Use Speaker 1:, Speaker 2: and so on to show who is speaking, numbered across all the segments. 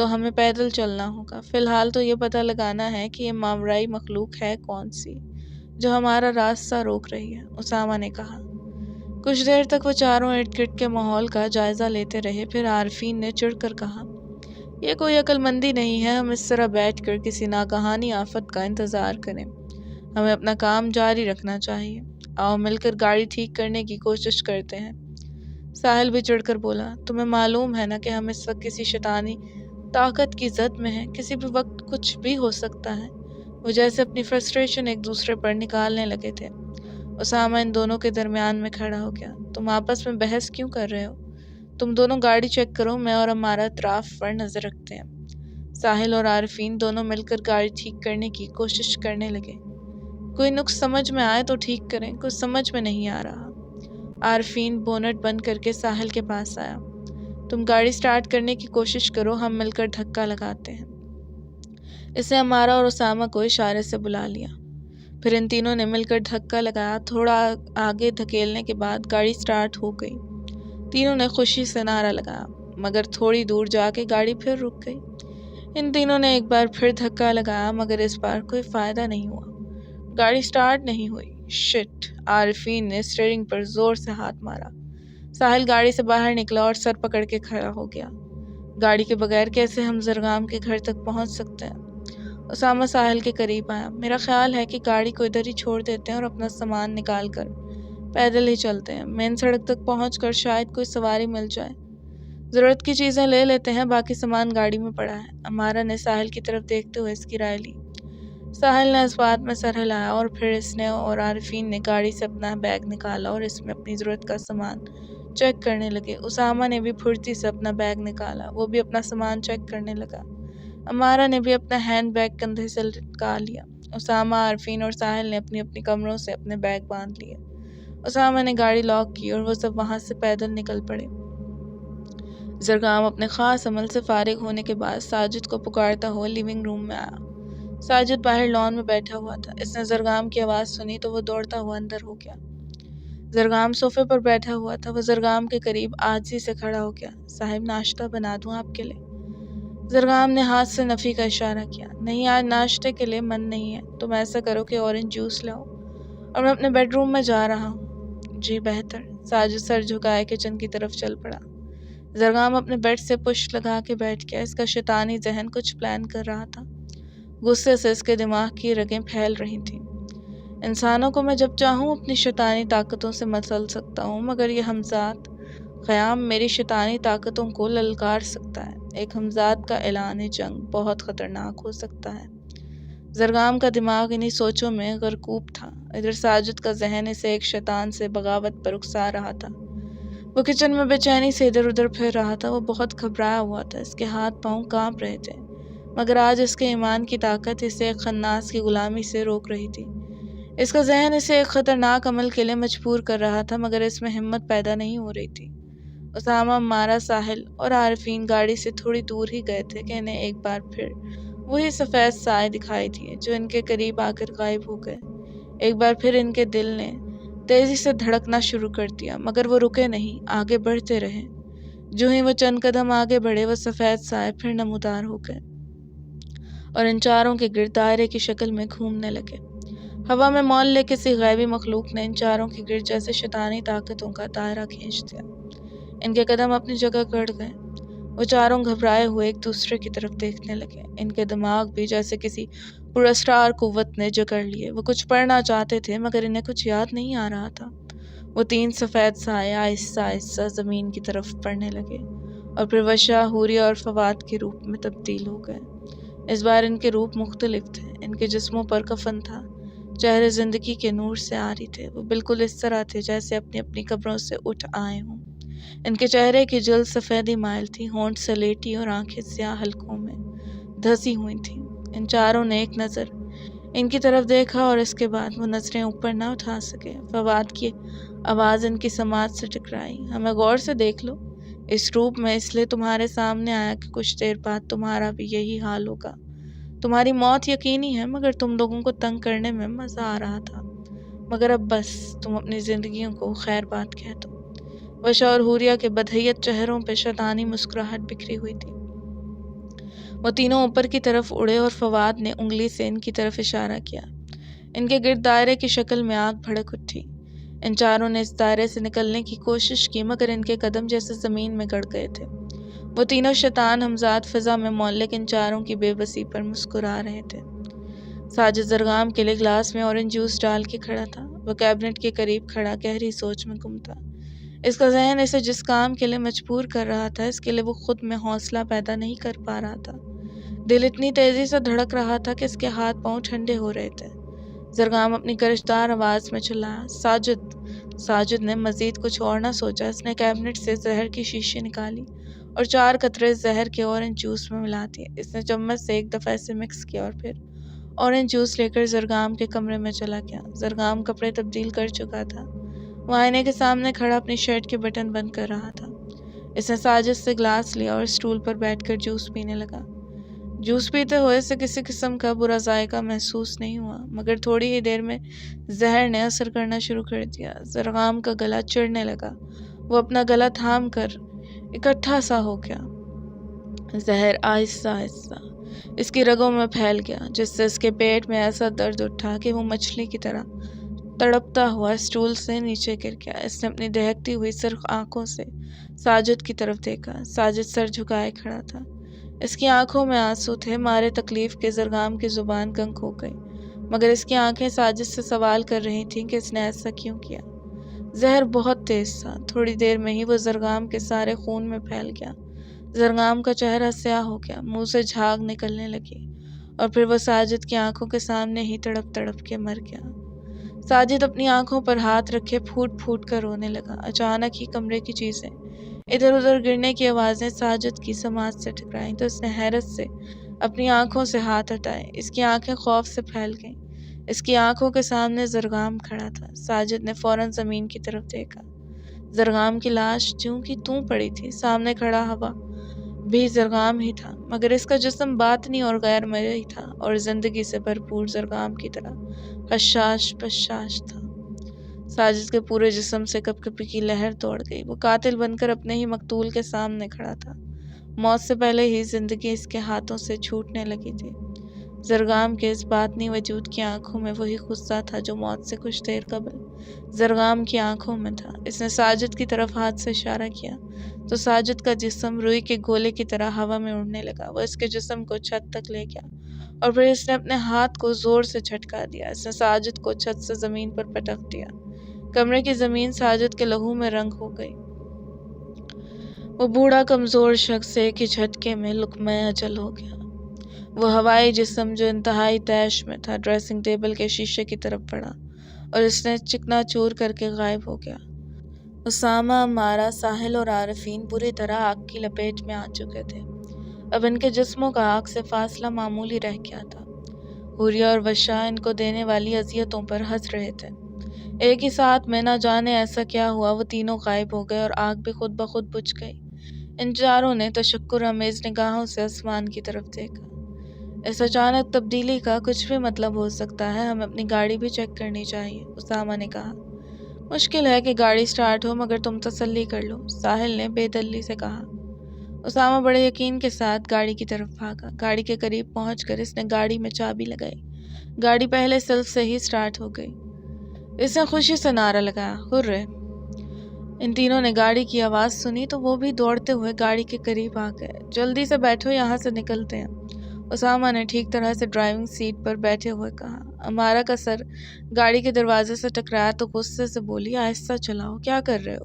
Speaker 1: تو ہمیں پیدل چلنا ہوگا۔ فی الحال تو یہ پتہ لگانا ہے کہ یہ ماورائی مخلوق ہے کون سی جو ہمارا راستہ روک رہی ہے، اسامہ نے کہا۔ کچھ دیر تک وہ چاروں ارد گرد کے ماحول کا جائزہ لیتے رہے، پھر عارفین نے چڑھ کر کہا، یہ کوئی عقل مندی نہیں ہے ہم اس طرح بیٹھ کر کسی ناگہانی آفت کا انتظار کریں، ہمیں اپنا کام جاری رکھنا چاہیے۔ آؤ مل کر گاڑی ٹھیک کرنے کی کوشش کرتے ہیں۔ ساحل بھی چڑھ کر بولا، تمہیں معلوم ہے نا کہ ہم اس وقت کسی شیطانی طاقت کی زد میں ہیں، کسی بھی وقت کچھ بھی ہو سکتا ہے۔ وہ جیسے اپنی فرسٹریشن ایک دوسرے پر نکالنے لگے تھے۔ اسامہ ان دونوں کے درمیان میں کھڑا ہو گیا۔ تم آپس میں بحث کیوں کر رہے ہو؟ تم دونوں گاڑی چیک کرو، میں اور ہمارا اطراف پر نظر رکھتے ہیں۔ ساحل اور عارفین دونوں مل کر گاڑی ٹھیک کرنے کی کوشش کرنے لگے۔ کوئی نقص سمجھ میں آئے تو ٹھیک کریں، کچھ سمجھ میں نہیں آ رہا۔ عارفین بونٹ بند کر کے ساحل کے پاس آیا۔ تم گاڑی سٹارٹ کرنے کی کوشش کرو، ہم مل کر دھکا لگاتے ہیں۔ اسے ہمارا اور اسامہ کو اشارے سے بلا لیا۔ پھر ان تینوں نے مل کر دھکا لگایا۔ تھوڑا آگے دھکیلنے کے بعد گاڑی سٹارٹ ہو گئی۔ تینوں نے خوشی سے نعرہ لگایا، مگر تھوڑی دور جا کے گاڑی پھر رک گئی۔ ان تینوں نے ایک بار پھر دھکا لگایا، مگر اس بار کوئی فائدہ نہیں ہوا۔ گاڑی سٹارٹ نہیں ہوئی۔ شٹ! عارفین نے اسٹیئرنگ پر زور سے ہاتھ مارا۔ ساحل گاڑی سے باہر نکلا اور سر پکڑ کے کھڑا ہو گیا۔ گاڑی کے بغیر کیسے ہم زرگام کے گھر تک پہنچ سکتے ہیں؟ اسامہ ساحل کے قریب آیا۔ میرا خیال ہے کہ گاڑی کو ادھر ہی چھوڑ دیتے ہیں اور اپنا سامان نکال کر پیدل ہی چلتے ہیں۔ مین سڑک تک پہنچ کر شاید کوئی سواری مل جائے۔ ضرورت کی چیزیں لے لیتے ہیں، باقی سامان گاڑی میں پڑا ہے۔ امارا نے ساحل کی طرف دیکھتے ہوئے اس کی رائے لی۔ ساحل نے اس بات میں سر ہلایا اور پھر اس نے اور عارفین نے گاڑی سے اپنا بیگ نکالا اور اس میں اپنی ضرورت کا سامان چیک کرنے لگے۔ اسامہ نے بھی پھرتی سے اپنا بیگ نکالا، وہ بھی اپنا سامان چیک کرنے لگا۔ امارا نے بھی اپنا ہینڈ بیگ کندھے سے لٹکا لیا۔ اسامہ، عارفین اور ساحل نے اپنی اپنی کمروں سے اپنے بیگ باندھ لیے۔ اسامہ نے گاڑی لاک کی اور وہ سب وہاں سے پیدل نکل پڑے۔ زرگام اپنے خاص عمل سے فارغ ہونے کے بعد ساجد کو پکارتا ہوا لیونگ روم میں آیا۔ ساجد باہر لان میں بیٹھا ہوا تھا۔ اس نے زرگام کی آواز سنی تو وہ دوڑتا ہوا اندر ہو گیا۔ زرگام صوفے پر بیٹھا ہوا تھا۔ وہ زرگام کے قریب عاجزی سے کھڑا ہو گیا۔ صاحب ناشتہ بنا دوں آپ کے لیے؟ زرگام نے ہاتھ سے نفی کا اشارہ کیا۔ نہیں، آج ناشتے کے لیے من نہیں ہے۔ تم ایسا کرو کہ اورنج جوس لاؤ، اور میں اپنے بیڈ روم میں جا رہا ہوں۔ جی بہتر۔ ساجد سر جھکائے کچن کی طرف چل پڑا۔ زرگام اپنے بیڈ سے پشت لگا کے بیٹھ گیا۔ اس کا شیطانی ذہن کچھ پلان کر رہا تھا۔ غصے سے اس کے دماغ کی رگیں پھیل رہی تھیں۔ انسانوں کو میں جب چاہوں اپنی شیطانی طاقتوں سے مسل سکتا ہوں، مگر یہ ہمذات قیام میری شیطانی طاقتوں کو للکار سکتا ہے۔ ایک ہمذات کا اعلان جنگ بہت خطرناک ہو سکتا ہے۔ زرگام کا دماغ انہی سوچوں میں غرقوب تھا۔ ادھر ساجد کا ذہن اسے ایک شیطان سے بغاوت پر اکسا رہا تھا۔ وہ کچن میں بے چینی سے ادھر ادھر پھر رہا تھا۔ وہ بہت گھبرایا ہوا تھا۔ اس کے ہاتھ پاؤں کانپ رہے تھے، مگر آج اس کے ایمان کی طاقت اسے ایک خناس کی غلامی سے روک رہی تھی۔ اس کا ذہن اسے ایک خطرناک عمل کے لیے مجبور کر رہا تھا، مگر اس میں ہمت پیدا نہیں ہو رہی تھی۔ اسامہ، امارا، ساحل اور عارفین گاڑی سے تھوڑی دور ہی گئے تھے کہ انہیں ایک بار پھر وہی سفید سائے دکھائی دیے جو ان کے قریب آ کر غائب ہو گئے۔ ایک بار پھر ان کے دل نے تیزی سے دھڑکنا شروع کر دیا، مگر وہ رکے نہیں، آگے بڑھتے رہے۔ جو ہی وہ چند قدم آگے بڑھے، وہ سفید سائے پھر نمودار ہو گئے اور ان چاروں کے گرد دائرے کی شکل میں گھومنے لگے۔ ہوا میں مولے کسی غیبی مخلوق نے ان چاروں کے گرد جیسے شیطانی طاقتوں کا دائرہ کھینچ دیا۔ ان کے قدم اپنی جگہ گڑ گئے۔ وہ چاروں گھبرائے ہوئے ایک دوسرے کی طرف دیکھنے لگے۔ ان کے دماغ بھی جیسے کسی پراسرار قوت نے جکڑ لیے۔ وہ کچھ پڑھنا چاہتے تھے، مگر انہیں کچھ یاد نہیں آ رہا تھا۔ وہ تین سفید سائے آہستہ آہستہ زمین کی طرف پڑنے لگے اور پھر وشا، حوریہ اور فواد کے روپ میں تبدیل ہو گئے۔ اس بار ان کے روپ مختلف تھے۔ ان کے جسموں پر کفن تھا، چہرے زندگی کے نور سے عاری تھے۔ وہ بالکل اس طرح تھے جیسے اپنی اپنی قبروں سے اٹھ آئے ہوں۔ ان کے چہرے کی جلد سفیدی مائل تھی، ہونٹ سلیٹی اور آنکھیں سیاہ حلقوں میں دھسی ہوئی تھیں۔ ان چاروں نے ایک نظر ان کی طرف دیکھا اور اس کے بعد وہ نظریں اوپر نہ اٹھا سکے۔ فواد کی آواز ان کی سماعت سے ٹکرائی۔ ہمیں غور سے دیکھ لو۔ اس روپ میں اس لیے تمہارے سامنے آیا کہ کچھ دیر بعد تمہارا بھی یہی حال ہوگا۔ تمہاری موت یقینی ہے، مگر تم لوگوں کو تنگ کرنے میں مزہ آ رہا تھا۔ مگر اب بس تم اپنی زندگیوں کو خیر بات کہہ دو۔ وشا اور حوریہ کے بدحیت چہروں پہ شیطانی مسکراہٹ بکھری ہوئی تھی۔ وہ تینوں اوپر کی طرف اڑے اور فواد نے انگلی سے ان کی طرف اشارہ کیا۔ ان کے گرد دائرے کی شکل میں آگ بھڑک اٹھی۔ ان چاروں نے اس دائرے سے نکلنے کی کوشش کی مگر ان کے قدم جیسے زمین میں گڑ گئے تھے۔ وہ تینوں شیطان ہمزاد فضا میں معلق ان چاروں کی بے بسی پر مسکرا رہے تھے۔ ساجد زرگام کے لیے گلاس میں اورنج جوس ڈال کے کھڑا تھا۔ وہ کیبنٹ کے قریب کھڑا گہری سوچ میں گم تھا۔ اس کا ذہن اسے جس کام کے لیے مجبور کر رہا تھا اس کے لیے وہ خود میں حوصلہ پیدا نہیں کر پا رہا تھا۔ دل اتنی تیزی سے دھڑک رہا تھا کہ اس کے ہاتھ پاؤں ٹھنڈے ہو رہے تھے۔ زرگام اپنی گرجدار آواز میں چلایا، ساجد۔ ساجد نے مزید کچھ اور نہ سوچا، اس نے کیبنٹ سے زہر کی شیشی نکالی اور 4 قطرے زہر کے اورنج جوس میں ملا دیے۔ اس نے چمچ سے ایک دفعہ اسے مکس کیا اور پھر اورنج جوس لے کر زرگام کے کمرے میں چلا گیا۔ زرگام کپڑے تبدیل کر چکا تھا۔ وہ آئینے کے سامنے کھڑا اپنی شرٹ کے بٹن بند کر رہا تھا۔ اس نے ساجد سے گلاس لیا اور اسٹول پر بیٹھ کر جوس پینے لگا۔ جوس پیتے ہوئے اسے کسی قسم کا برا ذائقہ محسوس نہیں ہوا مگر تھوڑی ہی دیر میں زہر نے اثر کرنا شروع کر دیا۔ زرگام کا گلا چڑھنے لگا۔ وہ اپنا گلا تھام کر اکٹھا سا ہو گیا۔ زہر آہستہ آہستہ اس کی رگوں میں پھیل گیا جس سے اس کے پیٹ میں ایسا درد اٹھا کہ وہ مچھلی کی طرح تڑپتا ہوا اسٹول سے نیچے گر گیا۔ اس نے اپنی دہکتی ہوئی سرخ آنکھوں سے ساجد کی طرف دیکھا۔ ساجد سر جھکائے کھڑا تھا۔ اس کی آنکھوں میں آنسو تھے۔ مارے تکلیف کے زرگام کی زبان گنگ ہو گئی مگر اس کی آنکھیں ساجد سے سوال کر رہی تھیں کہ اس نے ایسا کیوں کیا۔ زہر بہت تیز تھا۔ تھوڑی دیر میں ہی وہ زرگام کے سارے خون میں پھیل گیا۔ زرگام کا چہرہ سیاہ ہو گیا، منہ سے جھاگ نکلنے لگی اور پھر وہ ساجد کی آنکھوں کے سامنے ہی تڑپ تڑپ کے مر گیا۔ ساجد اپنی آنکھوں پر ہاتھ رکھے پھوٹ پھوٹ کر رونے لگا۔ اچانک ہی کمرے کی چیزیں ادھر ادھر گرنے کی آوازیں ساجد کی سماعت سے ٹکرائیں تو اس نے حیرت سے اپنی آنکھوں سے ہاتھ ہٹائے۔ اس کی آنکھیں خوف سے پھیل گئیں۔ اس کی آنکھوں کے سامنے زرگام کھڑا تھا۔ ساجد نے فوراً زمین کی طرف دیکھا۔ زرگام کی لاش جوں کی توں پڑی تھی۔ سامنے کھڑا ہوا بھی زرگام ہی تھا مگر اس کا جسم باطنی اور غیر مرئی تھا اور زندگی سے بھرپور زرگام کی طرح خشاش بشاش تھا۔ ساجد کے پورے جسم سے کپکپی کی لہر دوڑ گئی۔ وہ قاتل بن کر اپنے ہی مقتول کے سامنے کھڑا تھا۔ موت سے پہلے ہی زندگی اس کے ہاتھوں سے چھوٹنے لگی تھی۔ زرگام کے اس باطنی وجود کی آنکھوں میں وہی غصہ تھا جو موت سے کچھ دیر قبل زرگام کی آنکھوں میں تھا۔ اس نے ساجد کی طرف ہاتھ سے اشارہ کیا تو ساجد کا جسم روئی کے گولے کی طرح ہوا میں اڑنے لگا۔ وہ اس کے جسم کو چھت تک لے گیا اور پھر اس نے اپنے ہاتھ کو زور سے جھٹکا دیا۔ اس نے ساجد کو چھت سے زمین پر پٹک دیا۔ کمرے کی زمین ساجد کے لہو میں رنگ ہو گئی۔ وہ بوڑھا کمزور شخص ایک ہی جھٹکے میں لقمہ اجل ہو گیا۔ وہ ہوائی جسم جو انتہائی طیش میں تھا ڈریسنگ ٹیبل کے شیشے کی طرف بڑھا اور اس نے چکنا چور کر کے غائب ہو گیا۔ اسامہ، عمارہ، ساحل اور عارفین بری طرح آگ کی لپیٹ میں آ چکے تھے۔ اب ان کے جسموں کا آگ سے فاصلہ معمولی رہ گیا تھا۔ حوریہ اور وشا ان کو دینے والی اذیتوں پر ہنس رہے تھے۔ ایک ہی ساتھ میں نہ جانے ایسا کیا ہوا وہ تینوں غائب ہو گئے اور آگ بھی خود بخود بجھ گئی۔ ان چاروں نے تشکر آمیز نگاہوں سے آسمان کی طرف دیکھا۔ اس اچانک تبدیلی کا کچھ بھی مطلب ہو سکتا ہے، ہمیں اپنی گاڑی بھی چیک کرنی چاہیے، اسامہ نے کہا۔ مشکل ہے کہ گاڑی سٹارٹ ہو مگر تم تسلی کر لو، ساحل نے بے دلی سے کہا۔ اسامہ بڑے یقین کے ساتھ گاڑی کی طرف بھاگا۔ گاڑی کے قریب پہنچ کر اس نے گاڑی میں چابی لگائی۔ گاڑی پہلے سیلف سے ہی سٹارٹ ہو گئی۔ اس نے خوشی سے نعرہ لگایا، ہرے! ان تینوں نے گاڑی کی آواز سنی تو وہ بھی دوڑتے ہوئے گاڑی کے قریب آ گئے۔ جلدی سے بیٹھو، یہاں سے نکلتے ہیں، اسامہ نے ٹھیک طرح سے ڈرائیونگ سیٹ پر بیٹھے ہوئے کہا۔ عمارہ کا سر گاڑی کے دروازے سے ٹکرایا تو غصے سے بولی، آہستہ چلاؤ، کیا کر رہے ہو؟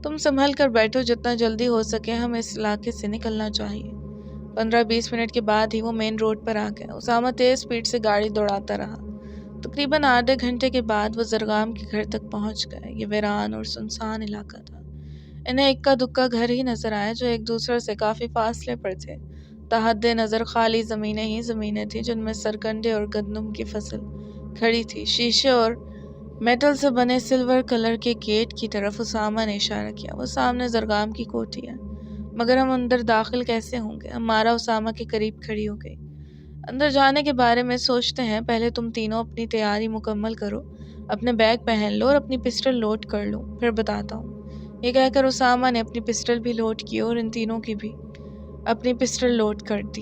Speaker 1: تم سنبھل کر بیٹھو، جتنا جلدی ہو سکے ہمیں اس علاقے سے نکلنا چاہیے۔ 15-20 منٹ کے بعد ہی وہ مین روڈ پر آ گئے۔ اسامہ تیز سپیڈ سے گاڑی دوڑاتا رہا۔ تقریباً آدھے گھنٹے کے بعد وہ زرگام کے گھر تک پہنچ گئے۔ یہ ویران اور سنسان علاقہ تھا۔ انہیں اکا دکا گھر ہی نظر آئے جو ایک دوسرے سے کافی فاصلے پر تھے۔ تحد نظر خالی زمینیں ہی زمینیں تھیں جن میں سرکنڈے اور گندم کی فصل کھڑی تھی۔ شیشے اور میٹل سے بنے سلور کلر کے گیٹ کی طرف اسامہ نے اشارہ کیا۔ وہ سامنے زرگام کی کوٹھی ہے مگر ہم اندر داخل کیسے ہوں گے؟ عمارہ اسامہ کے قریب کھڑی ہو گئی۔ اندر جانے کے بارے میں سوچتے ہیں، پہلے تم تینوں اپنی تیاری مکمل کرو، اپنے بیگ پہن لو اور اپنی پسٹل لوڈ کر لو، پھر بتاتا ہوں۔ یہ کہہ کر اسامہ نے اپنی پسٹل بھی لوڈ کی اور ان تینوں کی بھی اپنی پسٹل لوڈ کر دی۔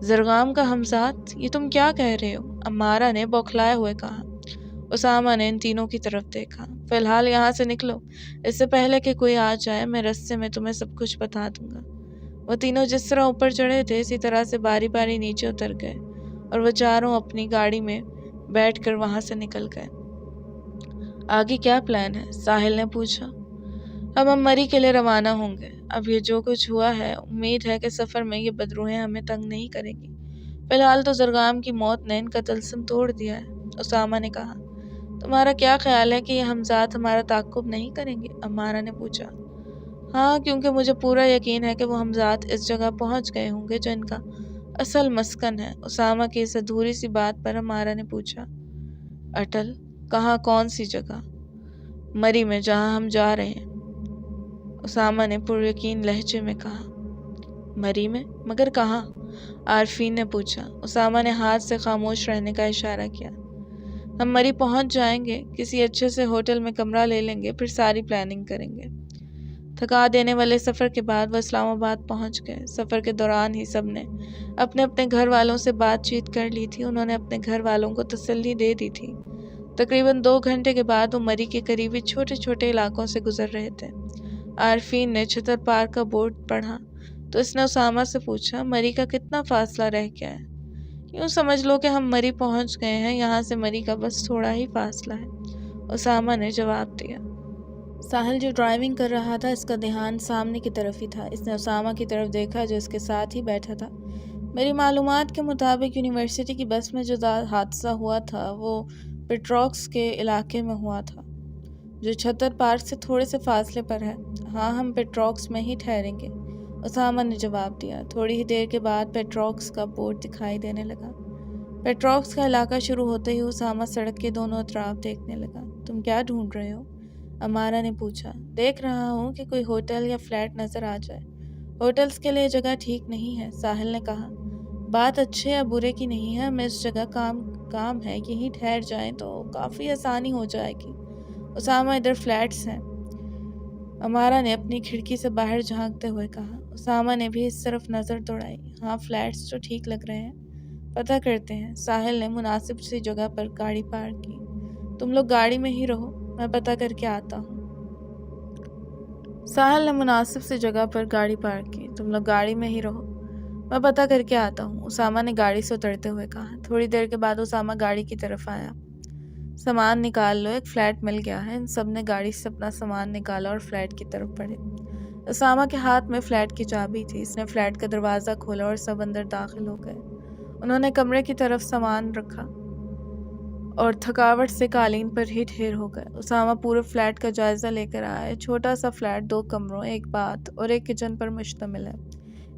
Speaker 1: زرغام کا ہمزاد؟ یہ تم کیا کہہ رہے ہو؟ عمارہ نے بوکھلائے ہوئے کہا۔ اسامہ نے ان تینوں کی طرف دیکھا۔ فی الحال یہاں سے نکلو، اس سے پہلے کہ کوئی آ جائے میں رستے میں تمہیں سب کچھ بتا دوں گا۔ وہ تینوں جس طرح اوپر چڑھے تھے اسی طرح سے باری باری نیچے اتر گئے اور وہ چاروں اپنی گاڑی میں بیٹھ کر وہاں سے نکل گئے۔ آگے کیا پلان ہے؟ ساحل نے پوچھا۔ اب ہم مری کے لیے روانہ ہوں گے۔ اب یہ جو کچھ ہوا ہے، امید ہے کہ سفر میں یہ بدروہیں ہمیں تنگ نہیں کریں گی۔ فی الحال تو زرغام کی موت نے ان کا طلسم توڑ دیا ہے، اسامہ نے کہا۔ تمہارا کیا خیال ہے کہ یہ ہمزاد ہمارا تعاقب نہیں کریں گے؟ عمارہ نے پوچھا۔ ہاں، کیونکہ مجھے پورا یقین ہے کہ وہ ہمزاد اس جگہ پہنچ گئے ہوں گے جو ان کا اصل مسکن ہے۔ اسامہ کی اس ادھوری سی بات پر عمارہ نے پوچھا۔ اٹل؟ کہاں؟ کون سی جگہ؟ مری میں، جہاں ہم جا رہے ہیں، اسامہ نے پر یقین لہجے میں کہا۔ مری میں؟ مگر کہاں؟ عارفین نے پوچھا۔ اسامہ نے ہاتھ سے خاموش رہنے کا اشارہ کیا۔ ہم مری پہنچ جائیں گے، کسی اچھے سے ہوٹل میں کمرہ لے لیں گے، پھر ساری پلاننگ کریں گے۔ تھکا دینے والے سفر کے بعد وہ اسلام آباد پہنچ گئے۔ سفر کے دوران ہی سب نے اپنے اپنے گھر والوں سے بات چیت کر لی تھی۔ انہوں نے اپنے گھر والوں کو تسلی دے دی تھی۔ تقریباً 2 گھنٹے کے بعد وہ مری کے قریبی چھوٹے چھوٹے علاقوں سے گزر رہے تھے۔ عارفین نے چھتر پار کا بورڈ پڑھا تو اس نے اسامہ سے پوچھا، مری کا کتنا فاصلہ رہ گیا ہے؟ یوں سمجھ لو کہ ہم مری پہنچ گئے ہیں، یہاں سے مری کا بس تھوڑا ہی فاصلہ ہے، اسامہ نے جواب دیا۔ ساحل جو ڈرائیونگ کر رہا تھا، اس کا دھیان سامنے کی طرف ہی تھا۔ اس نے اسامہ کی طرف دیکھا جو اس کے ساتھ ہی بیٹھا تھا۔ میری معلومات کے مطابق یونیورسٹی کی بس میں جو حادثہ ہوا تھا وہ پیٹراکس کے علاقے میں ہوا تھا، جو چھتر پارک سے تھوڑے سے فاصلے پر ہے۔ ہاں، ہم پیٹراکس میں ہی ٹھہریں گے، اسامہ نے جواب دیا۔ تھوڑی ہی دیر کے بعد پیٹراکس کا بورڈ دکھائی دینے لگا۔ پیٹراکس کا علاقہ شروع ہوتے ہی اسامہ سڑک کے دونوں اطراف دیکھنے لگا۔ تم کیا ڈھونڈ رہے ہو؟ عمارہ نے پوچھا۔ دیکھ رہا ہوں کہ کوئی ہوٹل یا فلیٹ نظر آ جائے۔ ہوٹلز کے لیے جگہ ٹھیک نہیں ہے، ساحل نے کہا۔ بات اچھے یا برے کی نہیں ہے، ہمیں اس جگہ کام ہے، یہیں ٹھہر جائیں تو کافی آسانی ہو جائے گی۔ اسامہ، ادھر فلیٹس ہیں، عمارہ نے اپنی کھڑکی سے باہر جھانکتے ہوئے کہا۔ اسامہ نے بھی اس طرف نظر دوڑائی۔ ہاں، فلیٹس تو ٹھیک لگ رہے ہیں، پتہ کرتے ہیں۔ ساحل نے مناسب سی جگہ پر گاڑی پارک کی۔ تم لوگ گاڑی میں ہی رہو، میں پتہ کر کے آتا ہوں۔ ساحل نے مناسب سی جگہ پر گاڑی پارک کی۔ تم لوگ گاڑی میں ہی رہو، میں پتہ کر کے آتا ہوں، اسامہ نے گاڑی سے اترتے ہوئے کہا۔ تھوڑی دیر کے بعد اسامہ گاڑی کی طرف آیا۔ سامان نکال لو، ایک فلیٹ مل گیا ہے۔ ان سب نے گاڑی سے اپنا سامان نکالا اور فلیٹ کی طرف بڑھے۔ اسامہ کے ہاتھ میں فلیٹ کی چابی تھی۔ اس نے فلیٹ کا دروازہ کھولا اور سب اندر داخل ہو گئے۔ انہوں نے کمرے کی طرف سامان رکھا اور تھکاوٹ سے قالین پر ہی ڈھیر ہو گئے۔ اسامہ پورے فلیٹ کا جائزہ لے کر آیا۔ چھوٹا سا فلیٹ 2 کمروں، ایک باتھ اور ایک کچن پر مشتمل ہے۔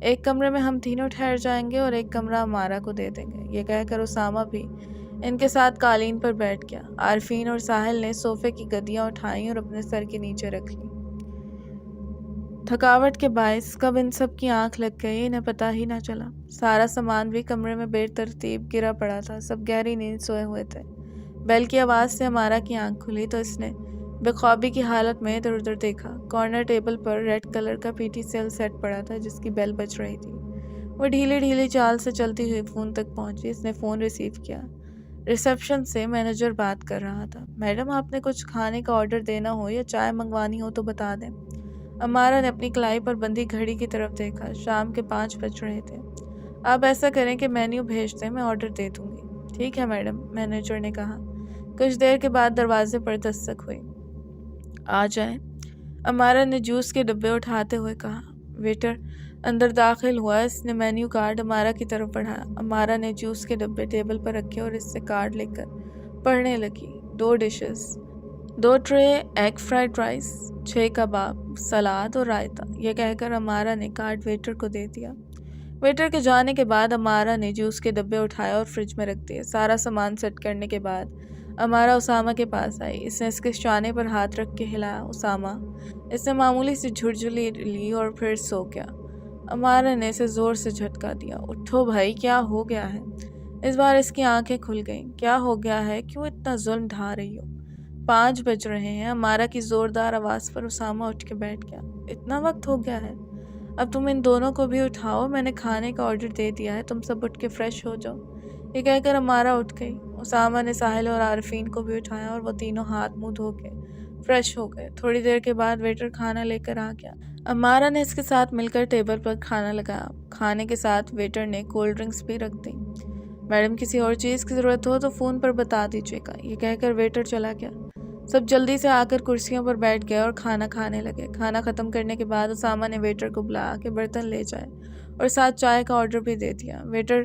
Speaker 1: ایک کمرے میں ہم تینوں ٹھہر جائیں گے اور ایک کمرہ عمارہ کو دے دیں گے۔ یہ کہہ کر اسامہ بھی ان کے ساتھ قالین پر بیٹھ گیا۔ عارفین اور ساحل نے صوفے کی گدیاں اٹھائیں اور اپنے سر کے نیچے رکھ لیں۔ تھکاوٹ کے باعث کب ان سب کی آنکھ لگ گئی انہیں پتہ ہی نہ چلا۔ سارا سامان بھی کمرے میں بے ترتیب گرا پڑا تھا۔ سب گہری نیند سوئے ہوئے تھے۔ بیل کی آواز سے عمارہ کی آنکھ کھلی تو اس نے بے خوابی کی حالت میں ادھر ادھر دیکھا۔ کارنر ٹیبل پر ریڈ کلر کا PT سیل سیٹ پڑا تھا جس کی بیل بج رہی تھی۔ وہ ڈھیلی ڈھیلی چال سے چلتی ہوئی فون تک پہنچی۔ اس نے فون ریسیو کیا۔ ریسیپشن سے مینیجر بات کر رہا تھا۔ میڈم، آپ نے کچھ کھانے کا آرڈر دینا ہو یا چائے منگوانی ہو تو بتا دیں۔ عمارہ نے اپنی کلائی پر بندھی گھڑی کی طرف دیکھا۔ شام کے 5 بج رہے تھے۔ آپ ایسا کریں کہ مینیو بھیج دیں، میں آرڈر دے دوں گی۔ ٹھیک ہے میڈم، مینیجر نے کہا۔ کچھ دیر کے بعد دروازے پر دستک ہوئی۔ آ جائیں، عمارہ نے جوس کے ڈبے اٹھاتے ہوئے کہا۔ ویٹر اندر داخل ہوا۔ اس نے مینیو کارڈ عمارہ کی طرف بڑھایا۔ عمارہ نے جوس کے ڈبے ٹیبل پر رکھے اور اس سے کارڈ لے کر پڑھنے لگی۔ 2 dishes, 2 tray egg fried rice, 6 کباب، سلاد اور رائتا۔ یہ کہہ کر عمارہ نے کارڈ ویٹر کو دے دیا۔ ویٹر کے جانے کے بعد عمارہ نے جوس کے ڈبے اٹھائے اور فریج میں رکھ دیے۔ سارا سامان سیٹ کرنے کے بعد عمارہ اسامہ کے پاس آئی۔ اس نے اس کے شانے پر ہاتھ رکھ کے ہلایا۔ اسامہ، اس نے معمولی سی جھرجھری لی اور پھر سو گیا۔ عمارہ نے اسے زور سے جھٹکا دیا۔ اٹھو بھائی، کیا ہو گیا ہے؟ اس بار اس کی آنکھیں کھل گئیں۔ کیا ہو گیا ہے؟ کیوں اتنا ظلم ڈھا رہی ہو؟ 5 بج رہے ہیں۔ عمارہ کی زوردار آواز پر اسامہ اٹھ کے بیٹھ گیا۔ اتنا وقت ہو گیا ہے؟ اب تم ان دونوں کو بھی اٹھاؤ، میں نے کھانے کا آرڈر دے دیا ہے، تم سب اٹھ کے فریش ہو جاؤ۔ یہ کہہ کر امارہ اٹھ گئی۔ اسامہ نے ساحل اور عارفین کو بھی اٹھایا اور وہ تینوں ہاتھ منہ دھو کے فریش ہو گئے۔ تھوڑی دیر کے بعد ویٹر کھانا لے کر آ گیا۔ امارہ نے اس کے ساتھ مل کر ٹیبل پر کھانا لگایا۔ کھانے کے ساتھ ویٹر نے کولڈ ڈرنکس بھی رکھ دی۔ میڈم کسی اور چیز کی ضرورت ہو تو فون پر بتا دیجیے گا، یہ کہہ کر ویٹر چلا گیا۔ سب جلدی سے آ کر کرسیوں پر بیٹھ گئے اور کھانا کھانے لگے۔ کھانا ختم کرنے کے بعد اسامہ نے ویٹر کو بلایا کہ برتن لے جائے اور ساتھ چائے کا آرڈر بھی دے دیا۔ ویٹر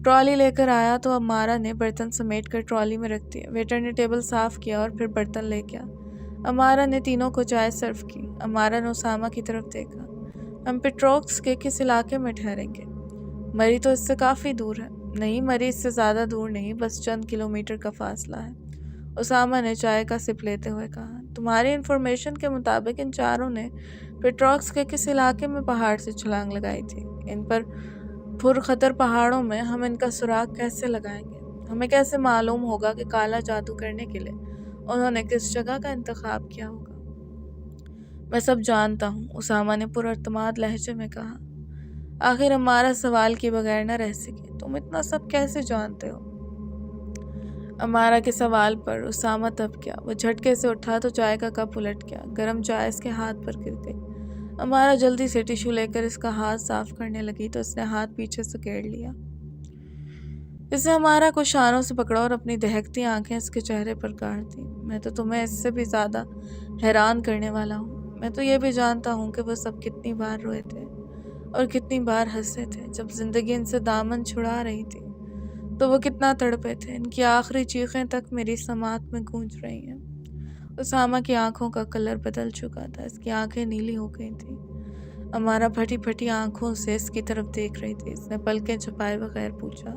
Speaker 1: ٹرالی لے کر آیا تو امارہ نے برتن سمیٹ کر ٹرالی میں رکھ دیے۔ ویٹر نے ٹیبل صاف کیا اور پھر برتن لے گیا۔ امارہ نے تینوں کو چائے سرو کی۔ امارہ نے اسامہ کی طرف دیکھا۔ ہم پیٹروکس کے کس علاقے میں ٹھہریں گے؟ مری تو اس سے کافی دور ہے۔ نہیں، مری اس سے زیادہ دور نہیں، بس چند کلومیٹر کا فاصلہ ہے، اسامہ نے چائے کا سپ لیتے ہوئے کہا۔ تمہاری انفارمیشن کے مطابق ان چاروں نے پیٹروکس کے کس علاقے میں پہاڑ سے چھلانگ لگائی تھی؟ ان پر پرخطر پہاڑوں میں ہم ان کا سراغ کیسے لگائیں گے؟ ہمیں کیسے معلوم ہوگا کہ کالا جادو کرنے کے لیے انہوں نے کس جگہ کا انتخاب کیا ہوگا؟ میں سب جانتا ہوں، اسامہ نے پراعتماد لہجے میں کہا۔ آخر ہمارا سوال کے بغیر نہ رہ سکے، تم اتنا سب کیسے جانتے ہو؟ امارہ کے سوال پر اسامہ تب گیا۔ وہ جھٹکے سے اٹھا تو چائے کا کپ الٹ گیا۔ گرم چائے اس کے ہاتھ پر گر گئی۔ امارہ جلدی سے ٹیشو لے کر اس کا ہاتھ صاف کرنے لگی تو اس نے ہاتھ پیچھے سکیڑ لیا۔ اس نے امارہ کو شانوں سے پکڑا اور اپنی دہکتی آنکھیں اس کے چہرے پر گاڑ دی۔ میں تو تمہیں اس سے بھی زیادہ حیران کرنے والا ہوں۔ میں تو یہ بھی جانتا ہوں کہ وہ سب کتنی بار روئے تھے اور کتنی بار ہنسے تھے جب زندگی ان سے دامن چھڑا رہی تھی، تو وہ کتنا تڑپے تھے۔ ان کی آخری چیخیں تک میری سماعت میں گونج رہی ہیں۔ اسامہ کی آنکھوں کا کلر بدل چکا تھا، اس کی آنکھیں نیلی ہو گئی تھیں۔ امارہ پھٹی پھٹی آنکھوں سے اس کی طرف دیکھ رہی تھی۔ اس نے پلکیں جھپائے بغیر پوچھا،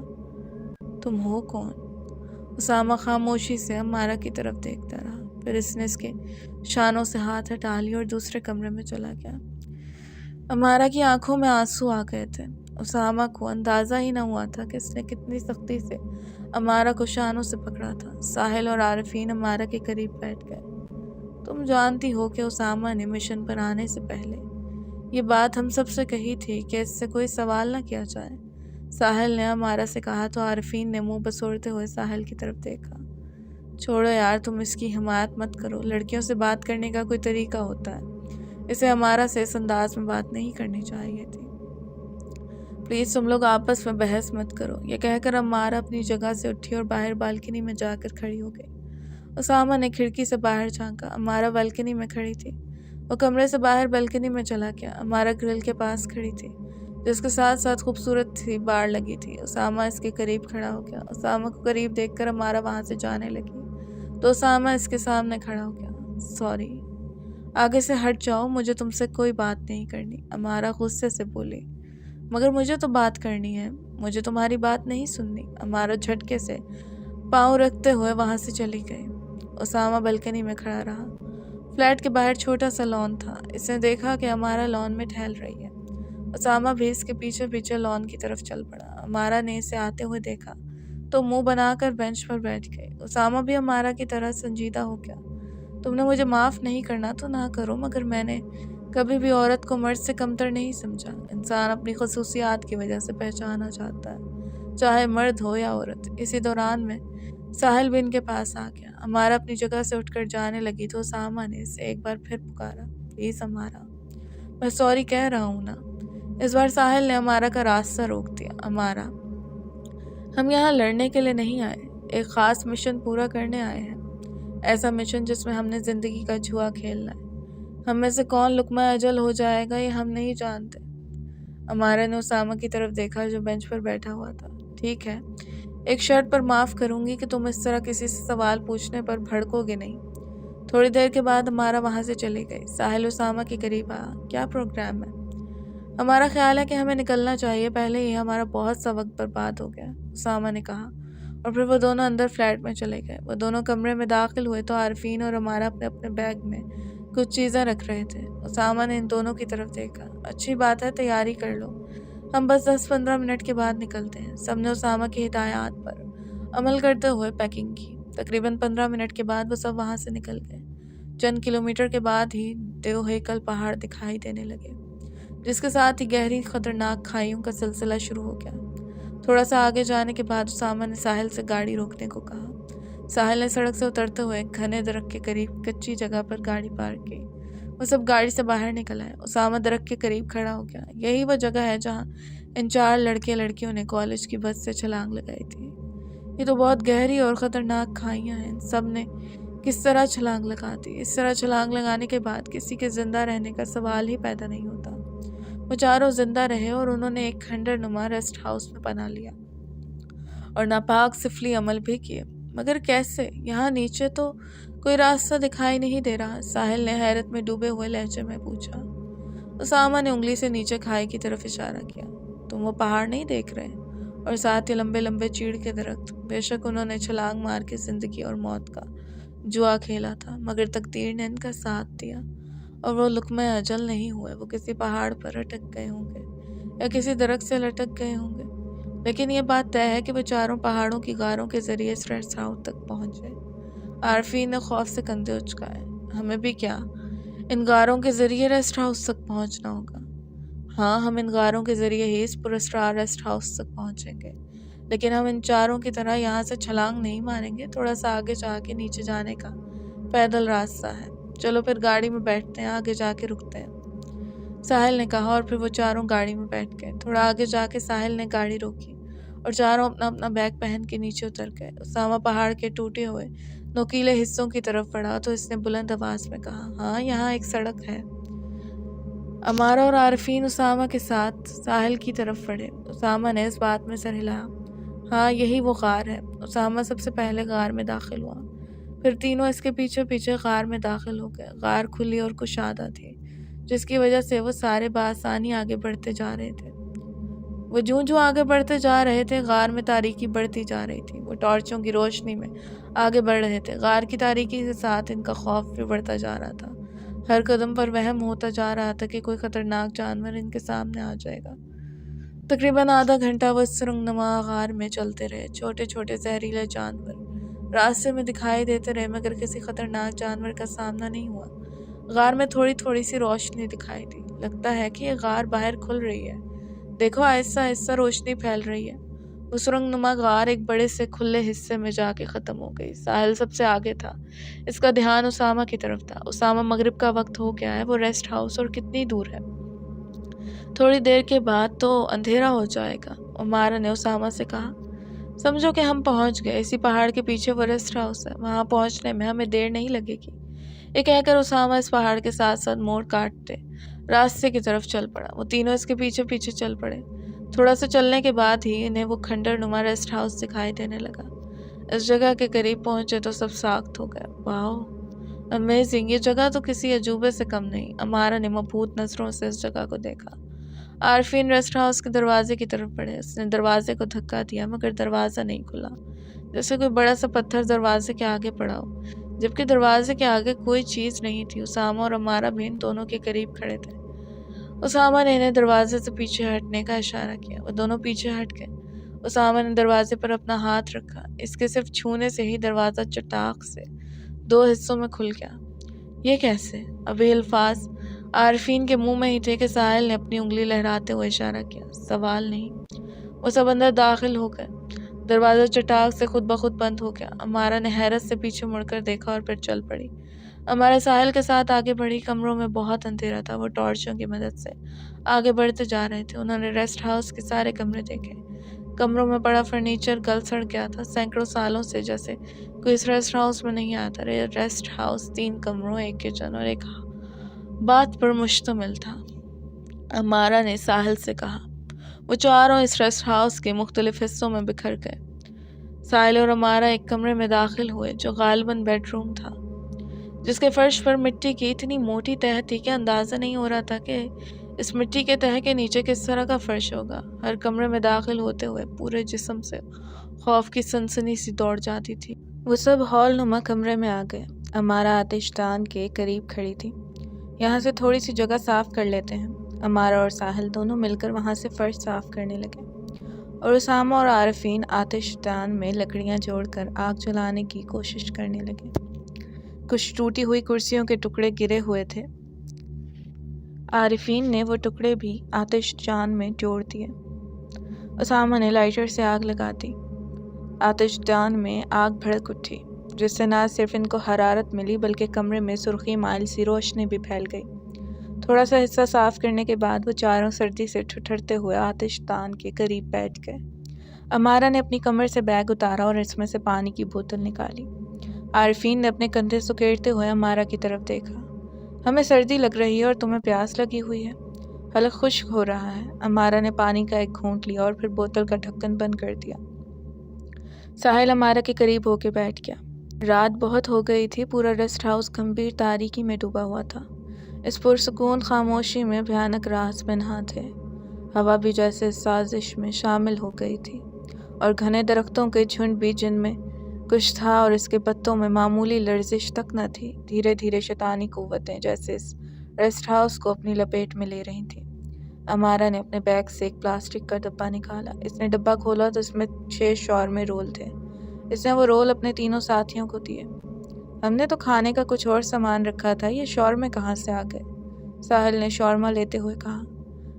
Speaker 1: تم ہو کون؟ اسامہ خاموشی سے امارہ کی طرف دیکھتا رہا، پھر اس نے اس کے شانوں سے ہاتھ ہٹا لیا اور دوسرے کمرے میں چلا گیا۔ امارہ کی آنکھوں میں آنسو آ گئے تھے۔ اسامہ کو اندازہ ہی نہ ہوا تھا کہ اس نے کتنی سختی سے امارہ کو شانوں سے پکڑا تھا۔ ساحل اور عارفین امارہ کے قریب بیٹھ گئے۔ تم جانتی ہو کہ اسامہ نے مشن پر آنے سے پہلے یہ بات ہم سب سے کہی تھی کہ اس سے کوئی سوال نہ کیا جائے، ساحل نے امارہ سے کہا تو عارفین نے منہ بسوڑتے ہوئے ساحل کی طرف دیکھا۔ چھوڑو یار، تم اس کی حمایت مت کرو، لڑکیوں سے بات کرنے کا کوئی طریقہ ہوتا ہے، اسے امارہ سے اس انداز میں بات نہیں کرنی چاہیے تھی۔ پلیز تم لوگ آپس میں بحث مت کرو، یہ کہہ کر امارہ اپنی جگہ سے اٹھی اور باہر بالکنی میں جا کر کھڑی ہو گئی۔ اسامہ نے کھڑکی سے باہر جھانکا۔ امارہ بالکنی میں کھڑی تھی۔ وہ کمرے سے باہر بالکنی میں چلا گیا۔ امارہ گرل کے پاس کھڑی تھی جس کے ساتھ ساتھ خوبصورت سی بار لگی تھی۔ اسامہ اس کے قریب کھڑا ہو گیا۔ اسامہ کو قریب دیکھ کر امارہ وہاں سے جانے لگی تو اسامہ اس کے سامنے کھڑا ہو گیا۔ سوری، آگے سے ہٹ جاؤ، مجھے تم سے کوئی بات نہیں کرنی، امارہ غصے سے بولی۔ مگر مجھے تو بات کرنی ہے، مجھے تمہاری بات نہیں سننی، امارہ جھٹکے سے پاؤں رکھتے ہوئے وہاں سے چلی گئی۔ اسامہ بالکنی میں کھڑا رہا۔ فلیٹ کے باہر چھوٹا سا لان تھا۔ اس نے دیکھا کہ امارہ لان میں ٹہل رہی ہے۔ اسامہ بھی اس کے پیچھے پیچھے لان کی طرف چل پڑا۔ امارہ نے اسے آتے ہوئے دیکھا تو منہ بنا کر بینچ پر بیٹھ گئی۔ اسامہ بھی امارہ کی طرح سنجیدہ ہو گیا۔ تم نے مجھے معاف نہیں کرنا تو نہ کرو، مگر میں نے کبھی بھی عورت کو مرد سے کمتر نہیں سمجھا۔ انسان اپنی خصوصیات کی وجہ سے پہچانا چاہتا ہے، چاہے مرد ہو یا عورت۔ اسی دوران میں ساحل بھی ان کے پاس آ گیا۔ امارہ اپنی جگہ سے اٹھ کر جانے لگی تو اسامہ نے اسے ایک بار پھر پکارا، پلیز امارہ، میں سوری کہہ رہا ہوں نا۔ اس بار ساحل نے امارہ کا راستہ روک دیا۔ امارہ، ہم یہاں لڑنے کے لیے نہیں آئے، ایک خاص مشن پورا کرنے آئے ہیں، ایسا مشن جس میں ہم نے زندگی کا جوا کھیلنا ہے۔ ہم میں سے کون لقمہ اجل ہو جائے گا یہ ہم نہیں جانتے۔ امارہ نے اسامہ کی طرف دیکھا جو بینچ پر بیٹھا ہوا تھا۔ ٹھیک ہے، ایک شرط پر معاف کروں گی کہ تم اس طرح کسی سے سوال پوچھنے پر بھڑکو گے نہیں۔ تھوڑی دیر کے بعد امارہ وہاں سے چلی گئی۔ ساحل اسامہ کے قریب آیا، کیا پروگرام ہے؟ ہمارا خیال ہے کہ ہمیں نکلنا چاہیے، پہلے ہی ہمارا بہت سا وقت برباد ہو گیا، اسامہ نے کہا، اور پھر وہ دونوں اندر فلیٹ میں چلے گئے۔ وہ دونوں کمرے میں داخل ہوئے تو عارفین اور امارہ اپنے اپنے بیگ میں کچھ چیزیں رکھ رہے تھے۔ اسامہ نے ان دونوں کی طرف دیکھا، اچھی بات ہے، تیاری کر لو، ہم بس 10-15 منٹ کے بعد نکلتے ہیں۔ سب نے اسامہ کی ہدایات پر عمل کرتے ہوئے پیکنگ کی۔ تقریباً 15 منٹ کے بعد وہ سب وہاں سے نکل گئے۔ چند کلومیٹر کے بعد ہی دیو ہیکل پہاڑ دکھائی دینے لگے۔ جس کے ساتھ ہی گہری خطرناک کھائیوں کا سلسلہ شروع ہو گیا۔ تھوڑا سا آگے جانے کے بعد اسامہ نے ساحل سے گاڑی روکنے کو کہا۔ ساحل نے سڑک سے اترتے ہوئے ایک گھنے درخت کے قریب کچی جگہ پر گاڑی پارک کی۔ وہ سب گاڑی سے باہر نکل آئے۔ اسامہ درخت کے قریب کھڑا ہو گیا۔ یہی وہ جگہ ہے جہاں ان 4 لڑکے لڑکیوں نے کالج کی بس سے چھلانگ لگائی تھی۔ یہ تو بہت گہری اور خطرناک کھائیاں ہیں۔ ان سب نے کس طرح چھلانگ لگا دی؟ اس طرح چھلانگ لگانے کے بعد کسی کے زندہ رہنے کا سوال ہی پیدا نہیں ہوتا۔ وہ چاروں زندہ رہے اور انہوں نے ایک کھنڈر نما ریسٹ ہاؤس میں پناہ لیا اور ناپاک سفلی عمل بھی کیے، مگر کیسے؟ یہاں نیچے تو کوئی راستہ دکھائی نہیں دے رہا۔ ساحل نے حیرت میں ڈوبے ہوئے لہجے میں پوچھا۔ اسامہ نے انگلی سے نیچے کھائی کی طرف اشارہ کیا۔ تم وہ پہاڑ نہیں دیکھ رہے؟ اور ساتھ ہی لمبے لمبے چیڑ کے درخت۔ بے شک انہوں نے چھلانگ مار کے زندگی اور موت کا جوا کھیلا تھا، مگر تقدیر نے ان کا ساتھ دیا اور وہ لقمہ اجل نہیں ہوئے۔ وہ کسی پہاڑ پر اٹک گئے ہوں گے یا کسی درخت سے لٹک گئے ہوں گے، لیکن یہ بات طے ہے کہ وہ چاروں پہاڑوں کی غاروں کے ذریعے اس ریسٹ ہاؤس تک پہنچے۔ عارفین نے خوف سے کندھے اچکائے۔ ہمیں بھی کیا ان غاروں کے ذریعے ریسٹ ہاؤس تک پہنچنا ہوگا؟ ہاں، ہم ان غاروں کے ذریعے ہی اس پراسرار ریسٹ ہاؤس تک پہنچیں گے، لیکن ہم ان چاروں کی طرح یہاں سے چھلانگ نہیں ماریں گے۔ تھوڑا سا آگے جا کے نیچے جانے کا پیدل راستہ ہے۔ چلو پھر گاڑی میں بیٹھتے ہیں، آگے جا کے رکتے ہیں، ساحل نے کہا، اور پھر وہ چاروں گاڑی میں بیٹھ گئے۔ تھوڑا آگے جا کے ساحل نے گاڑی روکی اور چاروں اپنا اپنا بیگ پہن کے نیچے اتر گئے۔ اسامہ پہاڑ کے ٹوٹے ہوئے نوکیلے حصوں کی طرف بڑھا تو اس نے بلند آواز میں کہا، ہاں یہاں ایک سڑک ہے۔ امارہ اور عارفین اسامہ کے ساتھ ساحل کی طرف بڑھے۔ اسامہ نے اس بات میں سر ہلایا۔ ہاں یہی وہ غار ہے۔ اسامہ سب سے پہلے غار میں داخل ہوا، پھر تینوں اس کے پیچھے پیچھے غار میں داخل ہو گئے۔ غار کھلی اور کشادہ تھی، جس کی وجہ سے وہ سارے بآسانی آگے بڑھتے جا رہے تھے۔ وہ جوں آگے بڑھتے جا رہے تھے، غار میں تاریکی بڑھتی جا رہی تھی۔ وہ ٹارچوں کی روشنی میں آگے بڑھ رہے تھے۔ غار کی تاریکی کے ساتھ ان کا خوف بھی بڑھتا جا رہا تھا۔ ہر قدم پر وہم ہوتا جا رہا تھا کہ کوئی خطرناک جانور ان کے سامنے آ جائے گا۔ تقریباً آدھا گھنٹہ وہ اس سرنگ نما غار میں چلتے رہے۔ چھوٹے چھوٹے زہریلے جانور راستے میں دکھائی دیتے رہے، مگر کسی خطرناک جانور کا سامنا نہیں ہوا۔ غار میں تھوڑی تھوڑی سی روشنی دکھائی دی۔ لگتا ہے کہ یہ غار باہر کھل رہی ہے۔ دیکھو، آہستہ آہستہ روشنی پھیل رہی ہے۔ وہ سرنگ نما غار ایک بڑے سے کھلے حصے میں جا کے ختم ہو گئی۔ ساحل سب سے آگے تھا، اس کا دھیان اسامہ کی طرف تھا۔ اسامہ، مغرب کا وقت ہو گیا ہے، وہ ریسٹ ہاؤس اور کتنی دور ہے؟ تھوڑی دیر کے بعد تو اندھیرا ہو جائے گا، امارہ نے اسامہ سے کہا۔ سمجھو کہ ہم پہنچ گئے، اسی پہاڑ کے پیچھے وہ ریسٹ ہاؤس ہے، وہاں پہنچنے میں ہمیں دیر نہیں لگے گی۔ یہ کہہ کر اسامہ اس پہاڑ کے ساتھ ساتھ موڑ کاٹتے راستے کی طرف چل پڑا۔ وہ تینوں اس کے پیچھے پیچھے چل پڑے۔ تھوڑا سا چلنے کے بعد ہی انہیں وہ کھنڈر نما ریسٹ ہاؤس دکھائی دینے لگا۔ اس جگہ کے قریب پہنچے تو سب ساخت ہو گئے۔ واؤ، امیزنگ! یہ جگہ تو کسی عجوبے سے کم نہیں۔ امارہ نے مبہوت نظروں سے اس جگہ کو دیکھا۔ عارفین ریسٹ ہاؤس کے دروازے کی طرف بڑھے۔ اس نے دروازے کو دھکا دیا، مگر دروازہ نہیں کھلا، جیسے کوئی بڑا سا پتھر دروازے کے آگے پڑا ہو، جبکہ دروازے کے آگے کوئی چیز نہیں تھی۔ اسامہ اور امارہ بھی ان دونوں کے قریب کھڑے تھے۔ اسامہ نے انہیں دروازے سے پیچھے ہٹنے کا اشارہ کیا۔ وہ دونوں پیچھے ہٹ گئے۔ اسامہ نے دروازے پر اپنا ہاتھ رکھا۔ اس کے صرف چھونے سے ہی دروازہ چٹاک سے 2 حصوں میں کھل گیا۔ یہ کیسے؟ ابھی الفاظ عارفین کے منہ میں ہی تھے کہ ساحل نے اپنی انگلی لہراتے ہوئے اشارہ کیا۔ سوال نہیں۔ وہ سب اندر داخل ہو گئے۔ دروازہ چٹاک سے خود بخود بند ہو گیا۔ امارہ نے حیرت سے پیچھے مڑ کر دیکھا اور پھر چل پڑی۔ امارہ ساحل کے ساتھ آگے بڑھی۔ کمروں میں بہت اندھیرا تھا۔ وہ ٹارچوں کی مدد سے آگے بڑھتے جا رہے تھے۔ انہوں نے ریسٹ ہاؤس کے سارے کمرے دیکھے۔ کمروں میں پڑا فرنیچر گل سڑ گیا تھا، سینکڑوں سالوں سے جیسے کوئی اس ریسٹ ہاؤس میں نہیں آتا۔ ریسٹ ہاؤس 3 کمروں، ایک کچن اور ایک باتھ پر مشتمل تھا، امارہ نے ساحل سے کہا۔ وہ چاروں اس ریسٹ ہاؤس کے مختلف حصوں میں بکھر گئے۔ ساحل اور امارہ ایک کمرے میں داخل ہوئے جو غالباً بیڈ روم تھا، جس کے فرش پر مٹی کی اتنی موٹی تہہ تھی کہ اندازہ نہیں ہو رہا تھا کہ اس مٹی کے تہہ کے نیچے کس طرح کا فرش ہوگا۔ ہر کمرے میں داخل ہوتے ہوئے پورے جسم سے خوف کی سنسنی سی دوڑ جاتی تھی۔ وہ سب ہال نما کمرے میں آ گئے۔ امارہ آتش دان کے قریب کھڑی تھی۔ یہاں سے تھوڑی سی جگہ صاف کر لیتے ہیں۔ امارہ اور ساحل دونوں مل کر وہاں سے فرش صاف کرنے لگے، اور اسامہ اور عارفین آتش دان میں لکڑیاں جوڑ کر آگ جلانے کی کوشش کرنے لگے۔ کچھ ٹوٹی ہوئی کرسیوں کے ٹکڑے گرے ہوئے تھے۔ عارفین نے وہ ٹکڑے بھی آتش جان میں جوڑ دیے۔ اسامہ نے لائٹر سے آگ لگا دی۔ آتش جان میں آگ بھڑک اٹھی، جس سے نہ صرف ان کو حرارت ملی بلکہ کمرے میں سرخی مائل سی روشنی بھی پھیل گئی۔ تھوڑا سا حصہ صاف کرنے کے بعد وہ چاروں سردی سے ٹھٹھرتے ہوئے آتش دان کے قریب بیٹھ گئے۔ امارا نے اپنی کمر سے بیگ اتارا اور اس میں سے پانی کی بوتل نکالی۔ عارفین نے اپنے کندھے سکیڑتے ہوئے امارا کی طرف دیکھا۔ ہمیں سردی لگ رہی ہے اور تمہیں پیاس لگی ہوئی ہے، حلق خشک ہو رہا ہے۔ امارا نے پانی کا ایک گھونٹ لیا اور پھر بوتل کا ڈھکن بند کر دیا۔ ساحل امارا کے قریب ہو کے بیٹھ گیا۔ رات بہت ہو گئی تھی، پورا ریسٹ ہاؤس گمبھیر تاریکی میں ڈوبا ہوا تھا۔ اس پرسکون خاموشی میں بھیانک راز پنہاں تھے۔ ہوا بھی جیسے اس سازش میں شامل ہو گئی تھی، اور گھنے درختوں کے جھنڈ بھی جن میں کچھ تھا اور اس کے پتوں میں معمولی لرزش تک نہ تھی۔ دھیرے دھیرے شیطانی قوتیں جیسے اس ریسٹ ہاؤس کو اپنی لپیٹ میں لے رہی تھیں۔ امارا نے اپنے بیگ سے ایک پلاسٹک کا ڈبہ نکالا۔ اس نے ڈبہ کھولا تو اس میں 6 شورمے رول تھے۔ اس نے وہ رول اپنے تینوں ساتھیوں کو دیے۔ ہم نے تو کھانے کا کچھ اور سامان رکھا تھا، یہ شورمے کہاں سے آ گئے؟ ساحل نے شورما لیتے ہوئے کہا۔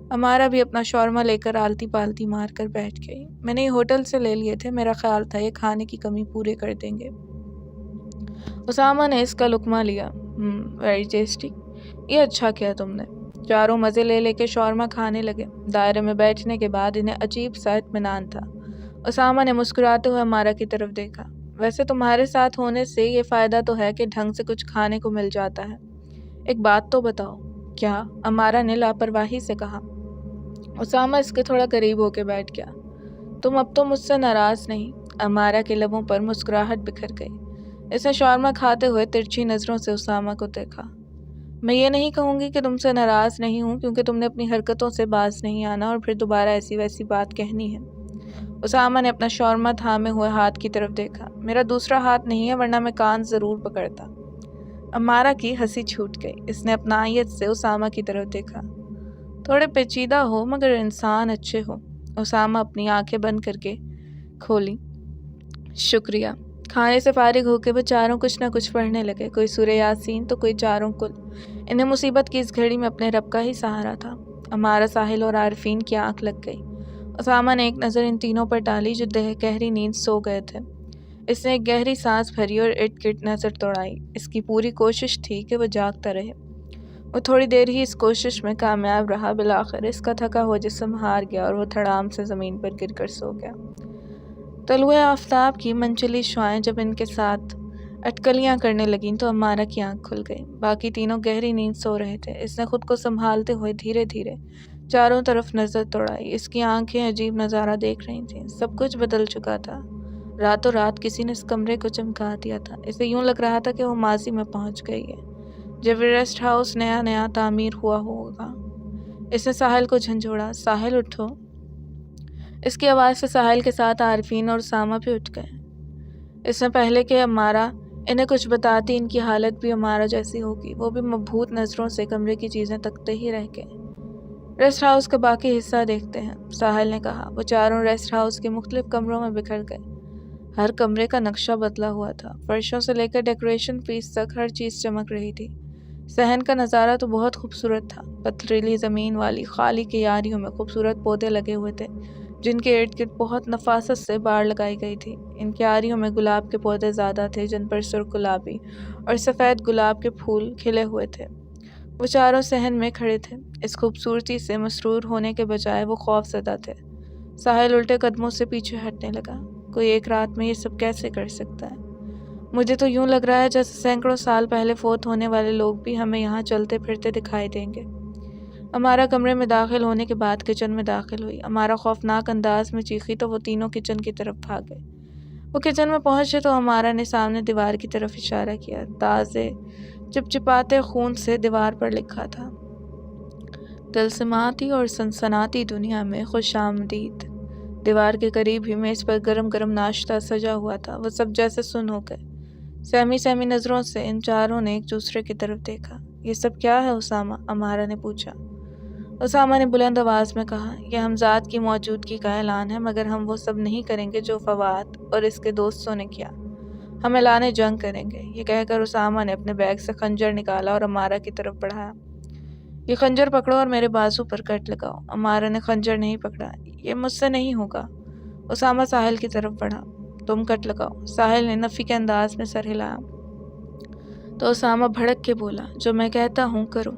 Speaker 1: امارا بھی اپنا شورما لے کر آلتی پالتی مار کر بیٹھ گئی۔ میں نے یہ ہوٹل سے لے لیے تھے، میرا خیال تھا یہ کھانے کی کمی پورے کر دیں گے۔ اسامہ نے اس کا لقمہ لیا۔ ویری ٹیسٹی، یہ اچھا کیا تم نے۔ چاروں مزے لے لے کے شورما کھانے لگے۔ دائرے میں بیٹھنے کے بعد انہیں عجیب سا اطمینان تھا۔ اسامہ نے مسکراتے ہوئے امارا کی طرف دیکھا۔ ویسے تمہارے ساتھ ہونے سے یہ فائدہ تو ہے کہ ڈھنگ سے کچھ کھانے کو مل جاتا ہے۔ ایک بات تو بتاؤ۔ کیا؟ امارا نے لاپرواہی سے کہا۔ اسامہ اس کے تھوڑا قریب ہو کے بیٹھ گیا۔ تم اب تو مجھ سے ناراض نہیں؟ امارا کے لبوں پر مسکراہٹ بکھر گئی۔ اس نے شورما کھاتے ہوئے ترچھی نظروں سے اسامہ کو دیکھا۔ میں یہ نہیں کہوں گی کہ تم سے ناراض نہیں ہوں، کیونکہ تم نے اپنی حرکتوں سے باز نہیں آنا اور پھر دوبارہ ایسی ویسی بات کہنی ہے۔ اسامہ نے اپنا شورما تھامے ہوئے ہاتھ کی طرف دیکھا۔ میرا دوسرا ہاتھ نہیں ہے، ورنہ میں کان ضرور پکڑتا۔ امارا کی ہنسی چھوٹ گئی۔ اس نے اپنائیت سے اسامہ کی طرف دیکھا۔ تھوڑے پیچیدہ ہو مگر انسان اچھے ہو۔ اسامہ اپنی آنکھیں بند کر کے کھولی۔ شکریہ۔ کھانے سے فارغ ہو کے وہ چاروں کچھ نہ کچھ پڑھنے لگے، کوئی سورہ یاسین تو کوئی چاروں کل۔ انہیں مصیبت کی اس گھڑی میں اپنے رب کا ہی سہارا تھا۔ امارا، ساحل اور عارفین کی آنکھ لگ گئی۔ اسامہ نے ایک نظر ان تینوں پر ڈالی جو گہری نیند سو گئے تھے۔ اس نے ایک گہری سانس بھری اور ارد گرد نظر دوڑائی۔ اس کی پوری کوشش تھی کہ وہ جاگتا رہے۔ وہ تھوڑی دیر ہی اس کوشش میں کامیاب رہا۔ بالآخر اس کا تھکا ہوا جسم ہار گیا اور وہ دھڑام سے زمین پر گر کر سو گیا۔ طلوع آفتاب کی منچلی شعاعیں جب ان کے ساتھ اٹکلیاں کرنے لگیں تو امارا کی آنکھ کھل گئی۔ باقی تینوں گہری نیند سو رہے تھے۔ اس نے خود کو سنبھالتے ہوئے دھیرے دھیرے چاروں طرف نظر دوڑائی۔ اس کی آنکھیں عجیب نظارہ دیکھ رہی تھیں۔ سب کچھ بدل چکا تھا۔ راتوں رات کسی نے اس کمرے کو چمکا دیا تھا۔ اسے یوں لگ رہا تھا کہ وہ ماضی میں پہنچ گئی ہے، جب ریسٹ ہاؤس نیا نیا تعمیر ہوا ہوگا۔ اس نے ساحل کو جھنجھوڑا۔ ساحل اٹھو۔ اس کی آواز سے ساحل کے ساتھ عارفین اور اسامہ بھی اٹھ گئے۔ اس نے پہلے کہ امارا انہیں کچھ بتاتی ان کی حالت بھی امارا جیسی ہوگی۔ وہ بھی مبہوت نظروں سے کمرے کی چیزیں تکتے ہی رہ گئے۔ ریسٹ ہاؤس کا باقی حصہ دیکھتے ہیں، ساحل نے کہا۔ وہ چاروں ریسٹ ہاؤس کے مختلف کمروں میں بکھر گئے۔ ہر کمرے کا نقشہ بدلا ہوا تھا۔ فرشوں سے لے کر ڈیکوریشن پیس تک ہر چیز چمک رہی تھی۔ صحن کا نظارہ تو بہت خوبصورت تھا۔ پتھریلی زمین والی خالی کیاریوں میں خوبصورت پودے لگے ہوئے تھے، جن کے ارد گرد بہت نفاست سے باڑ لگائی گئی تھی۔ ان کیاریوں میں گلاب کے پودے زیادہ تھے، جن پر سرخ گلابی اور سفید گلاب کے پھول کھلے ہوئے تھے۔ وہ چاروں صحن میں کھڑے تھے۔ اس خوبصورتی سے مسرور ہونے کے بجائے وہ خوف زدہ تھے۔ ساحل الٹے قدموں سے پیچھے ہٹنے لگا۔ کوئی ایک رات میں یہ سب کیسے کر سکتا ہے؟ مجھے تو یوں لگ رہا ہے جیسے سینکڑوں سال پہلے فوت ہونے والے لوگ بھی ہمیں یہاں چلتے پھرتے دکھائی دیں گے۔ امارا کمرے میں داخل ہونے کے بعد کچن میں داخل ہوئی۔ امارا خوفناک انداز میں چیخی تو وہ تینوں کچن کی طرف بھاگے۔ وہ کچن میں پہنچے تو امارا نے سامنے دیوار کی طرف اشارہ کیا۔ تازے چپچپاتے خون سے دیوار پر لکھا تھا، طلسماتی اور سنسناتی دنیا میں خوش آمدید۔ دیوار کے قریب ہی میز پر گرم گرم ناشتہ سجا ہوا تھا۔ وہ سب جیسے سن ہو گئے۔ سہمی سہمی نظروں سے ان چاروں نے ایک دوسرے کی طرف دیکھا۔ یہ سب کیا ہے اسامہ؟ امارا نے پوچھا۔ اسامہ نے بلند آواز میں کہا، یہ ہمزاد کی موجودگی کا اعلان ہے، مگر ہم وہ سب نہیں کریں گے جو فواد اور اس کے دوستوں نے کیا۔ ہم اعلان جنگ کریں گے۔ یہ کہہ کر اسامہ نے اپنے بیگ سے خنجر نکالا اور امارا کی طرف بڑھایا۔ یہ خنجر پکڑو اور میرے بازو پر کٹ لگاؤ۔ امارا نے خنجر نہیں پکڑا۔ یہ مجھ سے نہیں ہوگا۔ اسامہ ساحل کی طرف بڑھا۔ تم کٹ لگاؤ۔ ساحل نے نفی کے انداز میں سر ہلایا تو اسامہ بھڑک کے بولا، جو میں کہتا ہوں کرو۔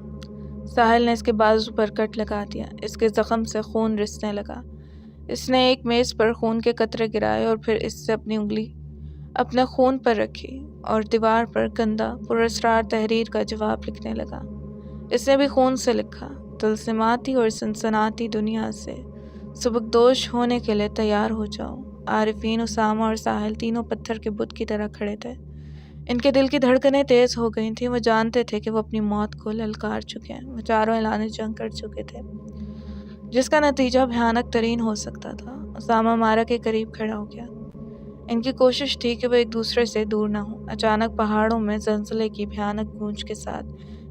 Speaker 1: ساحل نے اس کے بازو پر کٹ لگا دیا۔ اس کے زخم سے خون رسنے لگا۔ اس نے ایک میز پر خون کے قطرے گرائے اور پھر اس سے اپنی انگلی اپنے خون پر رکھی اور دیوار پر گندا پراسرار تحریر کا جواب لکھنے لگا۔ اس نے بھی خون سے لکھا، طلسماتی اور سنسناتی دنیا سے سبکدوش ہونے کے لیے تیار ہو جاؤ۔ عارفین، اسامہ اور ساحل تینوں پتھر کے بت کی طرح کھڑے تھے۔ ان کے دل کی دھڑکنیں تیز ہو گئی تھیں۔ وہ جانتے تھے کہ وہ اپنی موت کو للکار چکے ہیں۔ وہ چاروں اعلان جنگ کر چکے تھے جس کا نتیجہ بھیانک ترین ہو سکتا تھا۔ اسامہ امارا کے قریب کھڑا ہو گیا۔ ان کی کوشش تھی کہ وہ ایک دوسرے سے دور نہ ہوں۔ اچانک پہاڑوں میں زلزلے کی بھیانک گونج کے ساتھ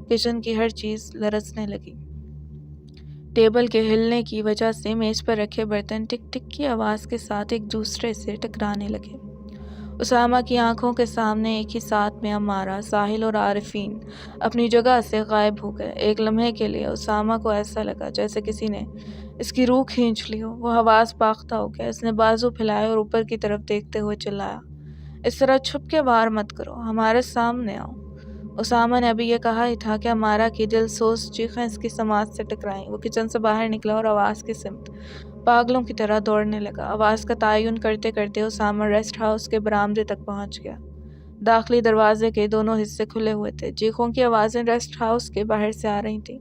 Speaker 1: کچن کی ہر چیز لرزنے لگی۔ ٹیبل کے ہلنے کی وجہ سے میز پر رکھے برتن ٹک ٹک کی آواز کے ساتھ ایک دوسرے سے ٹکرانے لگے۔ اسامہ کی آنکھوں کے سامنے ایک ہی ساتھ میں امارا، ساحل اور عارفین اپنی جگہ سے غائب ہو گئے۔ ایک لمحے کے لیے اسامہ کو ایسا لگا جیسے کسی نے اس کی روح کھینچ لی ہو۔ وہ حواس باختہ ہو گیا۔ اس نے بازو پھیلائے اور اوپر کی طرف دیکھتے ہوئے چلایا، اس طرح چھپ کے وار مت کرو، ہمارے سامنے آؤ۔ اسامہ نے ابھی یہ کہا ہی تھا کہ امارا کی دل سوز چیخیں اس کی سماعت سے ٹکرائیں۔ وہ کچن سے باہر نکلا اور آواز کی سمت پاگلوں کی طرح دوڑنے لگا۔ آواز کا تعین کرتے کرتے اسامہ ریسٹ ہاؤس کے برآمدے تک پہنچ گیا۔ داخلی دروازے کے دونوں حصے کھلے ہوئے تھے۔ چیخوں کی آوازیں ریسٹ ہاؤس کے باہر سے آ رہی تھیں۔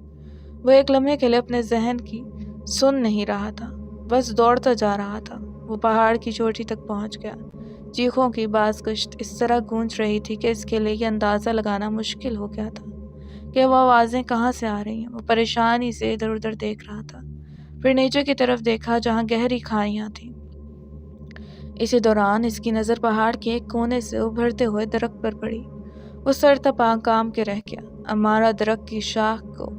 Speaker 1: وہ ایک لمحے کے لیے اپنے ذہن کی سن نہیں رہا تھا، بس دوڑتا جا رہا تھا۔ وہ پہاڑ کی چوٹی تک پہنچ گیا۔ چیخوں کی بازگشت اس طرح گونج رہی تھی کہ اس کے لیے یہ اندازہ لگانا مشکل ہو گیا تھا کہ وہ آوازیں کہاں سے آ رہی ہیں۔ وہ پریشانی سے ادھر ادھر دیکھ رہا تھا، پھر نیچے کی طرف دیکھا جہاں گہری کھائیاں تھیں۔ اسی دوران اس کی نظر پہاڑ کے ایک کونے سے ابھرتے ہوئے درخت پر پڑی۔ وہ سر تپا کام کے رہ گیا۔ امارا درخت کی شاخ کو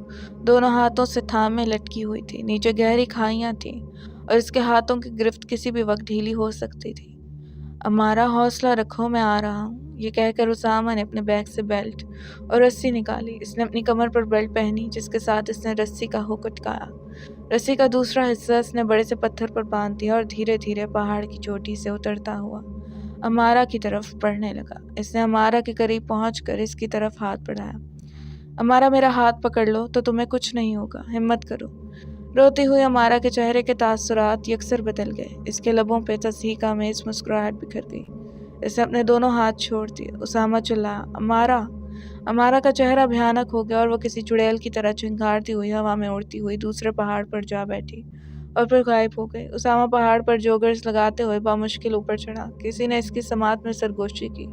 Speaker 1: دونوں ہاتھوں سے تھامے لٹکی ہوئی تھی۔ نیچے گہری کھائیاں تھیں اور اس کے ہاتھوں کی گرفت کسی بھی وقت ڈھیلی ہو سکتی تھی۔ امارا، حوصلہ رکھو، میں آ رہا ہوں۔ یہ کہہ کر اسامہ نے اپنے بیگ سے بیلٹ اور رسی نکالی۔ اس نے اپنی کمر پر بیلٹ پہنی جس کے ساتھ اس نے رسی کا ہک اٹکایا۔ رسی کا دوسرا حصہ اس نے بڑے سے پتھر پر باندھ دیا اور دھیرے دھیرے پہاڑ کی چوٹی سے اترتا ہوا امارا کی طرف بڑھنے لگا۔ اس نے امارا کے قریب پہنچ کر اس کی طرف ہاتھ بڑھایا۔ امارا، میرا ہاتھ پکڑ لو تو تمہیں کچھ نہیں ہوگا، ہمت کرو۔ روتی ہوئی امارا کے چہرے کے تاثرات یکسر بدل گئے۔ اس کے لبوں پہ تصحیح آمیز مسکراہٹ بکھر گئی۔ اس نے اپنے دونوں ہاتھ چھوڑ دیے۔ اسامہ چلایا، امارا! امارا کا چہرہ بھیانک ہو گیا اور وہ کسی چڑیل کی طرح چنگھاڑتی ہوئی ہوا میں اڑتی ہوئی دوسرے پہاڑ پر جا بیٹھی اور پھر غائب ہو گئی۔ اسامہ پہاڑ پر جوگرز لگاتے ہوئے بامشکل اوپر چڑھا۔ کسی نے اس کی سماعت میں سرگوشی کی،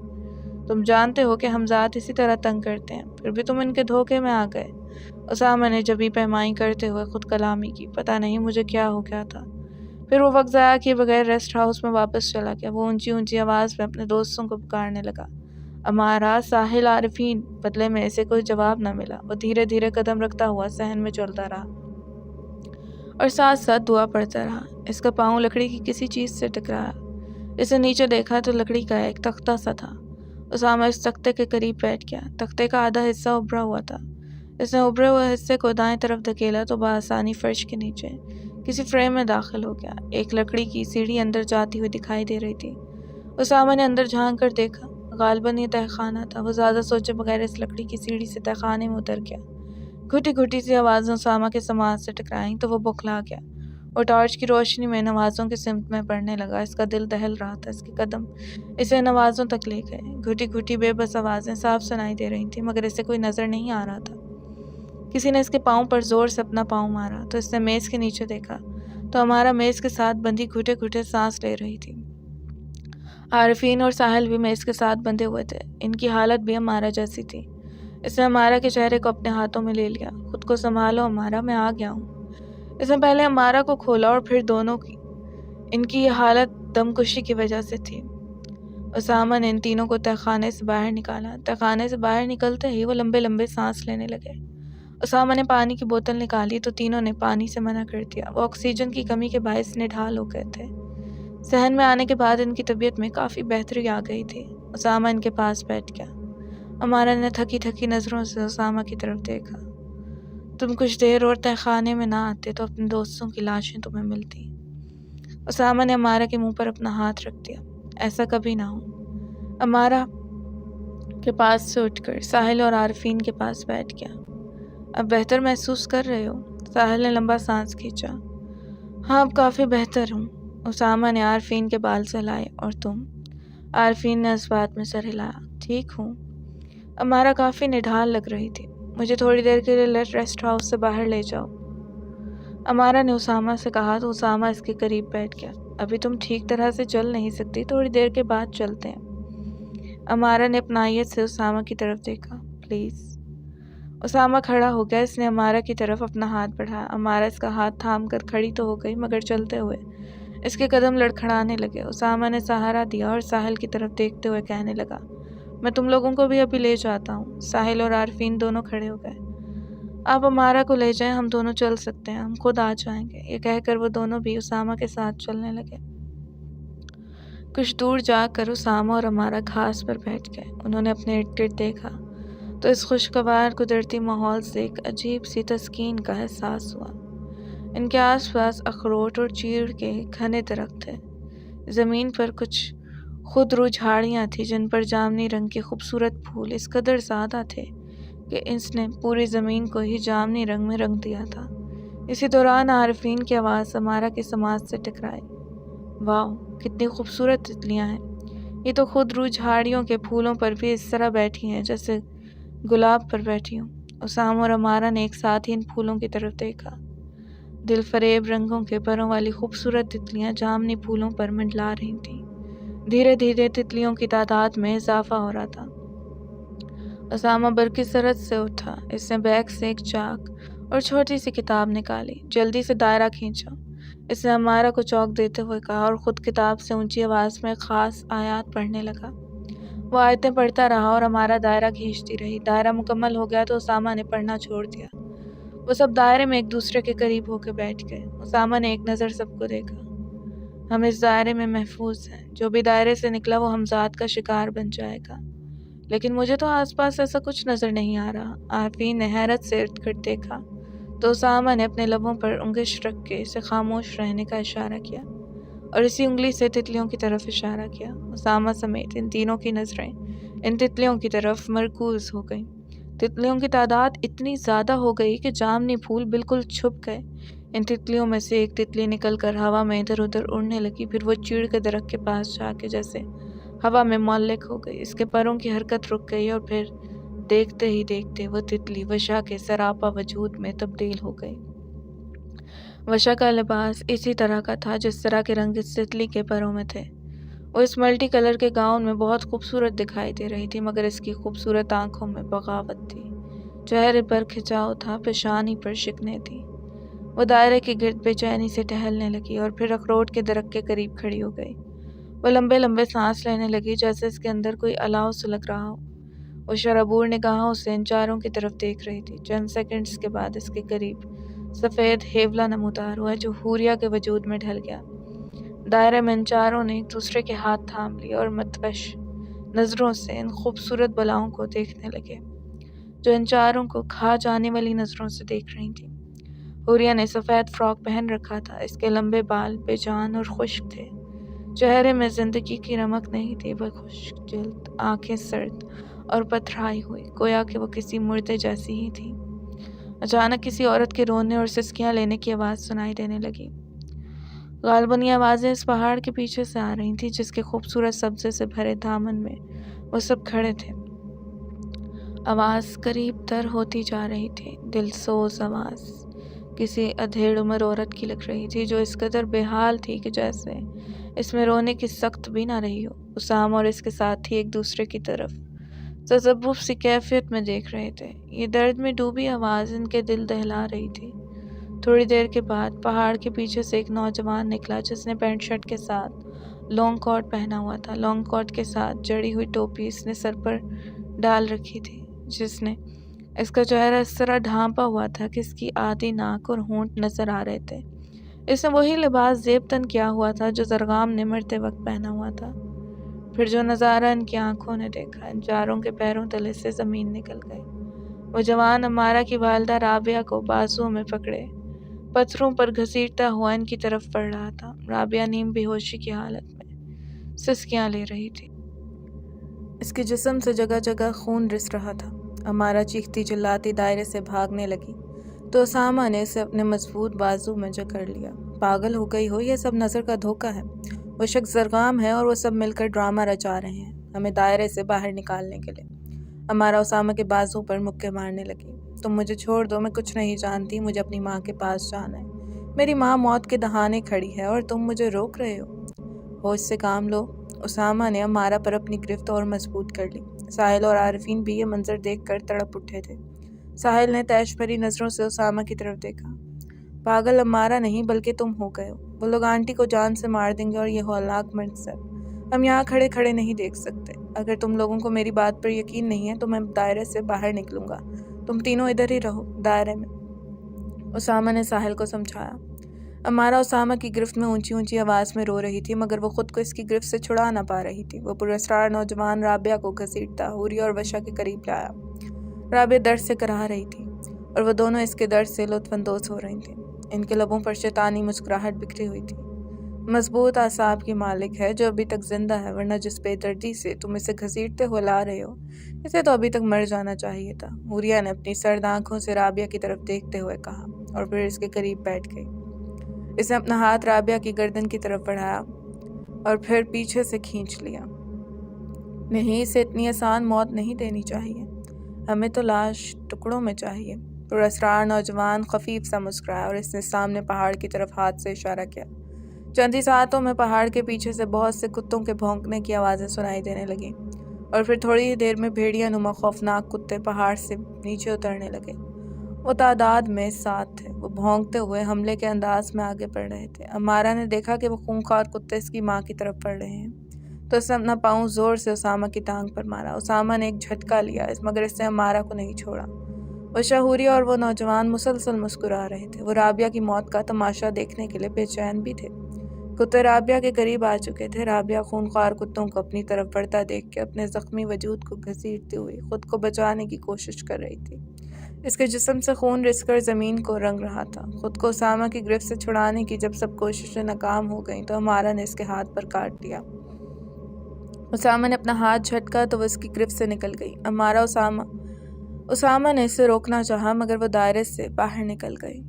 Speaker 1: تم جانتے ہو کہ ہمزاد اسی طرح تنگ کرتے ہیں، پھر بھی تم ان کے دھوکے میں آ گئے۔ اسامہ نے جبیں پیمائی کرتے ہوئے خود کلامی کی، پتہ نہیں مجھے کیا ہو گیا تھا۔ پھر وہ وقت ضائع کیے بغیر ریسٹ ہاؤس میں واپس چلا گیا۔ وہ اونچی اونچی آواز میں اپنے دوستوں کو پکارنے لگا، امارا، ساحل، عارفین۔ بدلے میں اسے کوئی جواب نہ ملا۔ وہ دھیرے دھیرے قدم رکھتا ہوا صحن میں چلتا رہا اور ساتھ ساتھ دعا پڑھتا رہا۔ اس کا پاؤں لکڑی کی کسی چیز سے ٹکرایا۔ اس نے نیچے دیکھا تو لکڑی کا ایک تختہ سا تھا۔ اسامہ اس تختے کے قریب بیٹھ گیا۔ تختے کا آدھا حصہ ابھرا ہوا تھا۔ اس نے ابھرے ہوئے حصے کو دائیں طرف دھکیلا تو بآسانی فرش کے نیچے کسی فریم میں داخل ہو گیا۔ ایک لکڑی کی سیڑھی اندر جاتی ہوئی دکھائی دے رہی تھی۔ اسامہ نے اندر جھانک کر دیکھا، غالباً یہ تہہ خانہ تھا۔ وہ زیادہ سوچے بغیر اس لکڑی کی سیڑھی سے تہہ خانے میں اتر گیا۔ گھٹی گھٹی سی آوازیں اسامہ کے سماعت سے ٹکرائیں تو وہ بوکھلا گیا اور ٹارچ کی روشنی میں نوازوں کی سمت میں بڑھنے لگا۔ اس کا دل دہل رہا تھا۔ اس کے قدم اسے نوازوں تک لے گئے۔ گھٹی گھٹی بے بس آوازیں صاف سنائی دے رہی تھیں مگر اسے کوئی نظر نہیں آ رہا تھا۔ کسی نے اس کے پاؤں پر زور سے اپنا پاؤں مارا تو اس نے میز کے نیچے دیکھا تو امارا میز کے ساتھ بندھی گھٹے گھٹے سانس لے رہی تھی۔ عارفین اور ساحل بھی میز کے ساتھ بندھے ہوئے تھے۔ ان کی حالت بھی امارا جیسی تھی۔ اس نے امارا کے چہرے کو اپنے ہاتھوں میں لے لیا۔ خود کو سنبھالو امارا، میں آ گیا ہوں۔ اس نے پہلے امارا کو کھولا اور پھر دونوں کی۔ ان کی یہ حالت دم کشی کی وجہ سے تھی۔ اسامہ نے ان تینوں کو تہہ خانے سے باہر نکالا۔ تہہ خانے سے باہر نکلتے ہی وہ لمبے لمبے سانس لینے لگے۔ اسامہ نے پانی کی بوتل نکالی تو تینوں نے پانی سے منع کر دیا۔ وہ آکسیجن کی کمی کے باعث نڈھال ہو گئے تھے۔ صحن میں آنے کے بعد ان کی طبیعت میں کافی بہتری آ گئی تھی۔ اسامہ ان کے پاس بیٹھ گیا۔ امارا نے تھکی تھکی نظروں سے اسامہ کی طرف دیکھا تم کچھ دیر اور تہ خانے میں نہ آتے تو اپنے دوستوں کی لاشیں تمہیں ملتی۔ اسامہ نے امارہ کے منہ پر اپنا ہاتھ رکھ دیا۔ ایسا کبھی نہ ہو۔ امارہ کے پاس سے اٹھ کر ساحل اور عارفین کے پاس بیٹھ گیا۔ اب بہتر محسوس کر رہے ہو؟ ساحل نے لمبا سانس کھینچا۔ ہاں اب کافی بہتر ہوں۔ اسامہ نے عارفین کے بال سہلائے۔ اور تم؟ عارفین نے اس بات میں سر ہلایا۔ ٹھیک ہوں۔ امارہ کافی نڈھال لگ رہی تھی۔ مجھے تھوڑی دیر کے لیے ریسٹ ہاؤس سے باہر لے جاؤ، امارہ نے اسامہ سے کہا تو اسامہ اس کے قریب بیٹھ گیا۔ ابھی تم ٹھیک طرح سے چل نہیں سکتی، تھوڑی دیر کے بعد چلتے ہیں۔ امارہ نے اپنائیت سے اسامہ کی طرف دیکھا۔ پلیز۔ اسامہ کھڑا ہو گیا۔ اس نے امارہ کی طرف اپنا ہاتھ بڑھایا۔ امارہ اس کا ہاتھ تھام کر کھڑی تو ہو گئی مگر چلتے ہوئے اس کے قدم لڑکھڑانے لگے۔ اسامہ نے سہارا دیا اور ساحل کی طرف دیکھتے ہوئے کہنے لگا، میں تم لوگوں کو بھی ابھی لے جاتا ہوں۔ ساحل اور عارفین دونوں کھڑے ہو گئے۔ آپ امارہ کو لے جائیں، ہم دونوں چل سکتے ہیں، ہم خود آ جائیں گے۔ یہ کہہ کر وہ دونوں بھی اسامہ کے ساتھ چلنے لگے۔ کچھ دور جا کر اسامہ اور امارہ گھاس پر بیٹھ گئے۔ انہوں نے اپنے ارد گرد دیکھا تو اس خوشگوار قدرتی ماحول سے ایک عجیب سی تسکین کا احساس ہوا۔ ان کے آس پاس اخروٹ اور چیڑ کے گھنے درخت تھے۔ زمین پر کچھ خود رو جھاڑیاں تھیں جن پر جامنی رنگ کے خوبصورت پھول اس قدر زیادہ تھے کہ اس نے پوری زمین کو ہی جامنی رنگ میں رنگ دیا تھا۔ اسی دوران عارفین کی آواز امارہ کی سماعت سے ٹکرائی۔ واو، کتنی خوبصورت تتلیاں ہیں! یہ تو خود رو جھاڑیوں کے پھولوں پر بھی اس طرح بیٹھی ہیں جیسے گلاب پر بیٹھی ہوں۔ اسامہ اور امارہ نے ایک ساتھ ہی ان پھولوں کی طرف دیکھا۔ دل فریب رنگوں کے پروں والی خوبصورت تتلیاں جامنی پھولوں پر منڈلا رہی تھیں۔ دھیرے دھیرے تتلیوں کی تعداد میں اضافہ ہو رہا تھا۔ اسامہ برقی سرعت سے اٹھا۔ اس نے بیگ سے ایک چاک اور چھوٹی سی کتاب نکالی۔ جلدی سے دائرہ کھینچا، اس نے امارہ کو چوک دیتے ہوئے کہا اور خود کتاب سے اونچی آواز میں خاص آیات پڑھنے لگا۔ وہ آیتیں پڑھتا رہا اور امارہ دائرہ کھینچتی رہی۔ دائرہ مکمل ہو گیا تو اسامہ نے پڑھنا چھوڑ دیا۔ وہ سب دائرے میں ایک دوسرے کے قریب ہو کے بیٹھ گئے۔ اسامہ نے ایک نظر سب کو دیکھا۔ ہم اس دائرے میں محفوظ ہیں۔ جو بھی دائرے سے نکلا وہ حمزات کا شکار بن جائے گا۔ لیکن مجھے تو آس پاس ایسا کچھ نظر نہیں آ رہا۔ عارفین نے حیرت سے ارد گرد دیکھا تو اسامہ نے اپنے لبوں پر انگش رکھ کے اسے خاموش رہنے کا اشارہ کیا اور اسی انگلی سے تتلیوں کی طرف اشارہ کیا۔ اسامہ سمیت ان تینوں کی نظریں ان تتلیوں کی طرف مرکوز ہو گئیں۔ تتلیوں کی تعداد اتنی زیادہ ہو گئی کہ جامنی پھول بالکل چھپ گئے۔ ان تتلیوں میں سے ایک تتلی نکل کر ہوا میں ادھر ادھر اڑنے لگی، پھر وہ چیڑ کے درخت کے پاس جا کے جیسے ہوا میں معلق ہو گئی۔ اس کے پروں کی حرکت رک گئی اور پھر دیکھتے ہی دیکھتے وہ تتلی وشا کے سراپا وجود میں تبدیل ہو گئی۔ وشا کا لباس اسی طرح کا تھا جس طرح کے رنگ اس تتلی کے پروں میں تھے۔ وہ اس ملٹی کلر کے گاؤن میں بہت خوبصورت دکھائی دے رہی تھی مگر اس کی خوبصورت آنکھوں میں بغاوت تھی، چہرے پر کھچاؤ تھا، پیشانی پر شکنیں تھیں۔ وہ دائرے کے گرد بے چینی سے ٹہلنے لگی اور پھر اخروٹ کے درخت کے قریب کھڑی ہو گئی۔ وہ لمبے لمبے سانس لینے لگی جیسے اس کے اندر کوئی الاؤ سلگ رہا ہو۔ وہ شرابور نگاہوں سے ان چاروں کی طرف دیکھ رہی تھی۔ چند سیکنڈز کے بعد اس کے قریب سفید ہیولا نمودار ہوا جو حوریہ کے وجود میں ڈھل گیا۔ دائرے میں ان چاروں نے ایک دوسرے کے ہاتھ تھام لیے اور متوش نظروں سے ان خوبصورت بلاؤں کو دیکھنے لگے جو ان چاروں کو کھا جانے والی نظروں سے دیکھ رہی تھیں۔ حوریہ نے سفید فراک پہن رکھا تھا۔ اس کے لمبے بال بے جان اور خشک تھے، چہرے میں زندگی کی رمق نہیں تھی، وہ خشک جلد، آنکھیں سرد اور پتھرائی ہوئی گویا کہ وہ کسی مردے جیسی ہی تھی۔ اچانک کسی عورت کے رونے اور سسکیاں لینے کی آواز سنائی دینے لگی۔ غالباً یہ آوازیں اس پہاڑ کے پیچھے سے آ رہی تھیں جس کے خوبصورت سبزے سے بھرے دامن میں وہ سب کھڑے تھے۔ آواز قریب تر ہوتی جا رہی تھی، دلسوز آواز کسی ادھیڑ عمر عورت کی لگ رہی تھی جو اس قدر بے حال تھی کہ جیسے اس میں رونے کی سخت بھی نہ رہی ہو۔ اسامہ اور اس کے ساتھی ایک دوسرے کی طرف تذبذب سی کیفیت میں دیکھ رہے تھے۔ یہ درد میں ڈوبی آواز ان کے دل دہلا رہی تھی۔ تھوڑی دیر کے بعد پہاڑ کے پیچھے سے ایک نوجوان نکلا جس نے پینٹ شرٹ کے ساتھ لانگ کوٹ پہنا ہوا تھا۔ لانگ کوٹ کے ساتھ جڑی ہوئی ٹوپی اس نے سر پر ڈال رکھی تھی جس نے اس کا چہرہ اس طرح ڈھانپا ہوا تھا کہ اس کی آدھی ناک اور ہونٹ نظر آ رہے تھے۔ اس نے وہی لباس زیب تن کیا ہوا تھا جو زرغام نے مرتے وقت پہنا ہوا تھا۔ پھر جو نظارہ ان کی آنکھوں نے دیکھا، ان چاروں کے پیروں تلے سے زمین نکل گئی۔ وہ جوان امارہ کی والدہ رابعہ کو بازوؤں میں پکڑے پتھروں پر گھسیٹتا ہوا ان کی طرف بڑھ رہا تھا۔ رابعہ نیم بے ہوشی کی حالت میں سسکیاں لے رہی تھی۔ اس کے جسم سے جگہ جگہ خون رس رہا تھا۔ امارہ چیختی چلاتی دائرے سے بھاگنے لگی تو اسامہ نے اسے اپنے مضبوط بازو میں جکڑ لیا۔ پاگل ہو گئی ہو، یہ سب نظر کا دھوکہ ہے۔ وہ شخص زرغام ہے اور وہ سب مل کر ڈرامہ رچا رہے ہیں ہمیں دائرے سے باہر نکالنے کے لیے۔ امارہ اسامہ کے بازو پر مکے مارنے لگی۔ تم مجھے چھوڑ دو، میں کچھ نہیں جانتی، مجھے اپنی ماں کے پاس جانا ہے۔ میری ماں موت کے دہانے کھڑی ہے اور تم مجھے روک رہے ہو۔ ہوش سے کام لو۔ اسامہ نے امارہ پر اپنی گرفت اور مضبوط کر لی۔ ساحل اور عارفین بھی یہ منظر دیکھ کر تڑپ اٹھے تھے۔ ساحل نے تیش بھری نظروں سے اسامہ کی طرف دیکھا۔ پاگل امارہ نہیں بلکہ تم ہو گئے ہو۔ وہ لوگ آنٹی کو جان سے مار دیں گے اور یہ ہولناک منظر ہم یہاں کھڑے کھڑے نہیں دیکھ سکتے۔ اگر تم لوگوں کو میری بات پر یقین نہیں ہے تو میں دائرے سے باہر نکلوں گا۔ تم تینوں ادھر ہی رہو دائرے میں، اسامہ نے ساحل کو سمجھایا۔ امارہ اسامہ کی گرفت میں اونچی اونچی آواز میں رو رہی تھی مگر وہ خود کو اس کی گرفت سے چھڑا نہ پا رہی تھی۔ وہ پراسرار نوجوان رابعہ کو گھسیٹتا حوریہ اور وشا کے قریب لایا۔ رابعہ درد سے کراہ رہی تھی اور وہ دونوں اس کے درد سے لطف اندوز ہو رہی تھیں۔ ان کے لبوں پر شیطانی مسکراہٹ بکھری ہوئی تھی۔ مضبوط اعصاب کی مالک ہے جو ابھی تک زندہ ہے، ورنہ جس بے دردی سے تم اسے گھسیٹتے ہوئے لا رہے ہو اسے تو ابھی تک مر جانا چاہیے تھا۔ حوریہ نے اپنی سرد آنکھوں سے رابعہ کی طرف دیکھتے ہوئے کہا اور پھر اس کے قریب بیٹھ گئی۔ اس نے اپنا ہاتھ رابعہ کی گردن کی طرف بڑھایا اور پھر پیچھے سے کھینچ لیا۔ نہیں، اسے اتنی آسان موت نہیں دینی چاہیے، ہمیں تو لاش ٹکڑوں میں چاہیے۔ پراسرار نوجوان خفیف سا مسکرایا اور اس نے سامنے پہاڑ کی طرف ہاتھ سے اشارہ کیا۔ چند ہی ساعتوں میں پہاڑ کے پیچھے سے بہت سے کتوں کے بھونکنے کی آوازیں سنائی دینے لگیں اور پھر تھوڑی ہی دیر میں بھیڑیا نما خوفناک کتے پہاڑ سے نیچے اترنے لگے۔ وہ تعداد میں 7 تھے۔ وہ بھونکتے ہوئے حملے کے انداز میں آگے بڑھ رہے تھے۔ امارہ نے دیکھا کہ وہ خونخوار کتے اس کی ماں کی طرف بڑھ رہے ہیں تو اس نے اپنا پاؤں زور سے اسامہ کی ٹانگ پر مارا۔ اسامہ نے ایک جھٹکا لیا مگر اس نے امارہ کو نہیں چھوڑا۔ وہ شہوریہ اور وہ نوجوان مسلسل مسکرا رہے تھے۔ وہ رابعہ کی موت کا تماشا دیکھنے کے لیے بے چین بھی تھے۔ کتے رابعہ کے قریب آ چکے تھے۔ رابعہ خونخوار کتوں کو اپنی طرف بڑھتا دیکھ کے اپنے زخمی وجود کو گھسیٹتی ہوئی خود کو بچانے کی کوشش کر رہی تھی۔ اس کے جسم سے خون رس کر زمین کو رنگ رہا تھا۔ خود کو اسامہ کی گرفت سے چھڑانے کی جب سب کوششیں ناکام ہو گئیں تو امارہ نے اس کے ہاتھ پر کاٹ لیا۔ اسامہ نے اپنا ہاتھ جھٹکا تو وہ اس کی گرفت سے نکل گئی۔ اسامہ نے اسے روکنا چاہا مگر وہ دائرے سے باہر نکل گئی۔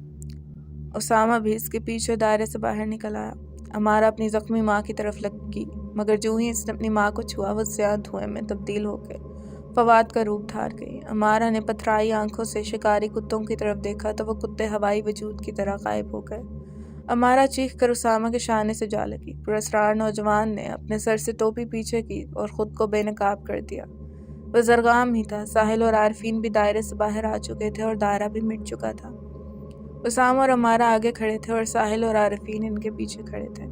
Speaker 1: اسامہ بھی اس کے پیچھے دائرے سے باہر نکل آیا۔ امارہ اپنی زخمی ماں کی طرف لگی مگر جو ہی اس نے اپنی ماں کو چھوا وہ سیاہ دھوئیں میں تبدیل ہو کے فواد کا روپ دھار گئی۔ امارہ نے پتھرائی آنکھوں سے شکاری کتوں کی طرف دیکھا تو وہ کتے ہوائی وجود کی طرح غائب ہو گئے۔ امارہ چیخ کر اسامہ کے شانے سے جا لگی۔ پراسرار نوجوان نے اپنے سر سے ٹوپی پیچھے کی اور خود کو بے نقاب کر دیا۔ وہ زرغام ہی تھا۔ ساحل اور عارفین بھی دائرے سے باہر آ چکے تھے اور دائرہ بھی مٹ چکا تھا۔ اسامہ اور امارہ آگے کھڑے تھے اور ساحل اور عارفین ان کے پیچھے کھڑے تھے۔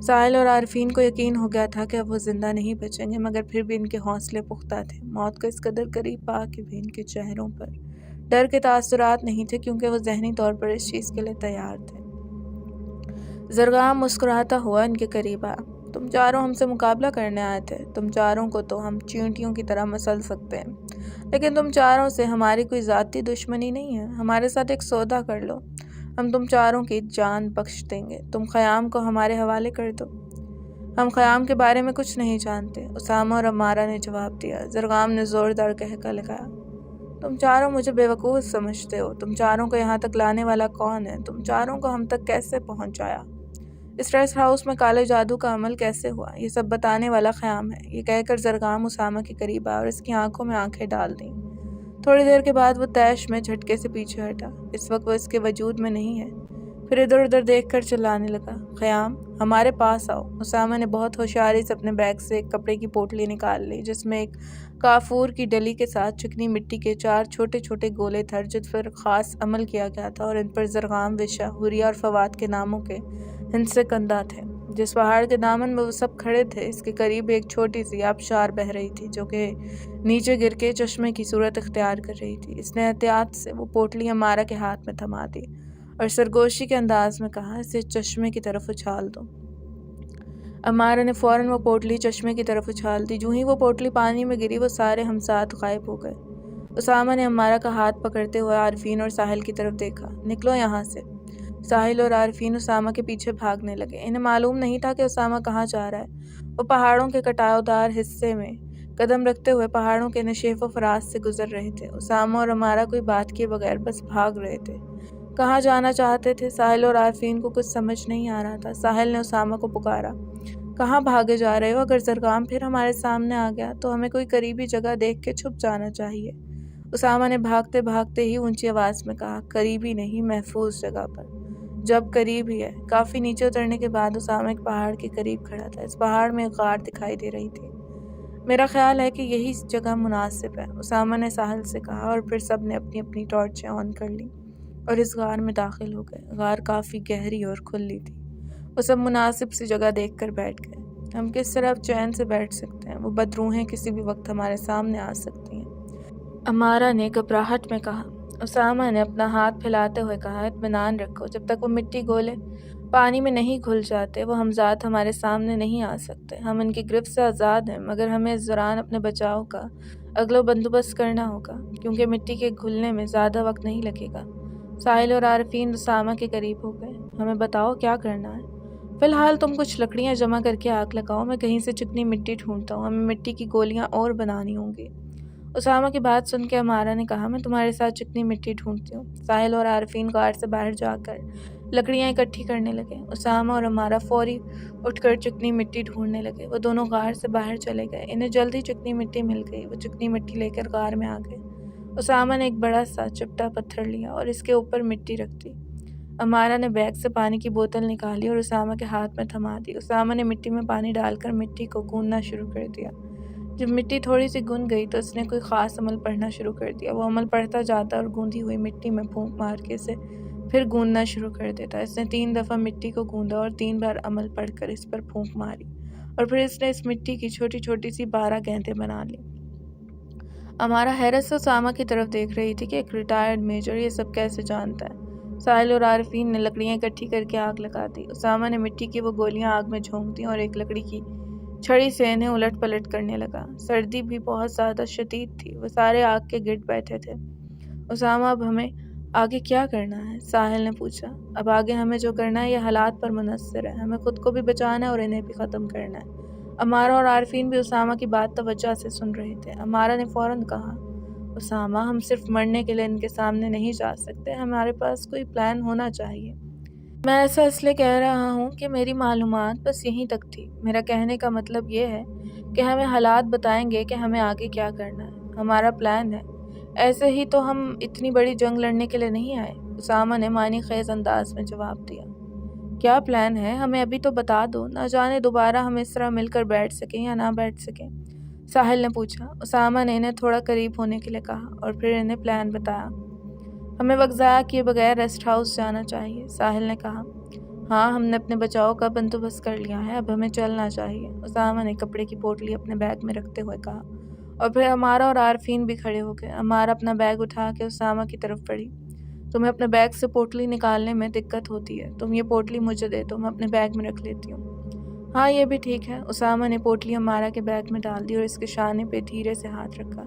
Speaker 1: ساحل اور عارفین کو یقین ہو گیا تھا کہ اب وہ زندہ نہیں بچیں گے مگر پھر بھی ان کے حوصلے پختہ تھے۔ موت کو اس قدر قریب پا کے بھی ان کے چہروں پر ڈر کے تاثرات نہیں تھے کیونکہ وہ ذہنی طور پر اس چیز کے لیے تیار تھے۔ زرغام مسکراتا ہوا ان کے قریب آیا۔ تم چاروں ہم سے مقابلہ کرنے آئے تھے۔ تم چاروں کو تو ہم چیونٹیوں کی طرح مسل سکتے ہیں لیکن تم چاروں سے ہماری کوئی ذاتی دشمنی نہیں ہے۔ ہمارے ساتھ ایک سودا کر لو، ہم تم چاروں کی جان بخش دیں گے۔ تم خیام کو ہمارے حوالے کر دو۔ ہم خیام کے بارے میں کچھ نہیں جانتے، اسامہ اور امارہ نے جواب دیا۔ زرغام نے زوردار قہقہ لگایا۔ تم چاروں مجھے بے وقوف سمجھتے ہو۔ تم چاروں کو یہاں تک لانے والا کون ہے؟ تم چاروں کو ہم تک کیسے پہنچایا؟ اس ریسٹ ہاؤس میں کالے جادو کا عمل کیسے ہوا؟ یہ سب بتانے والا خیام ہے۔ یہ کہہ کر زرغام اسامہ کے قریب آیا اور اس کی آنکھوں میں آنکھیں ڈال دیں۔ تھوڑی دیر کے بعد وہ تیش میں جھٹکے سے پیچھے ہٹا۔ اس وقت وہ اس کے وجود میں نہیں ہے۔ پھر ادھر ادھر دیکھ کر چلانے لگا، خیام ہمارے پاس آؤ۔ اسامہ نے بہت ہوشیاری سے اپنے بیگ سے ایک کپڑے کی پوٹلی نکال لی جس میں ایک کافور کی ڈلی کے ساتھ چکنی مٹی کے 4 چھوٹے چھوٹے گولے تھے جس پر خاص عمل کیا گیا تھا اور ان پر زرغام، وشا، حوریہ اور فواد کے ناموں کے ہندسے کندہ تھے۔ جس پہاڑ کے دامن میں وہ سب کھڑے تھے اس کے قریب ایک چھوٹی سی آبشار بہہ رہی تھی جو کہ نیچے گر کے چشمے کی صورت اختیار کر رہی تھی۔ اس نے احتیاط سے وہ پوٹلی امارہ کے ہاتھ میں تھما دی اور سرگوشی کے انداز میں کہا، اسے چشمے کی طرف اچھال دو۔ امارہ نے فوراً وہ پوٹلی چشمے کی طرف اچھال دی۔ جو ہی وہ پوٹلی پانی میں گری وہ سارے ہمسات غائب ہو گئے۔ اسامہ نے عمارہ کا ہاتھ پکڑتے ہوئے عارفین اور ساحل کی طرف دیکھا۔ نکلو یہاں سے۔ ساحل اور عارفین اسامہ کے پیچھے بھاگنے لگے۔ انہیں معلوم نہیں تھا کہ اسامہ کہاں جا رہا ہے۔ وہ پہاڑوں کے کٹاؤ دار حصے میں قدم رکھتے ہوئے پہاڑوں کے نشیب و فراز سے گزر رہے تھے۔ اسامہ اور عمارہ کوئی بات کیے بغیر بس بھاگ رہے تھے۔ کہاں جانا چاہتے تھے؟ ساحل اور عارفین کو کچھ سمجھ نہیں آ رہا تھا۔ ساحل نے اسامہ کو پکارا، کہاں بھاگے جا رہے ہو؟ اگر زرگام پھر ہمارے سامنے آ گیا تو ہمیں کوئی قریبی جگہ دیکھ کے چھپ جانا چاہیے۔ اسامہ نے بھاگتے بھاگتے ہی اونچی آواز میں کہا، قریبی نہیں، محفوظ جگہ پر۔ جب قریب ہی ہے۔ کافی نیچے اترنے کے بعد اسامہ ایک پہاڑ کے قریب کھڑا تھا۔ اس پہاڑ میں ایک غار دکھائی دے رہی تھی۔ میرا خیال ہے کہ یہی جگہ مناسب ہے، اسامہ نے ساحل سے کہا، اور پھر سب نے اپنی اپنی ٹارچیں آن کر لیں اور اس غار میں داخل ہو گئے۔ غار کافی گہری اور کھلی تھی۔ وہ سب مناسب سی جگہ دیکھ کر بیٹھ گئے۔ ہم کس طرح اب چین سے بیٹھ سکتے ہیں؟ وہ بدروحیں کسی بھی وقت ہمارے سامنے آ سکتی ہیں، عمارہ نے گھبراہٹ میں کہا۔ اسامہ نے اپنا ہاتھ پھیلاتے ہوئے کہا، اطمینان رکھو، جب تک وہ مٹی گولے پانی میں نہیں گھل جاتے وہ ہمزاد ہمارے سامنے نہیں آ سکتے۔ ہم ان کی گرفت سے آزاد ہیں، مگر ہمیں اس دوران اپنے بچاؤ کا اگلا بندوبست کرنا ہوگا، کیونکہ مٹی کے گھلنے میں زیادہ وقت نہیں لگے گا۔ ساحل اور عارفین اسامہ کے قریب ہو گئے۔ ہمیں بتاؤ کیا کرنا ہے؟ فی الحال تم کچھ لکڑیاں جمع کر کے آگ لگاؤ، میں کہیں سے چکنی مٹی ڈھونڈتا ہوں، ہمیں مٹی کی گولیاں اور بنانی ہوں گی۔ اسامہ کی بات سن کے عمارہ نے کہا، میں تمہارے ساتھ چکنی مٹی ڈھونڈتی ہوں۔ ساحل اور عارفین غار سے باہر جا کر لکڑیاں اکٹھی کرنے لگے۔ اسامہ اور عمارہ فوری اٹھ کر چکنی مٹی ڈھونڈنے لگے۔ وہ دونوں غار سے باہر چلے گئے۔ انہیں جلد ہی چکنی مٹی مل گئی۔ وہ چکنی مٹی لے کر غار میں آ گئے۔ اسامہ نے ایک بڑا سا چپٹا پتھر لیا اور اس کے اوپر مٹی رکھ دی۔ عمارہ نے بیگ سے پانی کی بوتل نکالی اور اسامہ کے ہاتھ میں تھما دی۔ اسامہ نے مٹی میں پانی ڈال کر مٹی کو گوندنا شروع کر دیا۔ جب مٹی تھوڑی سی گند گئی تو اس نے کوئی خاص عمل پڑھنا شروع کر دیا۔ وہ عمل پڑھتا جاتا اور گوندی ہوئی مٹی میں پھونک مار کے اسے پھر گوندنا شروع کر دیتا۔ اس نے 3 دفعہ مٹی کو گوندا اور 3 بار عمل پڑھ کر اس پر پھونک ماری، اور پھر اس نے اس مٹی کی چھوٹی چھوٹی سی 12 گیندیں بنا لیں۔ عمارہ حیرت سے اسامہ کی طرف دیکھ رہی تھی کہ ایک ریٹائرڈ میجر یہ سب کیسے جانتا ہے۔ ساحل اور عارفین نے لکڑیاں اکٹھی کر کے آگ لگا دی۔ اسامہ نے مٹی کی وہ گولیاں آگ میں جھونک دیں اور ایک لکڑی کی چھڑی سے انہیں الٹ پلٹ کرنے لگا۔ سردی بھی بہت زیادہ شدید تھی۔ وہ سارے آگ کے گرد بیٹھے تھے۔ اسامہ، اب ہمیں آگے کیا کرنا ہے؟ ساحل نے پوچھا۔ اب آگے ہمیں جو کرنا ہے یہ حالات پر منحصر ہے۔ ہمیں خود کو بھی بچانا ہے اور انہیں بھی ختم کرنا ہے۔ عمارہ اور عارفین بھی اسامہ کی بات توجہ سے سن رہے تھے۔ عمارہ نے فوراً کہا، اسامہ، ہم صرف مرنے کے لیے ان کے سامنے نہیں جا سکتے، ہمارے پاس کوئی پلان ہونا چاہیے۔ میں ایسا اس لیے کہہ رہا ہوں کہ میری معلومات بس یہیں تک تھی۔ میرا کہنے کا مطلب یہ ہے کہ ہمیں حالات بتائیں گے کہ ہمیں آگے کیا کرنا ہے۔ ہمارا پلان ہے۔ ایسے ہی تو ہم اتنی بڑی جنگ لڑنے کے لیے نہیں آئے۔ اسامہ نے معنی خیز انداز میں جواب دیا۔ کیا پلان ہے؟ ہمیں ابھی تو بتا دو، نہ جانے دوبارہ ہم اس طرح مل کر بیٹھ سکیں یا نہ بیٹھ سکیں، ساحل نے پوچھا۔ اسامہ نے انہیں تھوڑا قریب ہونے کے لیے کہا اور پھر انہیں پلان بتایا۔ ہمیں وقت ضائع کیے بغیر ریسٹ ہاؤس جانا چاہیے، ساحل نے کہا۔ ہاں، ہم نے اپنے بچاؤ کا بندوبست کر لیا ہے، اب ہمیں چلنا چاہیے، اسامہ نے کپڑے کی پوٹلی اپنے بیگ میں رکھتے ہوئے کہا، اور پھر عمارہ اور عارفین بھی کھڑے ہو گئے۔ عمارہ اپنا بیگ اٹھا کے اسامہ کی طرف بڑھی۔ تمہیں اپنے بیگ سے پوٹلی نکالنے میں دقت ہوتی ہے، تم یہ پوٹلی مجھے دے دو، میں اپنے بیگ میں رکھ لیتی ہوں۔ ہاں، یہ بھی ٹھیک ہے۔ اسامہ نے پوٹلی عمارہ کے بیگ میں ڈال دی اور اس کے شانے پہ دھیرے سے ہاتھ رکھا۔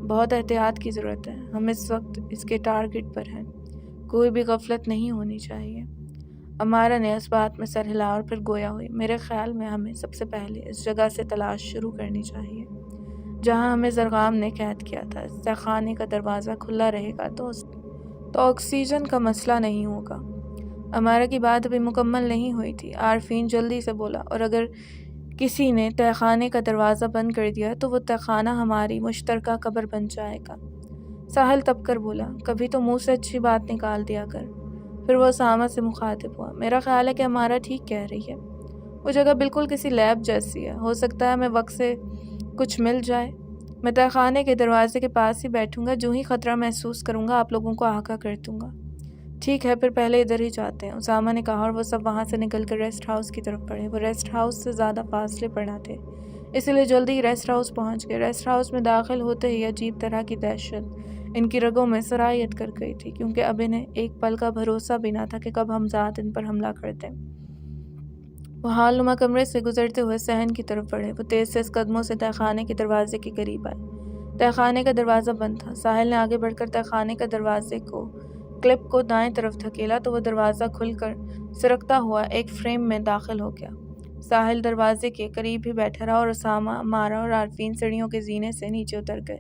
Speaker 1: بہت احتیاط کی ضرورت ہے، ہم اس وقت اس کے ٹارگٹ پر ہیں، کوئی بھی غفلت نہیں ہونی چاہیے۔ عمارہ نے اس بات میں سر ہلا اور پھر گویا ہوئی۔ میرے خیال میں ہمیں سب سے پہلے اس جگہ سے تلاش شروع کرنی چاہیے جہاں ہمیں زرغام نے قید کیا تھا۔ اس تہہ خانے کا دروازہ کھلا رہے گا تو آکسیجن کا مسئلہ نہیں ہوگا۔ عمارہ کی بات ابھی مکمل نہیں ہوئی تھی۔ عارفین جلدی سے بولا، اور اگر کسی نے تہہ خانے کا دروازہ بند کر دیا تو وہ تہہ خانہ ہماری مشترکہ قبر بن جائے گا۔ ساحل تب کر بولا، کبھی تو منہ سے اچھی بات نکال دیا کر۔ پھر وہ اسامہ سے مخاطب ہوا، میرا خیال ہے کہ عمارہ ٹھیک کہہ رہی ہے، وہ جگہ بالکل کسی لیب جیسی ہے، ہو سکتا ہے ہمیں وقت سے کچھ مل جائے۔ میں تہہ خانے کے دروازے کے پاس ہی بیٹھوں گا، جو ہی خطرہ محسوس کروں گا آپ لوگوں کو آگاہ کر دوں گا۔ ٹھیک ہے، پھر پہلے ادھر ہی جاتے ہیں، اسامہ نے کہا، اور وہ سب وہاں سے نکل کر ریسٹ ہاؤس کی طرف بڑھے۔ وہ ریسٹ ہاؤس سے زیادہ فاصلے پر نہ تھے، اسی لیے جلدی ہی ریسٹ ہاؤس پہنچ گئے۔ ریسٹ ہاؤس میں داخل ہوتے ہی عجیب طرح کی دہشت ان کی رگوں میں سرایت کر گئی تھی، کیونکہ اب انہیں ایک پل کا بھروسہ بھی نہ تھا کہ کب ہمزاد ان پر حملہ کر دیں۔ وہ حال نما کمرے سے گزرتے ہوئے صحن کی طرف بڑھے۔ وہ تیز تیز قدموں سے تہہ خانے کے دروازے کے قریب آئے۔ تہہ خانے کا دروازہ بند تھا۔ ساحل نے آگے بڑھ کر تہہ خانے کا دروازے کو کلپ کو دائیں طرف دھکیلا تو وہ دروازہ کھل کر سرکتا ہوا ایک فریم میں داخل ہو گیا۔ ساحل دروازے کے قریب ہی بیٹھا رہا اور اسامہ، مارا اور عارفین سیڑھیوں کے زینے سے نیچے اتر گئے۔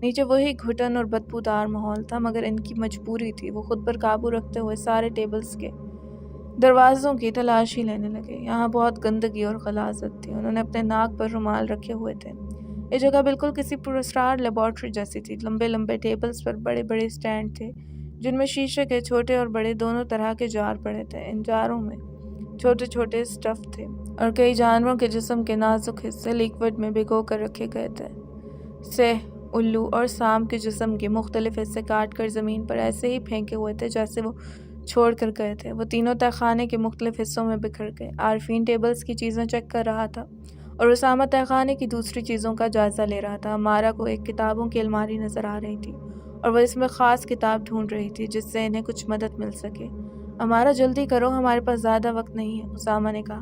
Speaker 1: نیچے وہی گھٹن اور بدبودار ماحول تھا، مگر ان کی مجبوری تھی۔ وہ خود پر قابو رکھتے ہوئے سارے ٹیبلز کے دروازوں کی تلاشی لینے لگے۔ یہاں بہت گندگی اور غلاظت تھی۔ انہوں نے اپنے ناک پر رومال رکھے ہوئے تھے۔ یہ جگہ بالکل کسی پراسرار لیبارٹری جیسی تھی۔ لمبے لمبے ٹیبلز پر بڑے بڑے سٹینڈ تھے جن میں شیشے کے چھوٹے اور بڑے دونوں طرح کے جار پڑے تھے۔ ان جاروں میں چھوٹے چھوٹے اسٹف تھے اور کئی جانوروں کے جسم کے نازک حصے لیکوڈ میں بھگو کر رکھے گئے تھے۔ سہ، الو اور سانپ کے جسم کے مختلف حصے کاٹ کر زمین پر ایسے ہی پھینکے ہوئے تھے جیسے وہ چھوڑ کر گئے تھے۔ وہ تینوں تہہ خانے کے مختلف حصوں میں بکھر گئے۔ عارفین ٹیبلز کی چیزیں چیک کر رہا تھا اور اسامہ تہہ خانے کی دوسری چیزوں کا جائزہ لے رہا تھا۔ مارا کو ایک کتابوں کی الماری نظر آ رہی تھی اور وہ اس میں خاص کتاب ڈھونڈ رہی تھی جس سے انہیں کچھ مدد مل سکے۔ امارا جلدی کرو، ہمارے پاس زیادہ وقت نہیں ہے، اسامہ نے کہا۔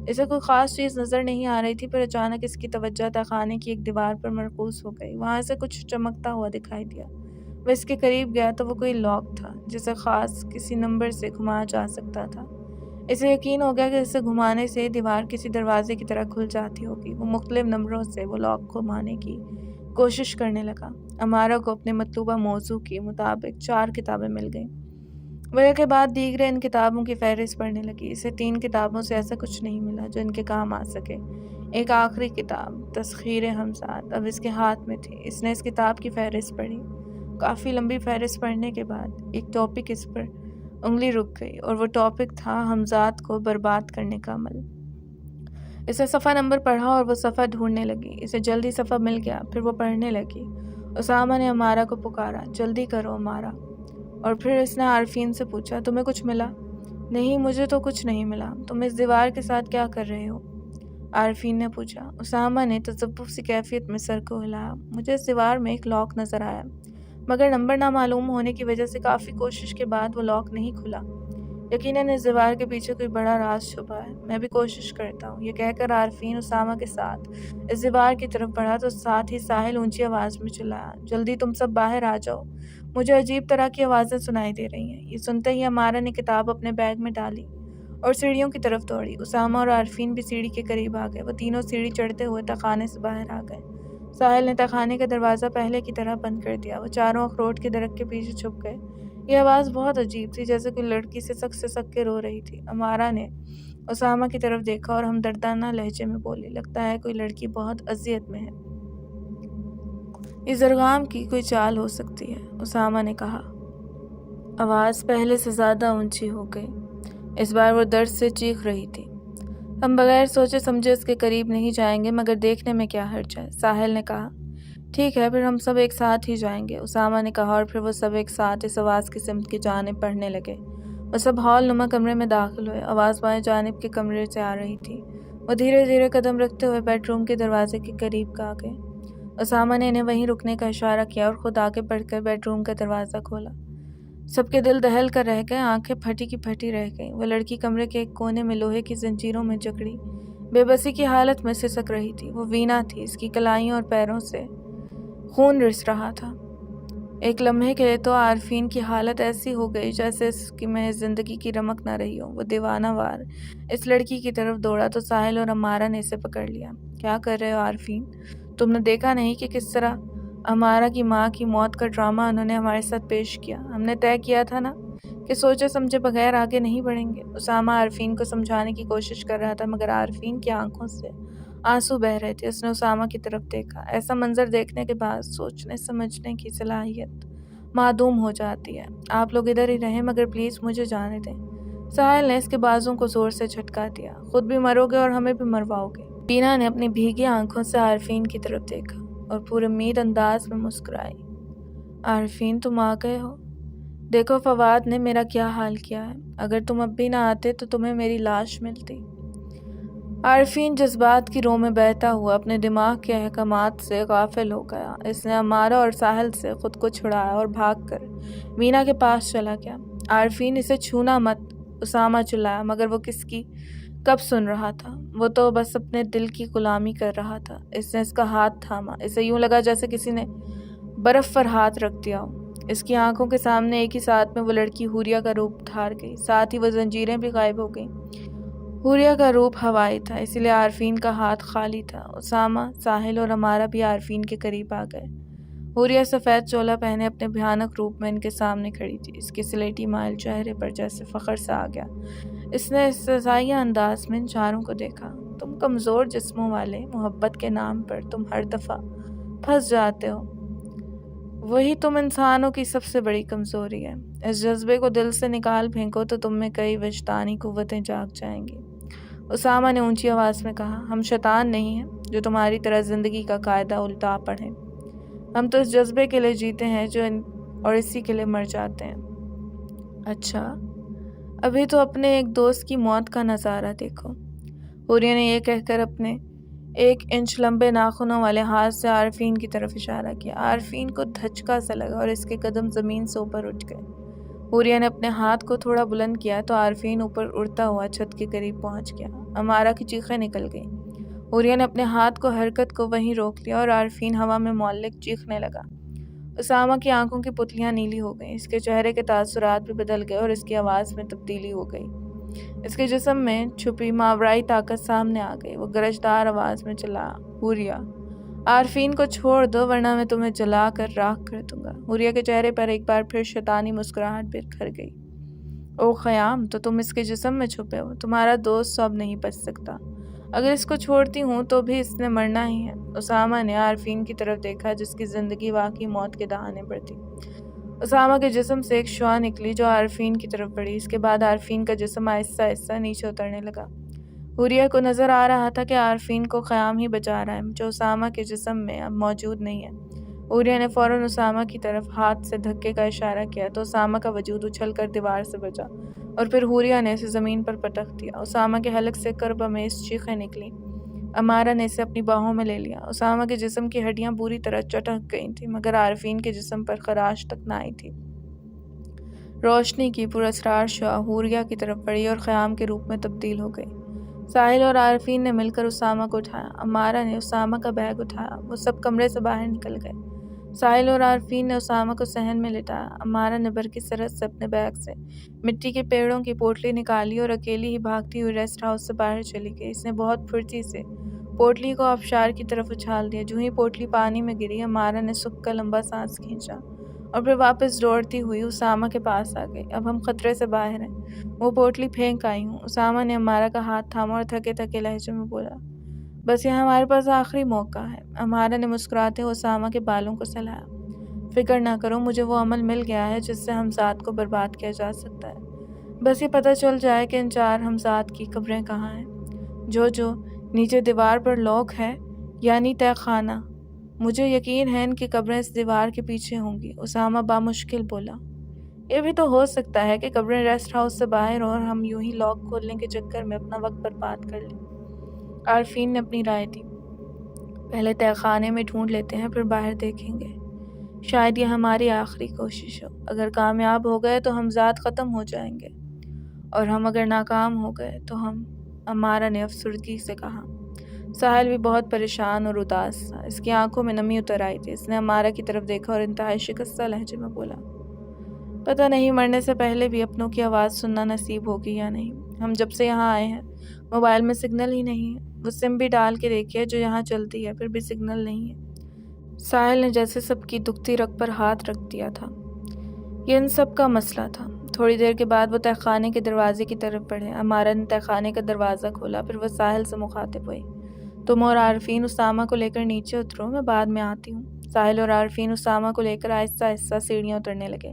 Speaker 1: اسے کوئی خاص چیز نظر نہیں آ رہی تھی، پر اچانک اس کی توجہ تہہ خانے کی ایک دیوار پر مرکوز ہو گئی۔ وہاں سے کچھ چمکتا ہوا دکھائی دیا۔ وہ اس کے قریب گیا تو وہ کوئی لاک تھا جسے خاص کسی نمبر سے گھمایا جا سکتا تھا۔ اسے یقین ہو گیا کہ اسے گھمانے سے دیوار کسی دروازے کی طرح کھل جاتی ہوگی۔ وہ مختلف نمبروں سے وہ لاک کو گھمانے کی کوشش کرنے لگا۔ امارا کو اپنے مطلوبہ موضوع کے مطابق 4 کتابیں مل گئیں۔ وہ ایک کے بعد دیگرے ان کتابوں کی فہرست پڑھنے لگی۔ اسے 3 کتابوں سے ایسا کچھ نہیں ملا جو ان کے کام آ سکے۔ ایک آخری کتاب، تسخیر حمزات، اب اس کے ہاتھ میں تھی۔ اس نے اس کتاب کی فہرست پڑھی۔ کافی لمبی فہرست پڑھنے کے بعد ایک ٹاپک اس پر انگلی رک گئی اور وہ ٹاپک تھا حمزات کو برباد کرنے کا عمل۔ اسے صفحہ نمبر پڑھا اور وہ صفحہ ڈھونڈنے لگی۔ اسے جلدی صفحہ مل گیا، پھر وہ پڑھنے لگی۔ اسامہ نے امارا کو پکارا، جلدی کرو امارا۔ اور پھر اس نے عارفین سے پوچھا، تمہیں کچھ ملا؟ نہیں، مجھے تو کچھ نہیں ملا۔ تم اس دیوار کے ساتھ کیا کر رہے ہو؟ عارفین نے پوچھا۔ اسامہ نے تذبذب سی کیفیت میں سر کو ہلایا۔ مجھے اس دیوار میں ایک لاک نظر آیا، مگر نمبر نامعلوم ہونے کی وجہ سے کافی کوشش کے بعد وہ لاک نہیں کھلا۔ یقیناً اس دیوار کے پیچھے کوئی بڑا راز چھپا ہے۔ میں بھی کوشش کرتا ہوں۔ یہ کہہ کر عارفین اسامہ کے ساتھ اس دیوار کی طرف بڑھا تو ساتھ ہی ساحل اونچی آواز میں چلایا، جلدی تم سب باہر آ جاؤ، مجھے عجیب طرح کی آوازیں سنائی دے رہی ہیں۔ یہ سنتے ہی امارا نے کتاب اپنے بیگ میں ڈالی اور سیڑھیوں کی طرف دوڑی۔ اسامہ اور عارفین بھی سیڑھی کے قریب آ گئے۔ وہ تینوں سیڑھی چڑھتے ہوئے تہہ خانے سے باہر آ گئے۔ ساحل نے تہہ خانے کا دروازہ پہلے کی طرح بند کر دیا۔ وہ چاروں اخروٹ کے درخت کے پیچھے چھپ گئے۔ یہ آواز بہت عجیب تھی، جیسے کوئی لڑکی سسک کے رو رہی تھی۔ امارا نے اسامہ کی طرف دیکھا اور ہمدردانہ لہجے میں بولی، لگتا ہے کوئی لڑکی بہت اذیت میں ہے۔ یہ زرغام کی کوئی چال ہو سکتی ہے، اسامہ نے کہا۔ آواز پہلے سے زیادہ اونچی ہو گئی۔ اس بار وہ درد سے چیخ رہی تھی۔ ہم بغیر سوچے سمجھے اس کے قریب نہیں جائیں گے، مگر دیکھنے میں کیا حرج ہے، ساحل نے کہا۔ ٹھیک ہے، پھر ہم سب ایک ساتھ ہی جائیں گے، اسامہ نے کہا، اور پھر وہ سب ایک ساتھ اس آواز کی سمت کی جانب بڑھنے لگے۔ وہ سب ہال نما کمرے میں داخل ہوئے۔ آواز بائیں جانب کے کمرے سے آ رہی تھی۔ وہ دھیرے دھیرے قدم رکھتے ہوئے بیڈ روم کے دروازے کے قریب آ گئے۔ اسامہ نے انہیں وہیں رکنے کا اشارہ کیا اور خود آگے بڑھ کر بیڈ روم کا دروازہ کھولا۔ سب کے دل دہل کر رہ گئے، آنکھیں پھٹی کی پھٹی رہ گئیں۔ وہ لڑکی کمرے کے ایک کونے میں لوہے کی زنجیروں میں جکڑی بے بسی کی حالت میں سسک رہی تھی۔ وہ وینا تھی، اس کی کلائیوں اور پیروں سے خون رس رہا تھا۔ ایک لمحے کے لیے تو عارفین کی حالت ایسی ہو گئی جیسے اس کی میں زندگی کی رمق نہ رہی ہو۔ وہ دیوانہ وار اس لڑکی کی طرف دوڑا تو ساحل اور امارا نے اسے پکڑ لیا۔ کیا کر رہے ہو عارفین؟ تم نے دیکھا نہیں کہ کس طرح امارا کی ماں کی موت کا ڈرامہ انہوں نے ہمارے ساتھ پیش کیا؟ ہم نے طے کیا تھا نا کہ سوچے سمجھے بغیر آگے نہیں بڑھیں گے۔ اسامہ عارفین کو سمجھانے کی کوشش کر رہا تھا، مگر عارفین کی آنکھوں سے آنسو بہہ رہے تھے۔ اس نے اسامہ کی طرف دیکھا۔ ایسا منظر دیکھنے کے بعد سوچنے سمجھنے کی صلاحیت معدوم ہو جاتی ہے۔ آپ لوگ ادھر ہی رہیں، مگر پلیز مجھے جانے دیں۔ ساحل نے اس کے بازوں کو زور سے جھٹکا دیا۔ خود بھی مرو گے اور ہمیں بھی مرواؤ گے۔ بینا نے اپنی بھیگی آنکھوں سے عارفین کی طرف دیکھا اور پورے امید انداز میں مسکرائی۔ عارفین تم آ گئے ہو؟ دیکھو فواد نے میرا کیا حال کیا ہے۔ اگر تم اب بھی نہ آتے تو تمہیں میری لاش ملتی۔ عارفین جذبات کی رو میں بہتا ہوا اپنے دماغ کے احکامات سے غافل ہو گیا۔ اس نے امارا اور ساحل سے خود کو چھڑایا اور بھاگ کر وینا کے پاس چلا گیا۔ عارفین اسے چھونا مت، اسامہ چلایا، مگر وہ کس کی کب سن رہا تھا۔ وہ تو بس اپنے دل کی غلامی کر رہا تھا۔ اس نے اس کا ہاتھ تھاما، اسے یوں لگا جیسے کسی نے برف پر ہاتھ رکھ دیا ہو۔ اس کی آنکھوں کے سامنے ایک ہی ساتھ میں وہ لڑکی حوریہ کا روپ دھار گئی، ساتھ ہی وہ زنجیریں بھی غائب ہو گئیں۔ حوریہ کا روپ ہوائی تھا، اسی لیے عارفین کا ہاتھ خالی تھا۔ اسامہ، ساحل اور امارہ بھی عارفین کے قریب آ گئے۔ حوریہ سفید چولا پہنے اپنے بھیانک روپ میں ان کے سامنے کھڑی تھی۔ اس کے سلیٹی مائل چہرے پر جیسے فخر سا آ گیا۔ اس نے استحضائیہ انداز میں ان چاروں کو دیکھا۔ تم کمزور جسموں والے، محبت کے نام پر تم ہر دفعہ پھنس جاتے ہو۔ وہی تم انسانوں کی سب سے بڑی کمزوری ہے۔ اس جذبے کو دل سے نکال پھینکو تو تم میں کئی وجدانی قوتیں جاگ جائیں گی۔ اسامہ نے اونچی آواز میں کہا، ہم شیطان نہیں ہیں جو تمہاری طرح زندگی کا قاعدہ الٹا پڑھیں۔ ہم تو اس جذبے کے لیے جیتے ہیں اور اسی کے لیے مر جاتے ہیں۔ اچھا، ابھی تو اپنے ایک دوست کی موت کا نظارہ دیکھو۔ حوریہ نے یہ کہہ کر اپنے 1 انچ لمبے ناخنوں والے ہاتھ سے عارفین کی طرف اشارہ کیا۔ عارفین کو دھچکا سا لگا اور اس کے قدم زمین سے اوپر اٹھ گئے۔ حوریہ نے اپنے ہاتھ کو تھوڑا بلند کیا تو عارفین اوپر اڑتا ہوا چھت کے قریب پہنچ گیا۔ امارہ کی چیخیں نکل گئیں۔ حوریہ نے اپنے ہاتھ کو حرکت کو وہیں روک لیا اور عارفین ہوا میں معلق چیخنے لگا۔ اسامہ کی آنکھوں کی پتلیاں نیلی ہو گئیں، اس کے چہرے کے تاثرات بھی بدل گئے اور اس کی آواز میں تبدیلی ہو گئی۔ اس کے جسم میں چھپی ماورائی طاقت سامنے آ گئی۔ وہ گرجدار آواز میں چلا، حوریہ، عارفین کو چھوڑ دو ورنہ میں تمہیں جلا کر راکھ کر دوں گا۔ حوریہ کے چہرے پر ایک بار پھر شیطانی مسکراہٹ بکھر گئی۔ او خیام، تو تم اس کے جسم میں چھپے ہو۔ تمہارا دوست تو اب نہیں بچ سکتا۔ اگر اس کو چھوڑتی ہوں تو بھی اس نے مرنا ہی ہے۔ اسامہ نے عارفین کی طرف دیکھا جس کی زندگی واقعی موت کے دہانے پر تھی۔ اسامہ کے جسم سے ایک شعاع نکلی جو عارفین کی طرف بڑھی۔ اس کے بعد عارفین کا جسم آہستہ آہستہ نیچے اترنے لگا۔ حوریہ کو نظر آ رہا تھا کہ عارفین کو خیام ہی بچا رہا ہے جو اسامہ کے جسم میں اب موجود نہیں ہے۔ حوریہ نے فوراً اسامہ کی طرف ہاتھ سے دھکے کا اشارہ کیا تو اسامہ کا وجود اچھل کر دیوار سے بچا اور پھر حوریہ نے اسے زمین پر پٹک دیا۔ اسامہ کے حلق سے کرب آمیز چیخیں نکلیں۔ امارہ نے اسے اپنی باہوں میں لے لیا۔ اسامہ کے جسم کی ہڈیاں پوری طرح چٹک گئی تھیں مگر عارفین کے جسم پر خراش تک نہ آئی تھی۔ روشنی کی پراسرار شعاع حوریہ کی طرف بڑھی اور خیام کے روپ میں تبدیل ہو گئی۔ ساحل اور عارفین نے مل کر اسامہ کو اٹھایا۔ امارہ نے اسامہ کا بیگ اٹھایا۔ وہ سب کمرے سے باہر نکل گئے۔ ساحل اور عارفین نے اسامہ کو صحن میں لٹایا۔ امارہ نے برقی سرحد سے اپنے بیگ سے مٹی کے پیڑوں کی پوٹلی نکالی اور اکیلی ہی بھاگتی ہوئی ریسٹ ہاؤس سے باہر چلی گئی۔ اس نے بہت پھرتی سے پوٹلی کو آبشار کی طرف اچھال دیا۔ جو ہی پوٹلی پانی میں گری، امارہ نے سکھ کا لمبا سانس کھینچا اور پھر واپس دوڑتی ہوئی اسامہ کے پاس آ گئی۔ اب ہم خطرے سے باہر ہیں، وہ پوٹلی پھینک آئی ہوں۔ اسامہ نے امارہ کا ہاتھ تھاما اور تھکے تھکے لہجے میں بولا، بس یہ ہمارے پاس آخری موقع ہے۔ امارہ نے مسکراتے ہوئے اسامہ کے بالوں کو سہلایا۔ فکر نہ کرو، مجھے وہ عمل مل گیا ہے جس سے ہمزاد کو برباد کیا جا سکتا ہے۔ بس یہ پتہ چل جائے کہ ان 4 ہمزاد کی قبریں کہاں ہیں۔ جو نیچے دیوار پر لوک ہے یعنی تہہ خانہ، مجھے یقین ہے ان کی قبریں اس دیوار کے پیچھے ہوں گی۔ اسامہ بامشکل بولا، یہ بھی تو ہو سکتا ہے کہ قبریں ریسٹ ہاؤس سے باہر ہوں اور ہم یوں ہی لاک کھولنے کے چکر میں اپنا وقت برباد کر لیں۔ عارفین نے اپنی رائے دی، پہلے تہہ خانے میں ڈھونڈ لیتے ہیں پھر باہر دیکھیں گے۔ شاید یہ ہماری آخری کوشش ہو۔ اگر کامیاب ہو گئے تو ہمزاد ختم ہو جائیں گے اور ہم اگر ناکام ہو گئے تو ہم، امارہ نے افسردگی سے کہا۔ ساحل بھی بہت پریشان اور اداس تھا۔ اس کی آنکھوں میں نمی اتر آئی تھی۔ اس نے امارہ کی طرف دیکھا اور انتہائی شکستہ لہجے میں بولا، پتہ نہیں مرنے سے پہلے بھی اپنوں کی آواز سننا نصیب ہوگی یا نہیں۔ ہم جب سے یہاں آئے ہیں موبائل میں سگنل ہی نہیں ہے۔ وہ سم بھی ڈال کے دیکھیے جو یہاں چلتی ہے پھر بھی سگنل نہیں ہے۔ ساحل نے جیسے سب کی دکھتی رگ پر ہاتھ رکھ دیا تھا۔ یہ ان سب کا مسئلہ تھا۔ تھوڑی دیر کے بعد وہ تہہ خانے کے دروازے کی طرف بڑھے۔ امارہ نے تہہ خانے کا دروازہ کھولا، پھر وہ ساحل سے مخاطب ہوئی، تم اور عارفین اسامہ کو لے کر نیچے اترو، میں بعد میں آتی ہوں۔ ساحل اور عارفین اسامہ کو لے کر آہستہ آہستہ سیڑھیاں اترنے لگے۔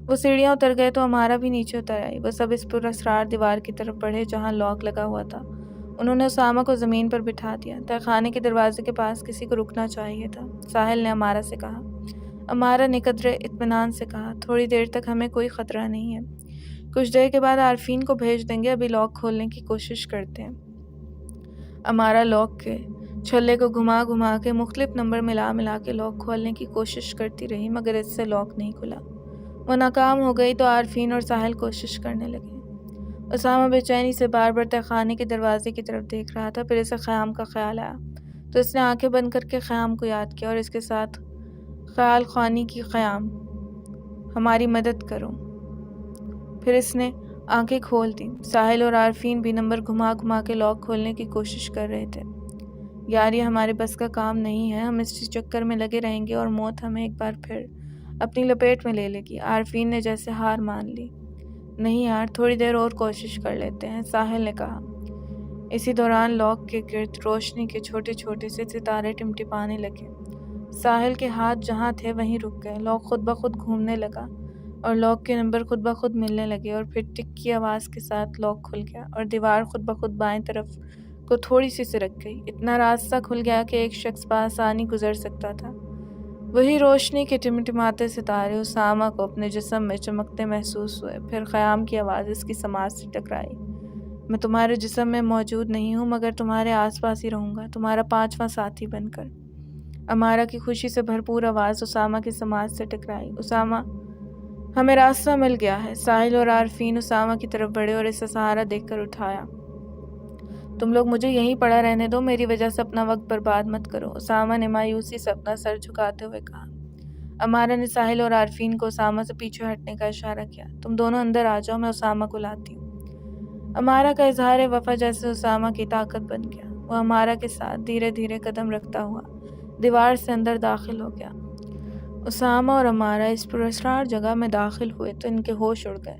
Speaker 1: وہ سیڑھیاں اتر گئے تو امارہ بھی نیچے اتر آئی۔ وہ سب اس پراسرار دیوار کی طرف بڑھے جہاں لاک لگا ہوا تھا۔ انہوں نے اسامہ کو زمین پر بٹھا دیا۔ تہہ خانے کے دروازے کے پاس کسی کو رکنا چاہیے تھا، ساحل نے امارہ سے کہا۔ امارہ نے قدرے اطمینان سے کہا، تھوڑی دیر تک ہمیں کوئی خطرہ نہیں ہے، کچھ دیر کے بعد عارفین کو بھیج دیں گے، ابھی لاک کھولنے کی کوشش کرتے ہیں۔ امارہ لاک کے چھلے کو گھما گھما کے مختلف نمبر ملا ملا کے لاک کھولنے کی کوشش کرتی رہی مگر اس سے لاک نہیں کھلا۔ وہ ناکام ہو گئی تو عارفین اور ساحل کوشش کرنے لگے۔ اسامہ بے چینی سے بار بار تہہ خانے کے دروازے کی طرف دیکھ رہا تھا، پھر اسے خیام کا خیال آیا تو اس نے آنکھیں بند کر کے خیام کو یاد کیا اور اس کے ساتھ خیال خوانی کی، خیام ہماری مدد کرو۔ پھر اس نے آنکھیں کھول دیں۔ ساحل اور عارفین بھی نمبر گھما گھما کے لاک کھولنے کی کوشش کر رہے تھے۔ یار یہ ہمارے بس کا کام نہیں ہے، ہم اس چکر میں لگے رہیں گے اور موت ہمیں ایک بار پھر اپنی لپیٹ میں لے لے گی۔ عارفین نے جیسے ہار مان لی۔ نہیں یار، تھوڑی دیر اور کوشش کر لیتے ہیں، ساحل نے کہا۔ اسی دوران لاک کے گرد روشنی کے چھوٹے چھوٹے سے ستارے ٹمٹمانے لگے۔ ساحل کے ہاتھ جہاں تھے وہیں رک گئے۔ لاک خود بخود گھومنے لگا اور لاک کے نمبر خود بخود ملنے لگے اور پھر ٹک کی آواز کے ساتھ لاک کھل گیا اور دیوار خود بخود بائیں طرف کو تھوڑی سی سرک گئی۔ اتنا راستہ کھل گیا کہ ایک شخص بآسانی گزر سکتا تھا۔ وہی روشنی کے ٹمٹماتے ستارے اسامہ کو اپنے جسم میں چمکتے محسوس ہوئے۔ پھر خیام کی آواز اس کی سماعت سے ٹکرائی۔ میں تمہارے جسم میں موجود نہیں ہوں مگر تمہارے آس پاس ہی رہوں گا، تمہارا 5واں ساتھی بن کر۔ امارہ کی خوشی سے بھرپور آواز اسامہ کی سماعت سے ٹکرائی۔ اسامہ، ہمیں راستہ مل گیا ہے۔ ساحل اور عارفین اسامہ کی طرف بڑھے اور اسے سہارا دیکھ کر اٹھایا۔ تم لوگ مجھے یہیں پڑا رہنے دو، میری وجہ سے اپنا وقت برباد مت کرو، اسامہ نے مایوسی سے اپنا سر جھکاتے ہوئے کہا۔ امارہ نے ساحل اور عارفین کو اسامہ سے پیچھے ہٹنے کا اشارہ کیا۔ تم دونوں اندر آ جاؤ، میں اسامہ کو لاتی ہوں۔ امارہ کا اظہار وفا جیسے اسامہ کی طاقت بن گیا۔ وہ امارہ کے ساتھ دھیرے دھیرے قدم رکھتا ہوا دیوار سے اندر داخل ہو گیا۔ اسامہ اور امارہ اس پراسرار جگہ میں داخل ہوئے تو ان کے ہوش اڑ گئے۔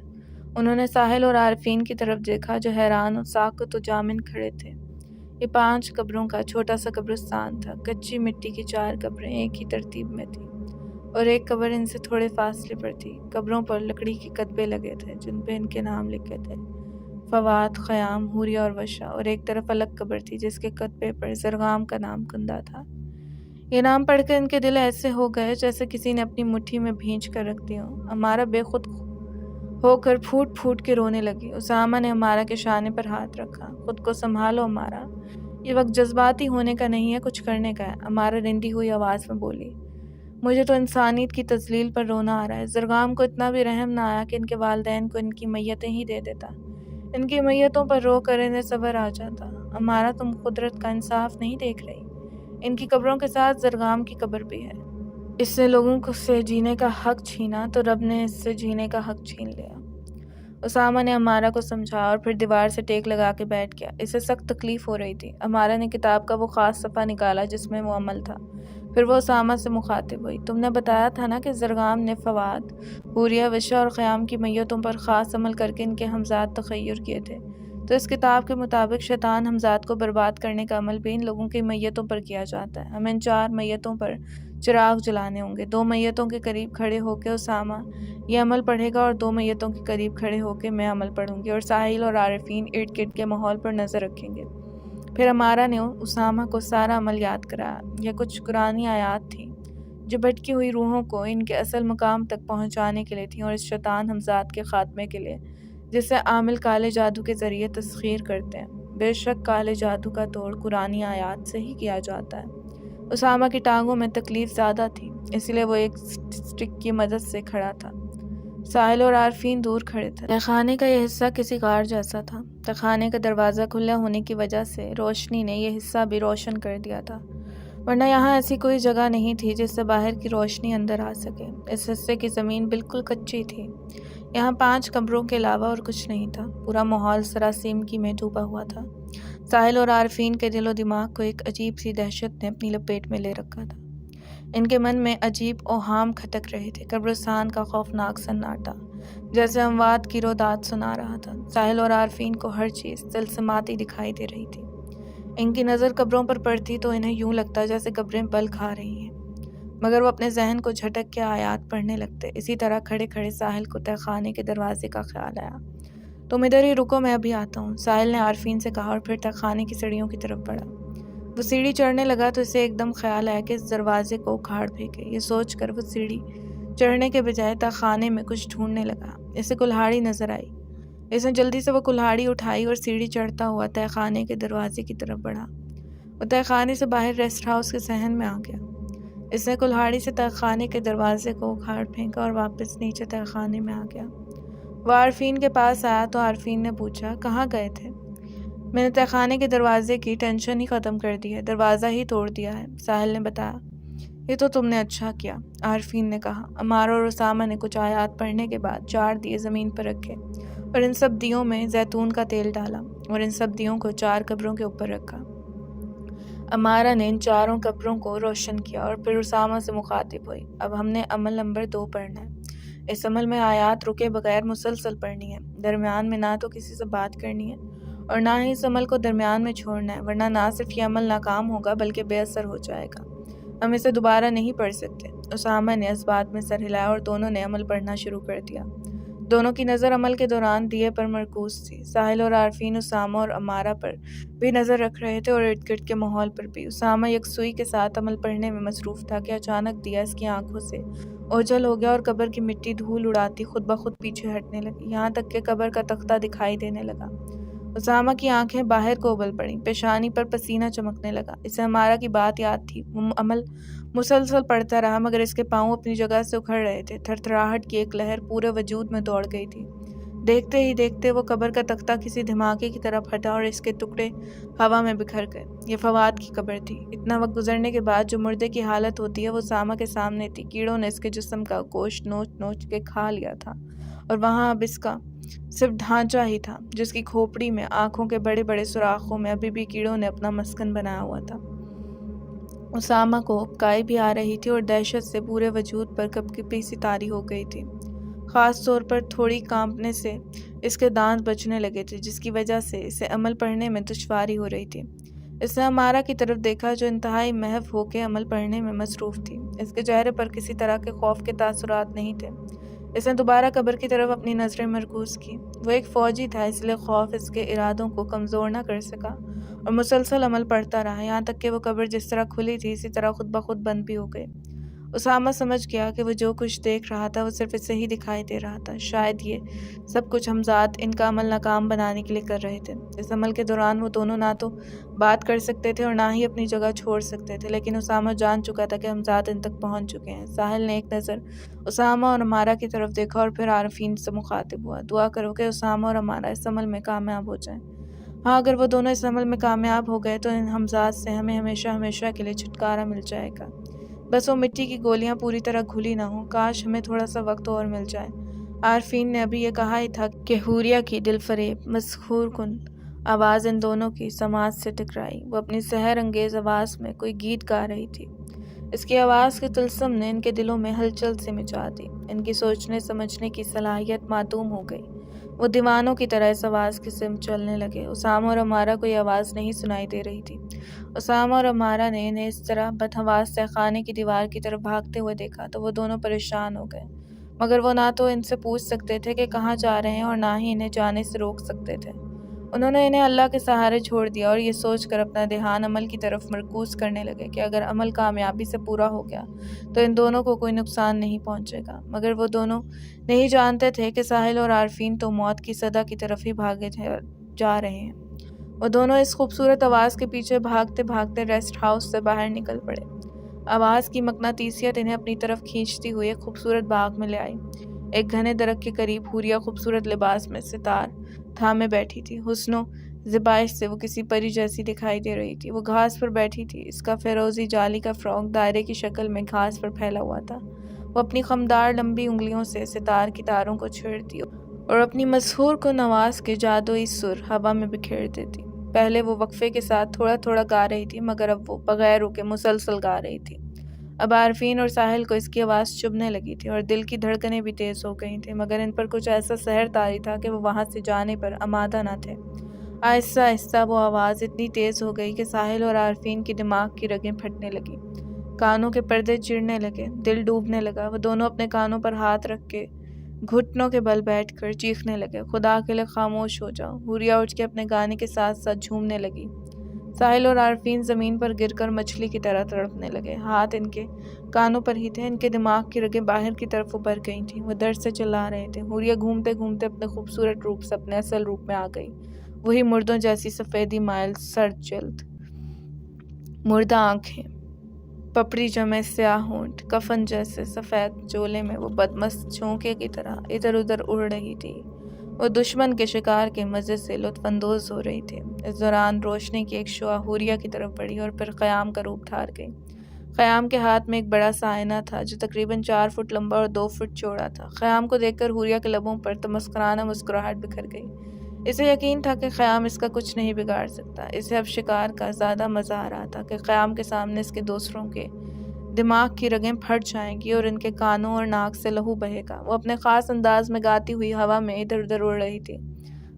Speaker 1: انہوں نے ساحل اور عارفین کی طرف دیکھا جو حیران و ساکت و جامن کھڑے تھے۔ یہ 5 قبروں کا چھوٹا سا قبرستان تھا۔ کچی مٹی کی 4 قبریں ایک ہی ترتیب میں تھیں اور ایک قبر ان سے تھوڑے فاصلے پر تھی۔ قبروں پر لکڑی کے کتبے لگے تھے جن پہ ان کے نام لکھے تھے، فواد، خیام، حوریہ اور وشا، اور ایک طرف الگ قبر تھی جس کے کتبے پر زرغام کا نام کندہ تھا۔ یہ نام پڑھ کر ان کے دل ایسے ہو گئے جیسے کسی نے اپنی مٹھی میں بھینچ کر رکھ دی ہو۔ امارہ بے خود ہو کر پھوٹ پھوٹ کے رونے لگی۔ اسامہ نے امارہ کے شانے پر ہاتھ رکھا۔ خود کو سنبھالو امارہ، یہ وقت جذباتی ہونے کا نہیں ہے، کچھ کرنے کا ہے، امارہ رنڈی ہوئی آواز میں بولی۔ مجھے تو انسانیت کی تذلیل پر رونا آ رہا ہے۔ زرغام کو اتنا بھی رحم نہ آیا کہ ان کے والدین کو ان کی میتیں ہی دے دیتا، ان کی میتوں پر رو کر انہیں صبر آ جاتا۔ امارہ، تم قدرت کا انصاف نہیں دیکھ رہی؟ ان کی قبروں کے ساتھ زرغام کی قبر بھی ہے۔ اس نے لوگوں سے جینے کا حق چھینا تو رب نے اس سے جینے کا حق چھین لیا۔ اسامہ نے امارہ کو سمجھایا اور پھر دیوار سے ٹیک لگا کے بیٹھ گیا۔ اسے سخت تکلیف ہو رہی تھی۔ امارہ نے کتاب کا وہ خاص صفحہ نکالا جس میں وہ عمل تھا۔ پھر وہ اسامہ سے مخاطب ہوئی۔ تم نے بتایا تھا نا کہ زرغام نے فواد، حوریہ، وشا اور خیام کی میتوں پر خاص عمل کر کے ان کے ہمزاد تخیر کیے تھے، تو اس کتاب کے مطابق شیطان ہمزاد کو برباد کرنے کا عمل بھی ان لوگوں کی میتوں پر کیا جاتا ہے۔ ہمیں ان 4 میتوں پر چراغ جلانے ہوں گے۔ 2 میتوں کے قریب کھڑے ہو کے اسامہ یہ عمل پڑھے گا اور 2 میتوں کے قریب کھڑے ہو کے میں عمل پڑھوں گی، اور ساحل اور عارفین ارد گرد کے ماحول پر نظر رکھیں گے۔ پھر امارہ نے اسامہ کو سارا عمل یاد کرایا۔ یہ کچھ قرآنی آیات تھیں جو بھٹکی ہوئی روحوں کو ان کے اصل مقام تک پہنچانے کے لیے تھیں اور اس شیطان ہمزاد کے خاتمے کے لیے جسے عامل کالے جادو کے ذریعے تسخیر کرتے ہیں۔ بے شک کالے جادو کا توڑ قرآنی آیات سے ہی کیا جاتا ہے۔ اسامہ کی ٹانگوں میں تکلیف زیادہ تھی، اس لیے وہ ایک سٹک کی مدد سے کھڑا تھا۔ ساحل اور عارفین دور کھڑے تھے۔ تہہ خانے کا یہ حصہ کسی غار جیسا تھا۔ تہہ خانے کا دروازہ کھلا ہونے کی وجہ سے روشنی نے یہ حصہ بھی روشن کر دیا تھا، ورنہ یہاں ایسی کوئی جگہ نہیں تھی جس سے باہر کی روشنی اندر آ سکے۔ اس حصے کی زمین بالکل کچی تھی۔ یہاں 5 قبروں کے علاوہ اور کچھ نہیں تھا۔ پورا ماحول سراسیمگی میں ڈوبا ہوا تھا۔ ساحل اور عارفین کے دل و دماغ کو ایک عجیب سی دہشت نے اپنی لپیٹ میں لے رکھا تھا۔ ان کے من میں عجیب اوہام کھٹک رہے تھے۔ قبرستان کا خوفناک سناٹا جیسے اموات کی روداد سنا رہا تھا۔ ساحل اور عارفین کو ہر چیز طلسماتی دکھائی دے رہی تھی۔ ان کی نظر قبروں پر پڑتی تو انہیں یوں لگتا جیسے قبریں بل کھا رہی ہیں، مگر وہ اپنے ذہن کو جھٹک کے آیات پڑھنے لگتے۔ اسی طرح کھڑے کھڑے ساحل کو تہہ خانے کے دروازے کا خیال آیا۔ تم ادھر ہی رکو، میں ابھی آتا ہوں، ساحل نے عارفین سے کہا اور پھر تہہ خانے کی سیڑھیوں کی طرف بڑھا۔ وہ سیڑھی چڑھنے لگا تو اسے ایک دم خیال آیا کہ اس دروازے کو اکھاڑ پھینکے۔ یہ سوچ کر وہ سیڑھی چڑھنے کے بجائے تہہ خانے میں کچھ ڈھونڈنے لگا۔ اسے کلہاڑی نظر آئی۔ اس نے جلدی سے وہ کلہاڑی اٹھائی اور سیڑھی چڑھتا ہوا تہہ خانے کے دروازے کی طرف بڑھا۔ وہ تہہ خانے سے باہر ریسٹ ہاؤس کے صحن میں آ گیا۔ اس نے کلہاڑی سے تہہ خانے کے دروازے کو اکھاڑ پھینکا اور واپس نیچے تہہ خانے میں آ گیا۔ وہ عارفین کے پاس آیا تو عارفین نے پوچھا کہاں گئے تھے؟ میں نے تہہ خانے کے دروازے کی ٹینشن ہی ختم کر دی ہے، دروازہ ہی توڑ دیا ہے، ساحل نے بتایا۔ یہ تو تم نے اچھا کیا، عارفین نے کہا۔ عمارہ اور اسامہ نے کچھ آیات پڑھنے کے بعد 4 دیے زمین پر رکھے اور ان سب دیوں میں زیتون کا تیل ڈالا اور ان سب دیوں کو 4 قبروں کے اوپر رکھا۔ عمارہ نے ان 4 قبروں کو روشن کیا اور پھر اسامہ سے مخاطب ہوئی، اب ہم نے عمل نمبر 2 پڑھنا ہے۔ اس عمل میں آیات رکے بغیر مسلسل پڑھنی ہے، درمیان میں نہ تو کسی سے بات کرنی ہے اور نہ ہی اس عمل کو درمیان میں چھوڑنا ہے، ورنہ نہ صرف یہ عمل ناکام ہوگا بلکہ بے اثر ہو جائے گا، ہم اسے دوبارہ نہیں پڑھ سکتے۔ اسامہ نے اس بات میں سر ہلایا اور دونوں نے عمل پڑھنا شروع کر دیا۔ دونوں کی نظر عمل کے دوران دیے پر مرکوز تھی۔ ساحل اور عارفین اسامہ اور عمارہ پر بھی نظر رکھ رہے تھے اور ارد گرد کے ماحول پر بھی۔ اسامہ یکسوئی کے ساتھ عمل پڑھنے میں مصروف تھا کہ اچانک دیا اس کی آنکھوں سے اوجھل ہو گیا اور قبر کی مٹی دھول اڑاتی خود بخود پیچھے ہٹنے لگی، یہاں تک کہ قبر کا تختہ دکھائی دینے لگا۔ اسامہ کی آنکھیں باہر کو ابل پڑیں، پیشانی پر پسینہ چمکنے لگا۔ اسے عمارہ کی بات یاد تھی۔ وہ عمل مسلسل پڑھتا رہا مگر اس کے پاؤں اپنی جگہ سے اکھڑ رہے تھے، تھرتھراہٹ کی ایک لہر پورے وجود میں دوڑ گئی تھی۔ دیکھتے ہی دیکھتے وہ قبر کا تختہ کسی دھماکے کی طرف ہٹا اور اس کے ٹکڑے ہوا میں بکھر گئے۔ یہ فواد کی قبر تھی۔ اتنا وقت گزرنے کے بعد جو مردے کی حالت ہوتی ہے وہ اسامہ کے سامنے تھی۔ کیڑوں نے اس کے جسم کا گوشت نوچ نوچ کے کھا لیا تھا اور وہاں اب اس کا صرف ڈھانچہ ہی تھا، جس کی کھوپڑی میں آنکھوں کے بڑے بڑے سوراخوں میں ابھی بھی کیڑوں نے اپنا مسکن بنایا ہوا تھا۔ اسامہ کو اکائی بھی آ رہی تھی اور دہشت سے پورے وجود پر کپکپی سی طاری ہو گئی تھی، خاص طور پر تھوڑی کانپنے سے اس کے دانت بجنے لگے تھے، جس کی وجہ سے اسے عمل پڑھنے میں دشواری ہو رہی تھی۔ اس نے عمارہ کی طرف دیکھا جو انتہائی محو ہو کے عمل پڑھنے میں مصروف تھی۔ اس کے چہرے پر کسی طرح کے خوف کے تاثرات نہیں تھے۔ اس نے دوبارہ قبر کی طرف اپنی نظریں مرکوز کی۔ وہ ایک فوجی تھا، اس لیے خوف اس کے ارادوں کو کمزور نہ کر سکا اور مسلسل عمل پڑھتا رہا، یہاں تک کہ وہ قبر جس طرح کھلی تھی اسی طرح خود بخود بند بھی ہو گئی۔ اسامہ سمجھ گیا کہ وہ جو کچھ دیکھ رہا تھا وہ صرف اسے ہی دکھائی دے رہا تھا، شاید یہ سب کچھ حمزات ان کا عمل ناکام بنانے کے لیے کر رہے تھے۔ اس عمل کے دوران وہ دونوں نہ تو بات کر سکتے تھے اور نہ ہی اپنی جگہ چھوڑ سکتے تھے، لیکن اسامہ جان چکا تھا کہ حمزات ان تک پہنچ چکے ہیں۔ ساحل نے ایک نظر اسامہ اور عمارہ کی طرف دیکھا اور پھر عارفین سے مخاطب ہوا، دعا کرو کہ اسامہ اور عمارہ اس عمل میں کامیاب ہو جائیں۔ ہاں، اگر وہ دونوں اس عمل میں کامیاب ہو گئے تو ان حمزات سے ہمیں ہمیشہ ہمیشہ کے لیے چھٹکارا مل جائے گا۔ بس وہ مٹی کی گولیاں پوری طرح گھلی نہ ہوں، کاش ہمیں تھوڑا سا وقت اور مل جائے۔ عارفین نے ابھی یہ کہا ہی تھا کہ حوریہ کی دل فریب مسحور کن آواز ان دونوں کی سماعت سے ٹکرائی۔ وہ اپنی سحر انگیز آواز میں کوئی گیت گا رہی تھی۔ اس کی آواز کے طلسم نے ان کے دلوں میں ہلچل سے مچا دی۔ ان کی سوچنے سمجھنے کی صلاحیت معدوم ہو گئی۔ وہ دیوانوں کی طرح اس آواز کی سمت چلنے لگے۔ اسامہ اور عمارہ کو یہ آواز نہیں سنائی دے رہی تھی۔ اسامہ اور عمارہ نے انہیں اس طرح بدحواس تہہ خانے کی دیوار کی طرف بھاگتے ہوئے دیکھا تو وہ دونوں پریشان ہو گئے، مگر وہ نہ تو ان سے پوچھ سکتے تھے کہ کہاں جا رہے ہیں اور نہ ہی انہیں جانے سے روک سکتے تھے۔ انہوں نے انہیں اللہ کے سہارے چھوڑ دیا اور یہ سوچ کر اپنا دھیان عمل کی طرف مرکوز کرنے لگے کہ اگر عمل کامیابی سے پورا ہو گیا تو ان دونوں کو کوئی نقصان نہیں پہنچے گا، مگر وہ دونوں نہیں جانتے تھے کہ ساحل اور عارفین تو موت کی صدا کی طرف ہی بھاگے جا رہے ہیں۔ وہ دونوں اس خوبصورت آواز کے پیچھے بھاگتے بھاگتے ریسٹ ہاؤس سے باہر نکل پڑے۔ آواز کی مقناطیسیت انہیں اپنی طرف کھینچتی ہوئی ایک خوبصورت باغ میں لے آئی۔ ایک گھنے درخت کے قریب حوریہ خوبصورت لباس میں ستار تھامے بیٹھی تھی۔ حسن و زیبائش سے وہ کسی پری جیسی دکھائی دے رہی تھی۔ وہ گھاس پر بیٹھی تھی، اس کا فیروزی جالی کا فراک دائرے کی شکل میں گھاس پر پھیلا ہوا تھا۔ وہ اپنی خمدار لمبی انگلیوں سے ستار کی تاروں کو چھیڑتی اور اپنی مسحور کن آواز کے جادوئی سر ہوا میں بکھیر دیتی۔ پہلے وہ وقفے کے ساتھ تھوڑا تھوڑا گا رہی تھی، مگر اب وہ بغیر رکے مسلسل گا رہی تھی۔ اب عارفین اور ساحل کو اس کی آواز چبھنے لگی تھی اور دل کی دھڑکنیں بھی تیز ہو گئی تھیں، مگر ان پر کچھ ایسا سحر طاری تھا کہ وہ وہاں سے جانے پر آمادہ نہ تھے۔ آہستہ آہستہ وہ آواز اتنی تیز ہو گئی کہ ساحل اور عارفین کی دماغ کی رگیں پھٹنے لگیں، کانوں کے پردے چڑھنے لگے، دل ڈوبنے لگا۔ وہ دونوں اپنے کانوں پر ہاتھ رکھ کے گھٹنوں کے بل بیٹھ کر چیخنے لگے، خدا کے لیے خاموش ہو جاؤ۔ حوریہ اٹھ کے اپنے گانے کے ساتھ ساتھ جھومنے لگی۔ ساحل اور عارفین زمین پر گر کر مچھلی کی طرح تڑپنے لگے۔ ہاتھ ان کے کانوں پر ہی تھے، ان کے دماغ کی رگیں باہر کی طرف ابھر گئی تھیں، وہ درد سے چلا رہے تھے۔ حوریہ گھومتے گھومتے اپنے خوبصورت روپ سے اپنے اصل روپ میں آ گئی، وہی مردوں جیسی سفیدی مائل سرد جلد، مردہ آنکھیں، پپڑی جمے سیاہ ہونٹ، کفن جیسے سفید چولے میں وہ بدمست جھونکے کی طرح ادھر ادھر اڑ رہی تھی۔ وہ دشمن کے شکار کے مزے سے لطف اندوز ہو رہی تھی۔ اس دوران روشنی کی ایک شعاع حوریہ کی طرف بڑھی اور پھر خیام کا روپ دھار گئی۔ خیام کے ہاتھ میں ایک بڑا سا آئینہ تھا جو تقریباً 4 فٹ لمبا اور 2 فٹ چوڑا تھا۔ خیام کو دیکھ کر حوریہ کے لبوں پر تمسخرانہ مسکراہٹ بکھر گئی۔ اسے یقین تھا کہ خیام اس کا کچھ نہیں بگاڑ سکتا۔ اسے اب شکار کا زیادہ مزہ آ رہا تھا کہ خیام کے سامنے اس کے دوسروں کے دماغ کی رگیں پھٹ جائیں گی اور ان کے کانوں اور ناک سے لہو بہے گا۔ وہ اپنے خاص انداز میں گاتی ہوئی ہوا میں ادھر ادھر اڑ رہی تھی۔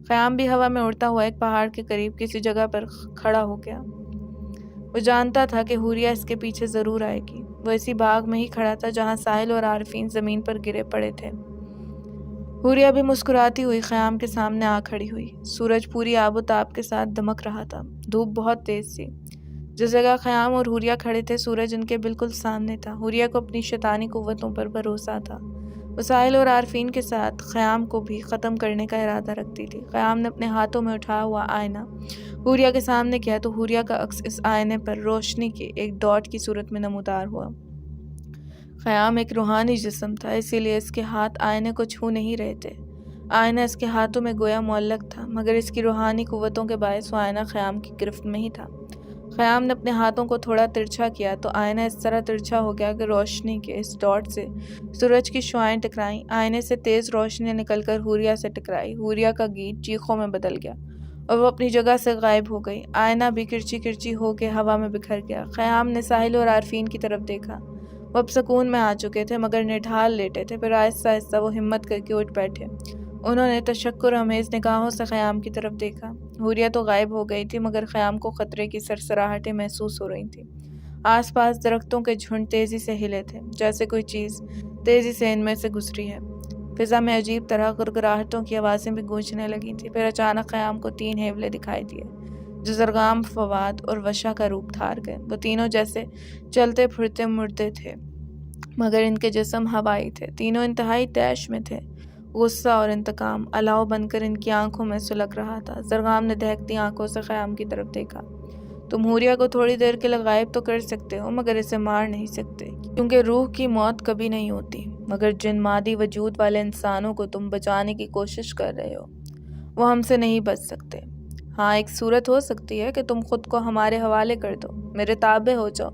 Speaker 1: خیام بھی ہوا میں اڑتا ہوا ایک پہاڑ کے قریب کسی جگہ پر کھڑا ہو گیا۔ وہ جانتا تھا کہ حوریہ اس کے پیچھے ضرور آئے گی۔ وہ اسی باغ میں ہی کھڑا تھا جہاں ساحل اور عارفین زمین پر گرے پڑے تھے۔ حوریہ بھی مسکراتی ہوئی خیام کے سامنے آ کھڑی ہوئی۔ سورج پوری آب و تاب کے ساتھ دمک رہا تھا۔ دھوپ بہت تیز تھی۔ جس جگہ خیام اور حوریہ کھڑے تھے سورج ان کے بالکل سامنے تھا۔ حوریہ کو اپنی شیطانی قوتوں پر بھروسہ تھا۔ وہ ساحل اور عارفین کے ساتھ خیام کو بھی ختم کرنے کا ارادہ رکھتی تھی۔ خیام نے اپنے ہاتھوں میں اٹھایا ہوا آئینہ حوریہ کے سامنے کیا تو حوریہ کا عکس اس آئینے پر روشنی کے ایک ڈاٹ کی صورت میں نمودار ہوا۔ خیام ایک روحانی جسم تھا، اسی لیے اس کے ہاتھ آئینے کو چھو نہیں رہے تھے۔ آئینہ اس کے ہاتھوں میں گویا معلق تھا، مگر اس کی روحانی قوتوں کے باعث وہ آئینہ خیام کی گرفت میں ہی تھا۔ خیام نے اپنے ہاتھوں کو تھوڑا ترچھا کیا تو آئینہ اس طرح ترچھا ہو گیا کہ روشنی کے اس ڈاٹ سے سورج کی شعاعیں ٹکرائیں۔ آئینے سے تیز روشنی نکل کر حوریہ سے ٹکرائی۔ حوریہ کا گیت چیخوں میں بدل گیا اور وہ اپنی جگہ سے غائب ہو گئی۔ آئینہ بھی کرچی کرچی ہو کے ہوا میں بکھر گیا۔ خیام نے ساحل اور عارفین کی طرف دیکھا۔ وہ اب سکون میں آ چکے تھے مگر نڈھال لیٹے تھے۔ پھر آہستہ آہستہ وہ ہمت کر کے اٹھ بیٹھے۔ انہوں نے تشکر آمیز نگاہوں سے خیام کی طرف دیکھا۔ حوریہ تو غائب ہو گئی تھی مگر خیام کو خطرے کی سرسراہٹیں محسوس ہو رہی تھیں۔ آس پاس درختوں کے جھنڈ تیزی سے ہلے تھے، جیسے کوئی چیز تیزی سے ان میں سے گزری ہے۔ فضا میں عجیب طرح گڑگڑاہٹوں کی آوازیں بھی گونجنے لگی تھیں۔ پھر اچانک خیام کو 3 ہیولے دکھائی دیے جو زرغام، فواد اور وشا کا روپ دھار گئے۔ وہ تینوں جیسے چلتے پھرتے مردے تھے مگر ان کے جسم ہوائی تھے۔ تینوں انتہائی طیش میں تھے۔ غصہ اور انتقام الاؤ بن کر ان کی آنکھوں میں سلگ رہا تھا۔ زرغام نے دہکتی آنکھوں سے خیام کی طرف دیکھا۔ تم حوریہ کو تھوڑی دیر کے لیے غائب تو کر سکتے ہو مگر اسے مار نہیں سکتے، کیونکہ روح کی موت کبھی نہیں ہوتی۔ مگر جن مادی وجود والے انسانوں کو تم بچانے کی کوشش کر رہے ہو وہ ہم سے نہیں بچ سکتے۔ ہاں، ایک صورت ہو سکتی ہے کہ تم خود کو ہمارے حوالے کر دو، میرے تابع ہو جاؤ۔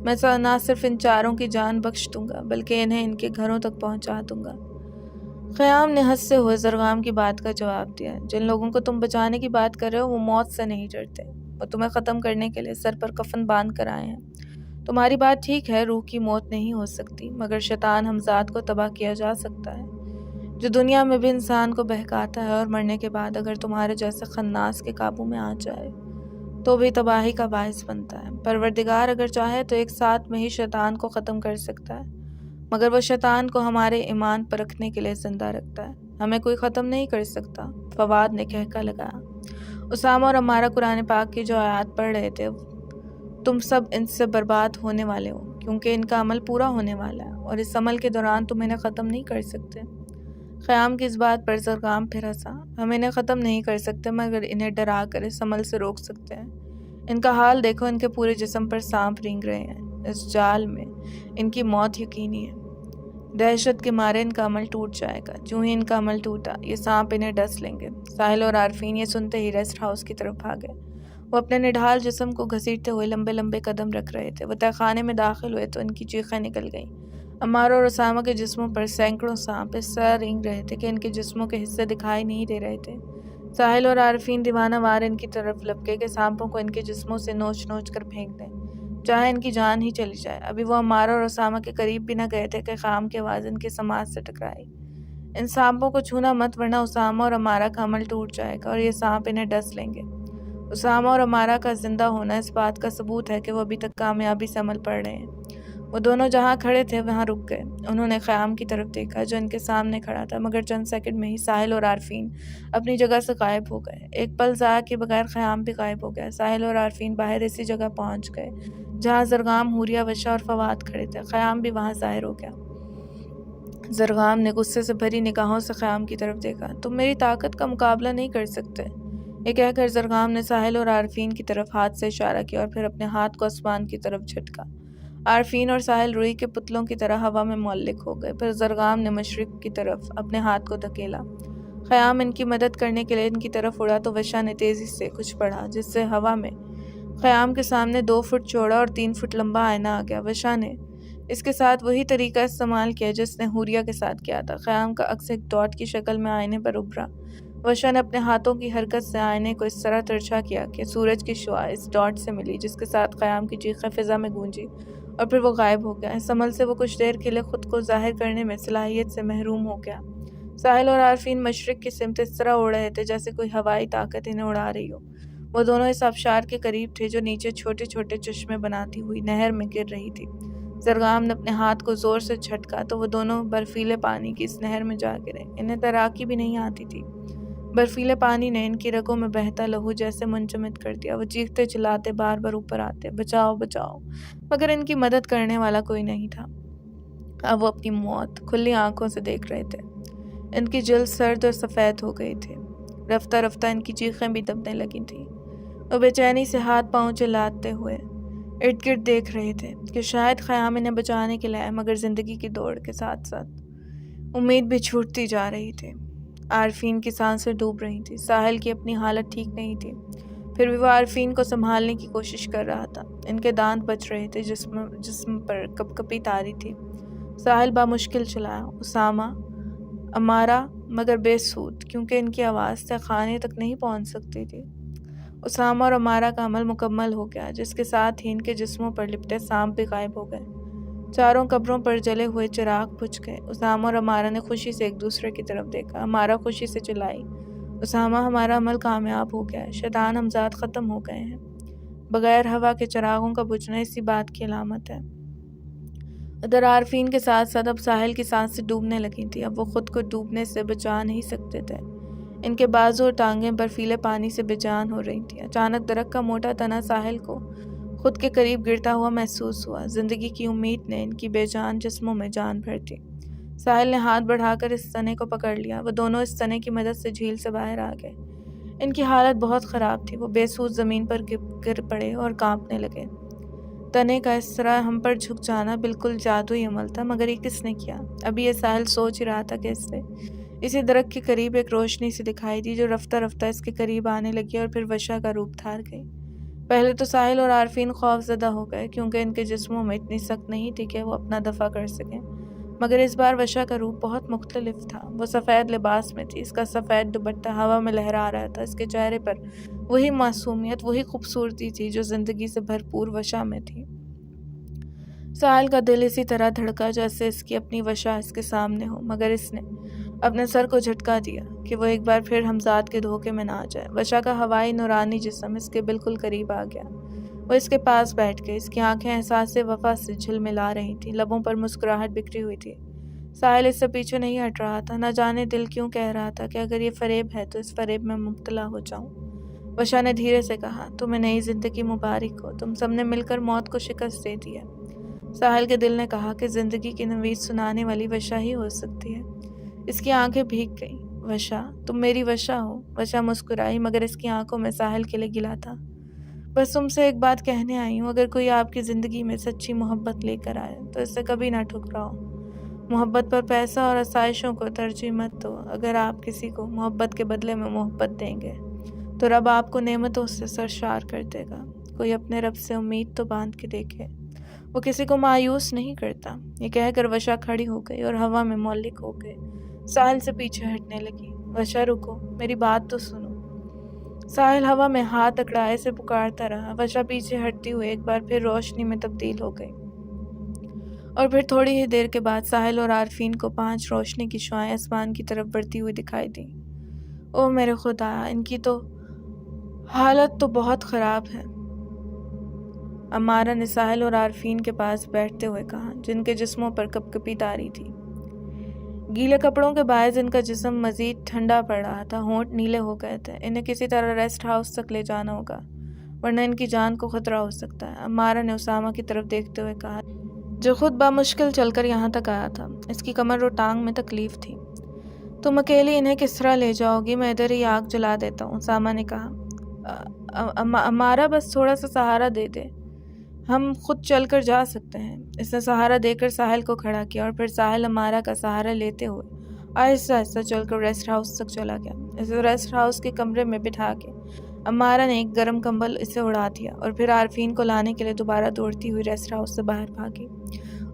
Speaker 1: میں نہ صرف ان چاروں کی جان بخش دوں گا بلکہ انہیں ان کے گھروں تک پہنچا دوں گا۔ خیام نے ہنستے ہوئے زرغام کی بات کا جواب دیا۔ جن لوگوں کو تم بچانے کی بات کر رہے ہو وہ موت سے نہیں ڈرتے، وہ تمہیں ختم کرنے کے لیے سر پر کفن باندھ کر آئے ہیں۔ تمہاری بات ٹھیک ہے، روح کی موت نہیں ہو سکتی مگر شیطان ہمذات کو تباہ کیا جا سکتا ہے، جو دنیا میں بھی انسان کو بہکاتا ہے اور مرنے کے بعد اگر تمہارے جیسے خناس کے قابو میں آ جائے تو بھی تباہی کا باعث بنتا ہے۔ پروردگار اگر چاہے تو ایک ساتھ میں ہی شیطان کو ختم کر سکتا ہے، مگر وہ شیطان کو ہمارے ایمان پر رکھنے کے لیے زندہ رکھتا ہے، ہمیں کوئی ختم نہیں کر سکتا۔ فواد نے کہکا لگایا۔ اسامہ اور عمارہ قرآن پاک کی جو آیات پڑھ رہے تھے، تم سب ان سے برباد ہونے والے ہو کیونکہ ان کا عمل پورا ہونے والا ہے اور اس عمل کے دوران تم انہیں ختم نہیں کر سکتے۔ خیام کی اس بات پر زرغام پھر ہنسا۔ ہم انہیں ختم نہیں کر سکتے مگر انہیں ڈرا کر اس عمل سے روک سکتے ہیں۔ ان کا حال دیکھو، ان کے پورے جسم پر سانپ رینگ رہے ہیں، اس جال میں ان کی موت یقینی ہے۔ دہشت کے مارے ان کا عمل ٹوٹ جائے گا۔ جو ہی ان کا عمل ٹوٹا یہ سانپ انہیں ڈس لیں گے۔ ساحل اور عارفین یہ سنتے ہی ریسٹ ہاؤس کی طرف بھاگے۔ وہ اپنے نڈھال جسم کو گھسیٹتے ہوئے لمبے لمبے قدم رکھ رہے تھے۔ وہ تہہ خانے میں داخل ہوئے تو ان کی چیخیں نکل گئیں۔ عمارہ اور اسامہ کے جسموں پر سینکڑوں سانپ اس طرح رینگ رہے تھے کہ ان کے جسموں کے حصے دکھائی نہیں دے رہے تھے۔ ساحل اور عارفین دیوانہ وار ان کی طرف لپکے کہ سانپوں کو ان کے جسموں سے نوچ نوچ کر پھینک دیں، چاہے ان کی جان ہی چلی جائے۔ ابھی وہ عمارہ اور اسامہ کے قریب بھی نہ گئے تھے کہ خیام کی آواز ان کی سماعت سے ٹکرائی۔ ان سانپوں کو چھونا مت ورنہ اسامہ اور عمارہ کا عمل ٹوٹ جائے گا اور یہ سانپ انہیں ڈس لیں گے۔ اسامہ اور عمارہ کا زندہ ہونا اس بات کا ثبوت ہے کہ وہ ابھی تک کامیابی سے عمل پڑھ رہے ہیں۔ وہ دونوں جہاں کھڑے تھے وہاں رک گئے۔ انہوں نے خیام کی طرف دیکھا جو ان کے سامنے کھڑا تھا مگر چند سیکنڈ میں ہی ساحل اور عارفین اپنی جگہ سے غائب ہو گئے۔ ایک پل ضائع کیے بغیر خیام بھی غائب ہو گیا۔ ساحل اور عارفین باہر اسی جگہ پہنچ گئے جہاں زرغام، حوریہ، وشا اور فواد کھڑے تھے۔ خیام بھی وہاں ظاہر ہو گیا۔ زرغام نے غصے سے بھری نگاہوں سے خیام کی طرف دیکھا۔ تم میری طاقت کا مقابلہ نہیں کر سکتے، یہ کہہ کر زرغام نے ساحل اور عارفین کی طرف ہاتھ سے اشارہ کیا اور پھر اپنے ہاتھ کو آسمان کی طرف جھٹکا۔ عارفین اور ساحل روئی کے پتلوں کی طرح ہوا میں معلق ہو گئے۔ پھر زرغام نے مشرق کی طرف اپنے ہاتھ کو دھکیلا۔ خیام ان کی مدد کرنے کے لیے ان کی طرف اڑا تو وشا نے تیزی سے کچھ پڑھا، جس سے ہوا میں خیام کے سامنے 2 فٹ چوڑا اور 3 فٹ لمبا آئینہ آ گیا۔ وشا نے اس کے ساتھ وہی طریقہ استعمال کیا جس نے حوریہ کے ساتھ کیا تھا۔ خیام کا عکس ایک ڈاٹ کی شکل میں آئینے پر ابھرا۔ وشا نے اپنے ہاتھوں کی حرکت سے آئینے کو اس طرح ترچھا کیا کہ سورج کی شعاع اس ڈاٹ سے ملی، جس کے ساتھ خیام کی چیخیں فضا میں گونجی اور پھر وہ غائب ہو گیا۔ اس عمل سے وہ کچھ دیر کے لیے خود کو ظاہر کرنے میں صلاحیت سے محروم ہو گیا۔ ساحل اور عارفین مشرق کی سمت اس طرح اڑ رہے تھے جیسے کوئی ہوائی طاقت انہیں اڑا رہی ہو۔ وہ دونوں اس آبشار کے قریب تھے جو نیچے چھوٹے چھوٹے چشمے بناتی ہوئی نہر میں گر رہی تھی۔ زرغام نے اپنے ہاتھ کو زور سے جھٹکا تو وہ دونوں برفیلے پانی کی اس نہر میں جا گرے۔ انہیں تیراکی بھی نہیں آتی تھی۔ برفیلے پانی نے ان کی رگوں میں بہتا لہو جیسے منجمد کر دیا۔ وہ چیختے چلاتے بار بار اوپر آتے، بچاؤ بچاؤ، مگر ان کی مدد کرنے والا کوئی نہیں تھا۔ اب وہ اپنی موت کھلی آنکھوں سے دیکھ رہے تھے۔ ان کی جلد سرد اور سفید ہو گئی تھی۔ رفتہ رفتہ ان کی چیخیں بھی دبنے لگی تھیں۔ وہ بے چینی سے ہاتھ پاؤں چلاتے ہوئے ارد گرد دیکھ رہے تھے کہ شاید خیام انہیں بچانے کے لیے آئے، مگر زندگی کی دوڑ کے ساتھ ساتھ امید بھی چھوٹتی جا رہی تھی۔ عارفین کی سانسیں ڈوب رہی تھیں۔ ساحل کی اپنی حالت ٹھیک نہیں تھی، پھر بھی وہ عارفین کو سنبھالنے کی کوشش کر رہا تھا۔ ان کے دانت بچ رہے تھے، جسم پر کپ کپی تاری تھی۔ ساحل بامشکل چلایا، اسامہ، امارہ، مگر بے سود، کیونکہ ان کی آواز تہ خانے تک نہیں پہنچ سکتی تھی۔ اسامہ اور امارہ کا عمل مکمل ہو گیا، جس کے ساتھ ہی ان کے جسموں پر لپٹے سانپ بھی غائب ہو گئے۔ چاروں قبروں پر جلے ہوئے چراغ بجھ گئے۔ اسامہ اور امارہ نے خوشی سے ایک دوسرے کی طرف دیکھا۔ امارہ خوشی سے چلائی، اسامہ، ہمارا عمل کامیاب ہو گیا ہے، شیطان ہمزاد ختم ہو گئے ہیں۔ بغیر ہوا کے چراغوں کا بجھنا اسی بات کی علامت ہے۔ ادھر عارفین کے ساتھ ساتھ اب ساحل کی سانسیں ڈوبنے لگی تھیں۔ اب وہ خود کو ڈوبنے سے بچا نہیں سکتے تھے۔ ان کے بازو اور ٹانگیں برفیلے پانی سے بے جان ہو رہی تھیں۔ اچانک درخت کا موٹا تنا ساحل کو خود کے قریب گرتا ہوا محسوس ہوا۔ زندگی کی امید نے ان کی بے جان جسموں میں جان بھر دی۔ ساحل نے ہاتھ بڑھا کر اس تنے کو پکڑ لیا۔ وہ دونوں اس تنے کی مدد سے جھیل سے باہر آ گئے۔ ان کی حالت بہت خراب تھی۔ وہ بے سود زمین پر گر پڑے اور کانپنے لگے۔ تنے کا اس طرح ہم پر جھک جانا بالکل جادوئی عمل تھا، مگر یہ کس نے کیا؟ ابھی یہ ساحل سوچ ہی رہا تھا کہ اسی درخت کے قریب ایک روشنی سی دکھائی دی جو رفتہ رفتہ اس کے قریب آنے لگی اور پھر وشا کا روپ دھار گئی۔ پہلے تو ساحل اور عارفین خوف زدہ ہو گئے، کیونکہ ان کے جسموں میں اتنی سخت نہیں تھی کہ وہ اپنا دفاع کر سکیں، مگر اس بار وشا کا روپ بہت مختلف تھا۔ وہ سفید لباس میں تھی، اس کا سفید دوپٹہ ہوا میں لہرا رہا تھا۔ اس کے چہرے پر وہی معصومیت، وہی خوبصورتی تھی جو زندگی سے بھرپور وشا میں تھی۔ ساحل کا دل اسی طرح دھڑکا جیسے اس کی اپنی وشا اس کے سامنے ہو، مگر اس نے اپنے سر کو جھٹکا دیا کہ وہ ایک بار پھر ہمزاد کے دھوکے میں نہ آ جائے۔ وشا کا ہوائی نورانی جسم اس کے بالکل قریب آ گیا۔ وہ اس کے پاس بیٹھ گئی۔ اس کی آنکھیں احساس وفا سے جھلملا رہی تھیں، لبوں پر مسکراہٹ بکھری ہوئی تھی۔ ساحل اس سے پیچھے نہیں ہٹ رہا تھا۔ نہ جانے دل کیوں کہہ رہا تھا کہ اگر یہ فریب ہے تو اس فریب میں مبتلا ہو جاؤں۔ وشا نے دھیرے سے کہا، تمہیں نئی زندگی مبارک ہو، تم سب نے مل کر موت کو شکست دے دی ہے۔ ساحل کے دل نے کہا کہ زندگی کی نوید سنانے والی وشا ہی ہو سکتی ہے۔ اس کی آنکھیں بھیگ گئیں۔ وشا، تم میری وشا ہو۔ وشا مسکرائی، مگر اس کی آنکھوں میں ساحل کے لیے گلا تھا۔ بس تم سے ایک بات کہنے آئی ہوں، اگر کوئی آپ کی زندگی میں سچی محبت لے کر آئے تو اس سے کبھی نہ ٹھکراؤ۔ محبت پر پیسہ اور آسائشوں کو ترجیح مت دو۔ اگر آپ کسی کو محبت کے بدلے میں محبت دیں گے تو رب آپ کو نعمتوں سے سرشار کر دے گا۔ کوئی اپنے رب سے امید تو باندھ کے دیکھے، وہ کسی کو مایوس نہیں کرتا۔ یہ کہہ کر وشا کھڑی ہو گئی اور ہوا میں معلق ہو گئے۔ ساحل سے پیچھے ہٹنے لگی۔ وشا رکو، میری بات تو سنو۔ ساحل ہوا میں ہاتھ اکڑائے سے پکارتا رہا۔ وشا پیچھے ہٹتی ہوئے ایک بار پھر روشنی میں تبدیل ہو گئی، اور پھر تھوڑی ہی دیر کے بعد ساحل اور عارفین کو 5 روشنی کی شعاعیں آسمان کی طرف بڑھتی ہوئی دکھائی دیں۔ او میرے خدا، ان کی تو حالت تو بہت خراب ہے، امارہ نے ساحل اور عارفین کے پاس بیٹھتے ہوئے کہا، جن کے جسموں پر کپ کپی تاری تھی۔ گیلے کپڑوں کے باعث ان کا جسم مزید ٹھنڈا پڑ رہا تھا، ہونٹ نیلے ہو گئے تھے۔ انہیں کسی طرح ریسٹ ہاؤس تک لے جانا ہوگا، ورنہ ان کی جان کو خطرہ ہو سکتا ہے۔ امارہ نے اسامہ کی طرف دیکھتے ہوئے کہا، جو خود بامشکل چل کر یہاں تک آیا تھا۔ اس کی کمر اور ٹانگ میں تکلیف تھی۔ تم اکیلی انہیں کس طرح لے جاؤ گی؟ میں ادھر ہی آگ جلا دیتا ہوں، اسامہ نے کہا۔ امارہ، بس تھوڑا سا سہارا دے دے ہم خود چل کر جا سکتے ہیں۔ اس نے سہارا دے کر ساحل کو کھڑا کیا اور پھر ساحل امارا کا سہارا لیتے ہوئے آہستہ آہستہ چل کر ریسٹ ہاؤس تک چلا گیا۔ اسے ریسٹ ہاؤس کے کمرے میں بٹھا کے امارا نے ایک گرم کمبل اسے اڑا دیا اور پھر عارفین کو لانے کے لیے دوبارہ دوڑتی ہوئی ریسٹ ہاؤس سے باہر بھاگی۔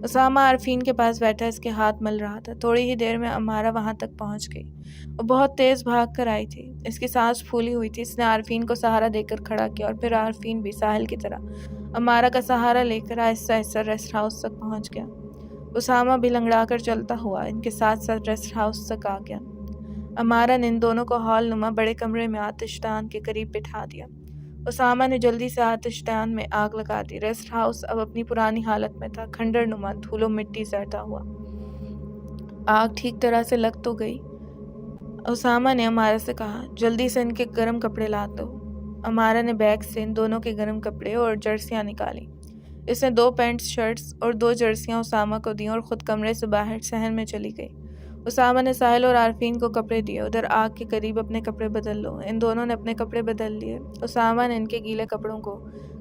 Speaker 1: اسامہ عارفین کے پاس بیٹھا اس کے ہاتھ مل رہا تھا۔ تھوڑی ہی دیر میں امارا وہاں تک پہنچ گئی۔ وہ بہت تیز بھاگ کر آئی تھی۔ اس کی سانس پھولی ہوئی تھی۔ اس نے عارفین کو سہارا دے کر کھڑا کیا اور پھر عارفین بھی ساحل کی طرح امارا کا سہارا لے کر آہستہ آہستہ ریسٹ ہاؤس تک پہنچ گیا۔ اسامہ بھی لنگڑا کر چلتا ہوا ان کے ساتھ ساتھ ریسٹ ہاؤس تک آ گیا۔ امارا نے ان دونوں کو ہال نما بڑے کمرے میں آتش دان کے قریب بٹھا دیا۔ اسامہ نے جلدی سے آتش دان میں آگ لگا دی۔ ریسٹ ہاؤس اب اپنی پرانی حالت میں تھا، کھنڈر نما، دھول و مٹی سڑتا ہوا۔ آگ ٹھیک طرح سے لگ تو گئی۔ اسامہ نے امارا سے کہا، جلدی سے ان کے گرم کپڑے لا دو۔ امارا نے بیگ سے ان دونوں کے گرم کپڑے اور جرسیاں نکالی۔ اس نے 2 پینٹس شرٹس اور 2 جرسیاں اسامہ کو دیں اور خود کمرے سے باہر صحن میں چلی گئی۔ اسامہ نے ساحل اور عارفین کو کپڑے دیے، ادھر آگ کے قریب اپنے کپڑے بدل لو۔ ان دونوں نے اپنے کپڑے بدل لیے۔ اسامہ نے ان کے گیلے کپڑوں کو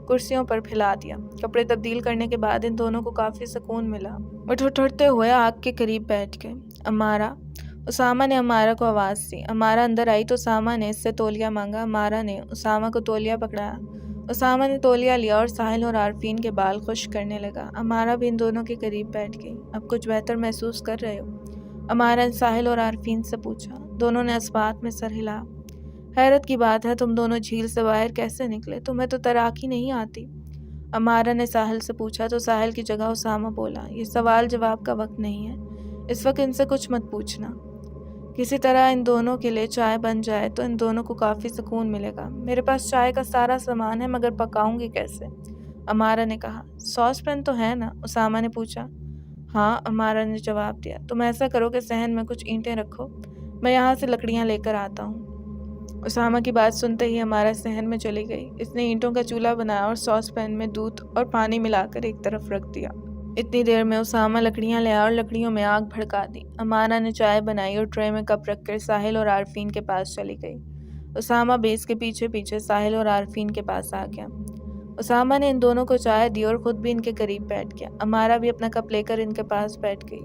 Speaker 1: کرسیوں پر پھیلا دیا۔ کپڑے تبدیل کرنے کے بعد ان دونوں کو کافی سکون ملا۔ وہ ٹھٹھرتے ہوئے آگ کے قریب بیٹھ گئے۔ امارا، اسامہ نے امارا کو آواز دی۔ امارا اندر آئی تو اسامہ نے اس سے تولیہ مانگا۔ امارا نے اسامہ کو تولیہ پکڑایا۔ اسامہ نے تولیہ لیا اور ساحل اور عارفین کے بال خشک کرنے لگا۔ امارا بھی ان دونوں کے قریب بیٹھ گئی۔ اب کچھ بہتر محسوس کر رہے ہو؟ امارا نے ساحل اور عارفین سے پوچھا۔ دونوں نے اس بات میں سر ہلا۔ حیرت کی بات ہے تم دونوں جھیل سے باہر کیسے نکلے؟ تمہیں تو تیراکی نہیں آتی۔ امارا نے ساحل سے پوچھا تو ساحل کی جگہ اسامہ بولا، یہ سوال جواب کا وقت نہیں ہے، اس وقت ان سے کچھ مت پوچھنا۔ کسی طرح ان دونوں کے لیے چائے بن جائے تو ان دونوں کو کافی سکون ملے گا۔ میرے پاس چائے کا سارا سامان ہے مگر پکاؤں گی کیسے؟ امارا نے کہا۔ ساس پین تو ہے نا؟ اسامہ نے پوچھا۔ ہاں، امارا نے جواب دیا۔ تم ایسا کرو کہ صحن میں کچھ اینٹیں رکھو، میں یہاں سے لکڑیاں لے کر آتا ہوں۔ اسامہ کی بات سنتے ہی امارا صحن میں چلی گئی۔ اس نے اینٹوں کا چولہا بنایا اور ساس پین میں دودھ اور پانی ملا کر ایک طرف رکھ دیا۔ اتنی دیر میں اسامہ لکڑیاں لے آیا اور لکڑیوں میں آگ بھڑکا دی۔ امارا نے چائے بنائی اور ٹرے میں کپ رکھ کر ساحل اور عارفین کے پاس چلی گئی۔ اسامہ بھی اس کے پیچھے پیچھے ساحل اور عارفین کے پاس آ گیا۔ اسامہ نے ان دونوں کو چائے دی اور خود بھی ان کے قریب بیٹھ گیا۔ امارا بھی اپنا کپ لے کر ان کے پاس بیٹھ گئی۔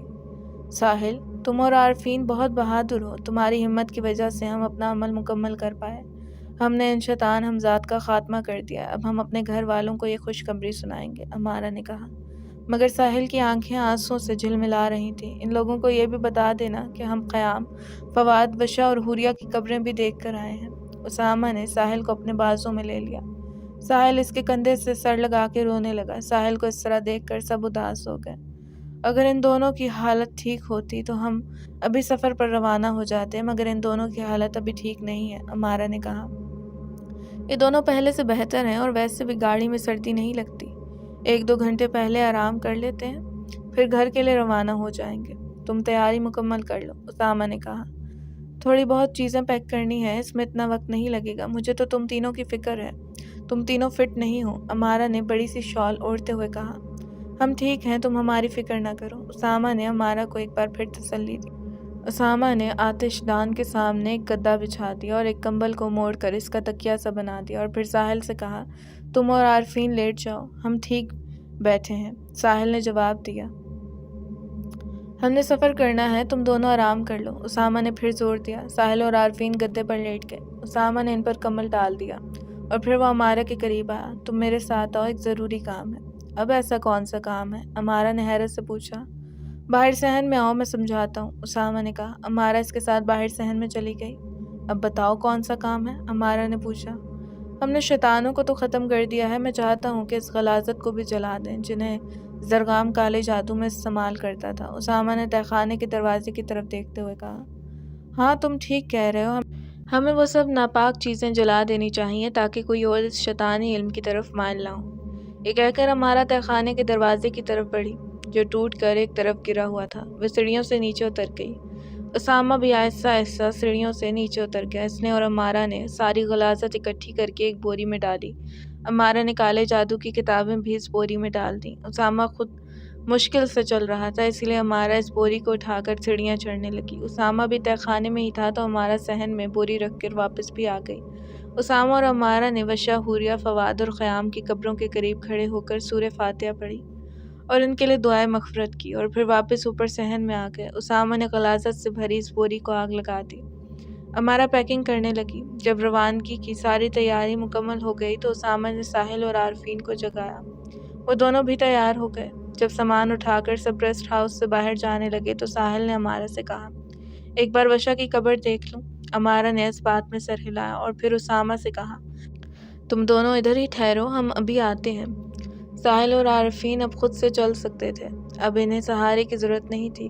Speaker 1: ساحل، تم اور عارفین بہت بہادر ہو، تمہاری ہمت کی وجہ سے ہم اپنا عمل مکمل کر پائے۔ ہم نے ان شیطان ہمزاد کا خاتمہ کر دیا۔ اب ہم اپنے گھر والوں کو یہ خوشخبری سنائیں گے، امارا نے کہا۔ مگر ساحل کی آنکھیں آنسوں سے جھلملا رہی تھیں۔ ان لوگوں کو یہ بھی بتا دینا کہ ہم قیام، فواد، وشا اور حوریہ کی قبریں بھی دیکھ کر آئے ہیں۔ اسامہ نے ساحل کو اپنے بازوں میں لے لیا۔ ساحل اس کے کندھے سے سر لگا کے رونے لگا۔ ساحل کو اس طرح دیکھ کر سب اداس ہو گئے۔ اگر ان دونوں کی حالت ٹھیک ہوتی تو ہم ابھی سفر پر روانہ ہو جاتے، مگر ان دونوں کی حالت ابھی ٹھیک نہیں ہے، امارا نے کہا۔ یہ دونوں پہلے سے بہتر ہیں اور ویسے بھی گاڑی میں سردی نہیں لگتی۔ 1-2 گھنٹے پہلے آرام کر لیتے ہیں، پھر گھر کے لیے روانہ ہو جائیں گے۔ تم تیاری مکمل کر لو، اسامہ نے کہا۔ تھوڑی بہت چیزیں پیک کرنی ہے، اس میں اتنا وقت نہیں لگے گا۔ مجھے تو تم تینوں کی فکر ہے، تم تینوں فٹ نہیں ہو، امارا نے بڑی سی شال اوڑھتے ہوئے کہا۔ ہم ٹھیک ہیں، تم ہماری فکر نہ کرو، اسامہ نے امارا کو ایک بار پھر تسلی دی۔ اسامہ نے آتش دان کے سامنے ایک گدا بچھا دیا اور ایک کمبل کو موڑ کر اس کا تکیہ سا بنا دیا اور پھر ساحل سے کہا، تم اور عارفین لیٹ جاؤ، ہم ٹھیک بیٹھے ہیں۔ ساحل نے جواب دیا، ہم نے سفر کرنا ہے، تم دونوں آرام کر لو۔ اسامہ نے پھر زور دیا۔ ساحل اور عارفین گدے پر لیٹ گئے۔ اسامہ نے ان پر کمبل ڈال دیا اور پھر وہ امارا کے قریب آیا۔ تم میرے ساتھ آؤ، ایک ضروری کام ہے۔ اب ایسا کون سا کام ہے؟ امارا نے حیرت سے پوچھا۔ باہر صحن میں آؤ، میں سمجھاتا ہوں، اسامہ نے کہا۔ امارا اس کے ساتھ باہر صحن میں چلی گئی۔ اب بتاؤ کون سا کام ہے؟ امارا نے پوچھا۔ ہم نے شیطانوں کو تو ختم کر دیا ہے، میں چاہتا ہوں کہ اس غلاظت کو بھی جلا دیں جنہیں زرغام کالے جادو میں استعمال کرتا تھا، اسامہ نے تہہ خانے کے دروازے کی طرف دیکھتے ہوئے کہا۔ ہاں، تم ٹھیک کہہ رہے ہو، ہمیں وہ سب ناپاک چیزیں جلا دینی چاہیے تاکہ کوئی اور اس شیطانی علم کی طرف مائل نہ ہو۔ یہ کہہ کر امارا تہہ خانے کے دروازے کی طرف بڑھی جو ٹوٹ کر ایک طرف گرا ہوا تھا۔ وہ سیڑھیوں سے نیچے اتر گئی۔ اسامہ بھی آہستہ آہستہ سیڑھیوں سے نیچے اتر گیا۔ اس نے اور امارا نے ساری غلاظت اکٹھی کر کے ایک بوری میں ڈالی۔ امارا نے کالے جادو کی کتابیں بھی اس بوری میں ڈال دیں۔ اسامہ خود مشکل سے چل رہا تھا، اس لیے امارا اس بوری کو اٹھا کر سیڑھیاں چڑھنے لگی۔ اسامہ بھی تہہ خانے میں ہی تھا تو امارا صحن میں بوری رکھ کر واپس بھی آ گئی اسامہ اور عمارہ نے وشا، حوریہ، فواد اور قیام کی قبروں کے قریب کھڑے ہو کر سورہ فاتحہ پڑھی اور ان کے لیے دعائے مغفرت کی، اور پھر واپس اوپر صحن میں آ گئے۔ اسامہ نے غلاظت سے بھری اس بوری کو آگ لگا دی۔ عمارہ پیکنگ کرنے لگی۔ جب روانگی کی ساری تیاری مکمل ہو گئی تو اسامہ نے ساحل اور عارفین کو جگایا۔ وہ دونوں بھی تیار ہو گئے۔ جب سامان اٹھا کر سب ریسٹ ہاؤس سے باہر جانے لگے تو ساحل نے عمارہ سے کہا، ایک بار وشا کی قبر دیکھ لوں؟ عمارہ نے اس بات میں سر ہلایا اور پھر اسامہ سے کہا، تم دونوں ادھر ہی ٹھہرو، ہم ابھی آتے ہیں۔ ساحل اور عارفین اب خود سے چل سکتے تھے، اب انہیں سہارے کی ضرورت نہیں تھی۔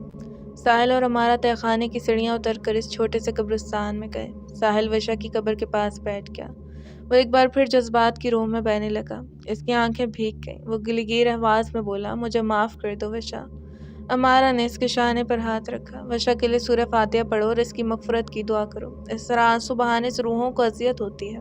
Speaker 1: ساحل اور عمارہ تہہ خانے کی سیڑھیاں اتر کر اس چھوٹے سے قبرستان میں گئے۔ ساحل وشا کی قبر کے پاس بیٹھ گیا۔ وہ ایک بار پھر جذبات کی روح میں بہنے لگا۔ اس کی آنکھیں بھیگ گئیں۔ وہ گلگیر آواز میں بولا، مجھے معاف کر دو وشا۔ عمارہ نے اس کے شانے پر ہاتھ رکھا۔ وشا کے لیے سورہ فاتحہ پڑھو اور اس کی مغفرت کی دعا کرو، اس طرح آنسو بہانے سے روحوں کو اذیت ہوتی ہے۔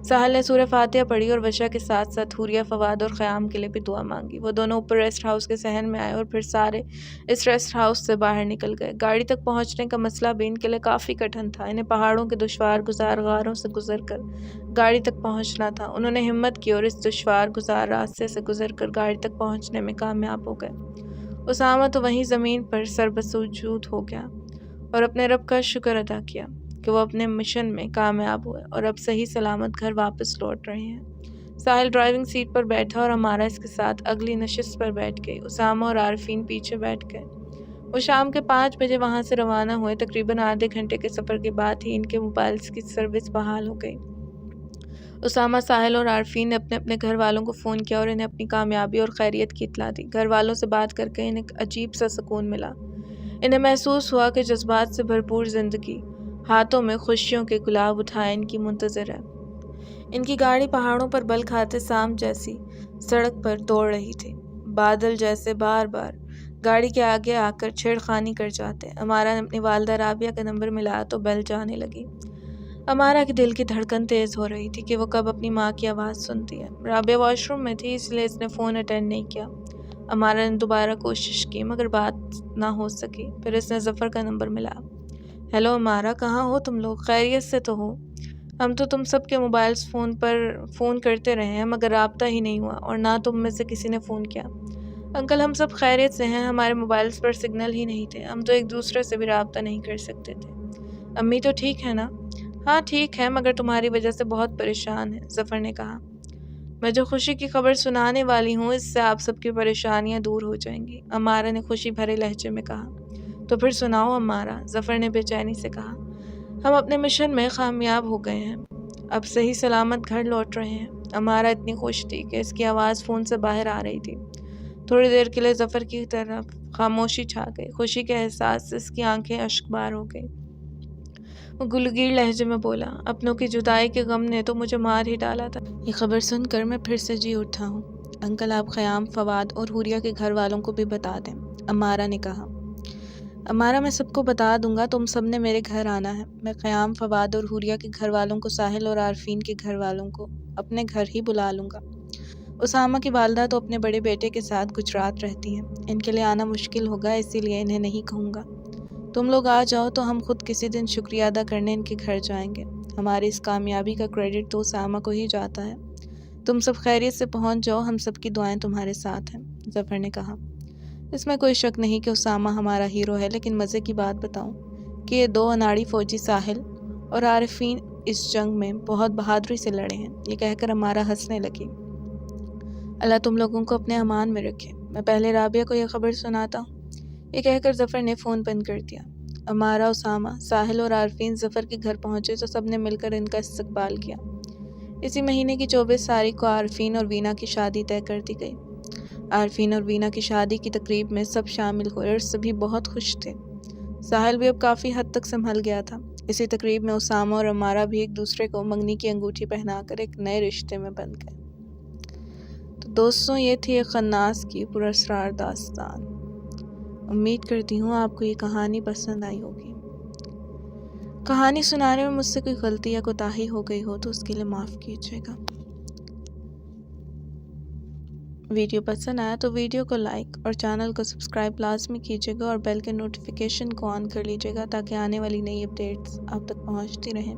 Speaker 1: ساحل نے سورہ فاتحہ پڑھی اور وشا کے ساتھ ساتھ حوریہ، فواد اور قیام کے لیے بھی دعا مانگی۔ وہ دونوں اوپر ریسٹ ہاؤس کے صحن میں آئے اور پھر سارے اس ریسٹ ہاؤس سے باہر نکل گئے۔ گاڑی تک پہنچنے کا مسئلہ بھی ان کے لیے کافی کٹھن تھا۔ انہیں پہاڑوں کے دشوار گزار غاروں سے گزر کر گاڑی تک پہنچنا تھا۔ انہوں نے ہمت کی اور اس دشوار گزار راستے سے گزر کر گاڑی تک پہنچنے میں کامیاب ہو گئے۔ اسامہ تو وہیں زمین پر سر بسجود ہو گیا اور اپنے رب کا شکر ادا کیا کہ وہ اپنے مشن میں کامیاب ہوئے اور اب صحیح سلامت گھر واپس لوٹ رہے ہیں۔ ساحل ڈرائیونگ سیٹ پر بیٹھا اور عمارہ اس کے ساتھ اگلی نشست پر بیٹھ گئی۔ اسامہ اور عارفین پیچھے بیٹھ گئے۔ وہ شام کے 5 بجے وہاں سے روانہ ہوئے۔ تقریباً آدھے گھنٹے کے سفر کے بعد ہی ان کے موبائلز کی سروس بحال ہو گئی۔ اسامہ، ساحل اور عارفین نے اپنے اپنے گھر والوں کو فون کیا اور انہیں اپنی کامیابی اور خیریت کی اطلاع دی۔ گھر والوں سے بات کر کے انہیں ایک عجیب سا سکون ملا۔ انہیں محسوس ہوا کہ جذبات سے بھرپور زندگی ہاتھوں میں خوشیوں کے گلاب اٹھائے ان کی منتظر ہے۔ ان کی گاڑی پہاڑوں پر بل کھاتے سام جیسی سڑک پر دوڑ رہی تھی۔ بادل جیسے بار بار گاڑی کے آگے آ کر چھیڑخانی کر جاتے۔ عمارہ نے اپنی والدہ رابعہ کا نمبر ملایا تو بیل جانے لگی۔ عمارہ کے دل کی دھڑکن تیز ہو رہی تھی کہ وہ کب اپنی ماں کی آواز سنتی ہے۔ رابعہ واش روم میں تھی، اس لیے اس نے فون اٹینڈ نہیں کیا۔ عمارہ نے دوبارہ کوشش کی مگر بات نہ ہو سکی۔ پھر اس نے ظفر کا نمبر ملایا۔ ہیلو عمارہ، کہاں ہو تم لوگ؟ خیریت سے تو ہو؟ ہم تو تم سب کے موبائلز پر فون کرتے رہے ہیں مگر رابطہ ہی نہیں ہوا اور نہ تم میں سے کسی نے فون کیا۔ انکل، ہم سب خیریت سے ہیں، ہمارے موبائلز پر سگنل ہی نہیں تھے، ہم تو ایک دوسرے سے بھی رابطہ نہیں کر سکتے تھے۔ امی تو ٹھیک ہے نا؟ ہاں ٹھیک ہے مگر تمہاری وجہ سے بہت پریشان ہے، ظفر نے کہا۔ میں جو خوشی کی خبر سنانے والی ہوں اس سے آپ سب کی پریشانیاں دور ہو جائیں گی، عمارہ نے خوشی بھرے لہجے میں کہا۔ تو پھر سناؤ عمارہ، ظفر نے بے چینی سے کہا۔ ہم اپنے مشن میں کامیاب ہو گئے ہیں، اب صحیح سلامت گھر لوٹ رہے ہیں۔ عمارہ اتنی خوش تھی کہ اس کی آواز فون سے باہر آ رہی تھی۔ تھوڑی دیر کے لیے ظفر کی طرف خاموشی چھا گئی۔ خوشی کے احساس سے اس کی آنکھیں اشک بار ہو گئی۔ وہ گلگیر لہجے میں بولا، اپنوں کی جدائی کے غم نے تو مجھے مار ہی ڈالا تھا۔ یہ خبر سن کر میں پھر سے جی اٹھا ہوں۔ انکل، آپ قیام، فواد اور حوریہ کے گھر والوں کو بھی بتا دیں، عمارہ نے کہا۔ عمارہ، میں سب کو بتا دوں گا، تم سب نے میرے گھر آنا ہے۔ میں قیام، فواد اور حوریہ کے گھر والوں کو، ساحل اور عارفین کے گھر والوں کو اپنے گھر ہی بلا لوں گا۔ اسامہ کی والدہ تو اپنے بڑے بیٹے کے ساتھ گجرات رہتی ہیں، ان کے لیے آنا مشکل ہوگا، اسی لیے انہیں نہیں کہوں گا۔ تم لوگ آ جاؤ تو ہم خود کسی دن شکریہ ادا کرنے ان کے گھر جائیں گے۔ ہماری اس کامیابی کا کریڈٹ تو اسامہ کو ہی جاتا ہے۔ تم سب خیریت سے پہنچ جاؤ، ہم سب کی دعائیں تمہارے ساتھ ہیں، ظفر نے کہا۔ اس میں کوئی شک نہیں کہ اسامہ ہمارا ہیرو ہے، لیکن مزے کی بات بتاؤں کہ یہ 2 اناڑی فوجی ساحل اور عارفین اس جنگ میں بہت بہادری سے لڑے ہیں۔ یہ کہہ کر عمارہ ہنسنے لگی۔ اللہ تم لوگوں کو اپنے امان میں رکھے، میں پہلے رابعہ کو یہ خبر سناتا ہوں۔ یہ کہہ کر ظفر نے فون بند کر دیا۔ عمارہ، اسامہ، ساحل اور عارفین ظفر کے گھر پہنچے تو سب نے مل کر ان کا استقبال کیا۔ اسی مہینے کی 24 تاریخ کو عارفین اور وینا کی شادی طے کر دی گئی۔ عارفین اور وینا کی شادی کی تقریب میں سب شامل ہوئے اور سبھی بہت خوش تھے۔ ساحل بھی اب کافی حد تک سنبھل گیا تھا۔ اسی تقریب میں اسامہ اور عمارہ بھی ایک دوسرے کو منگنی کی انگوٹھی پہنا کر ایک نئے رشتے میں بندھ گئے۔ تو دوستوں، یہ تھی ایک خناس کی پراسرار داستان۔ امید کرتی ہوں آپ کو یہ کہانی پسند آئی ہوگی۔ کہانی سنانے میں مجھ سے کوئی غلطی یا کوتاہی ہو گئی ہو تو اس کے لیے معاف کیجیے گا۔ ویڈیو پسند آیا تو ویڈیو کو لائک اور چینل کو سبسکرائب لازمی کیجیے گا اور بیل کے نوٹیفیکیشن کو آن کر لیجیے گا تاکہ آنے والی نئی اپڈیٹس آپ تک پہنچتی رہیں۔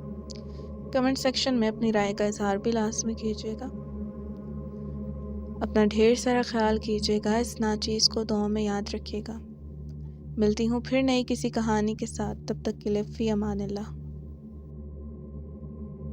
Speaker 1: کمنٹ سیکشن میں اپنی رائے کا اظہار بھی لازمی کیجیے گا۔ اپنا ڈھیر سارا خیال کیجیے گا، اس ناچیز کو دعاؤں میں یاد رکھیے گا۔ ملتی ہوں پھر نئی کسی کہانی کے ساتھ، تب تک کے لیے فی امان اللہ۔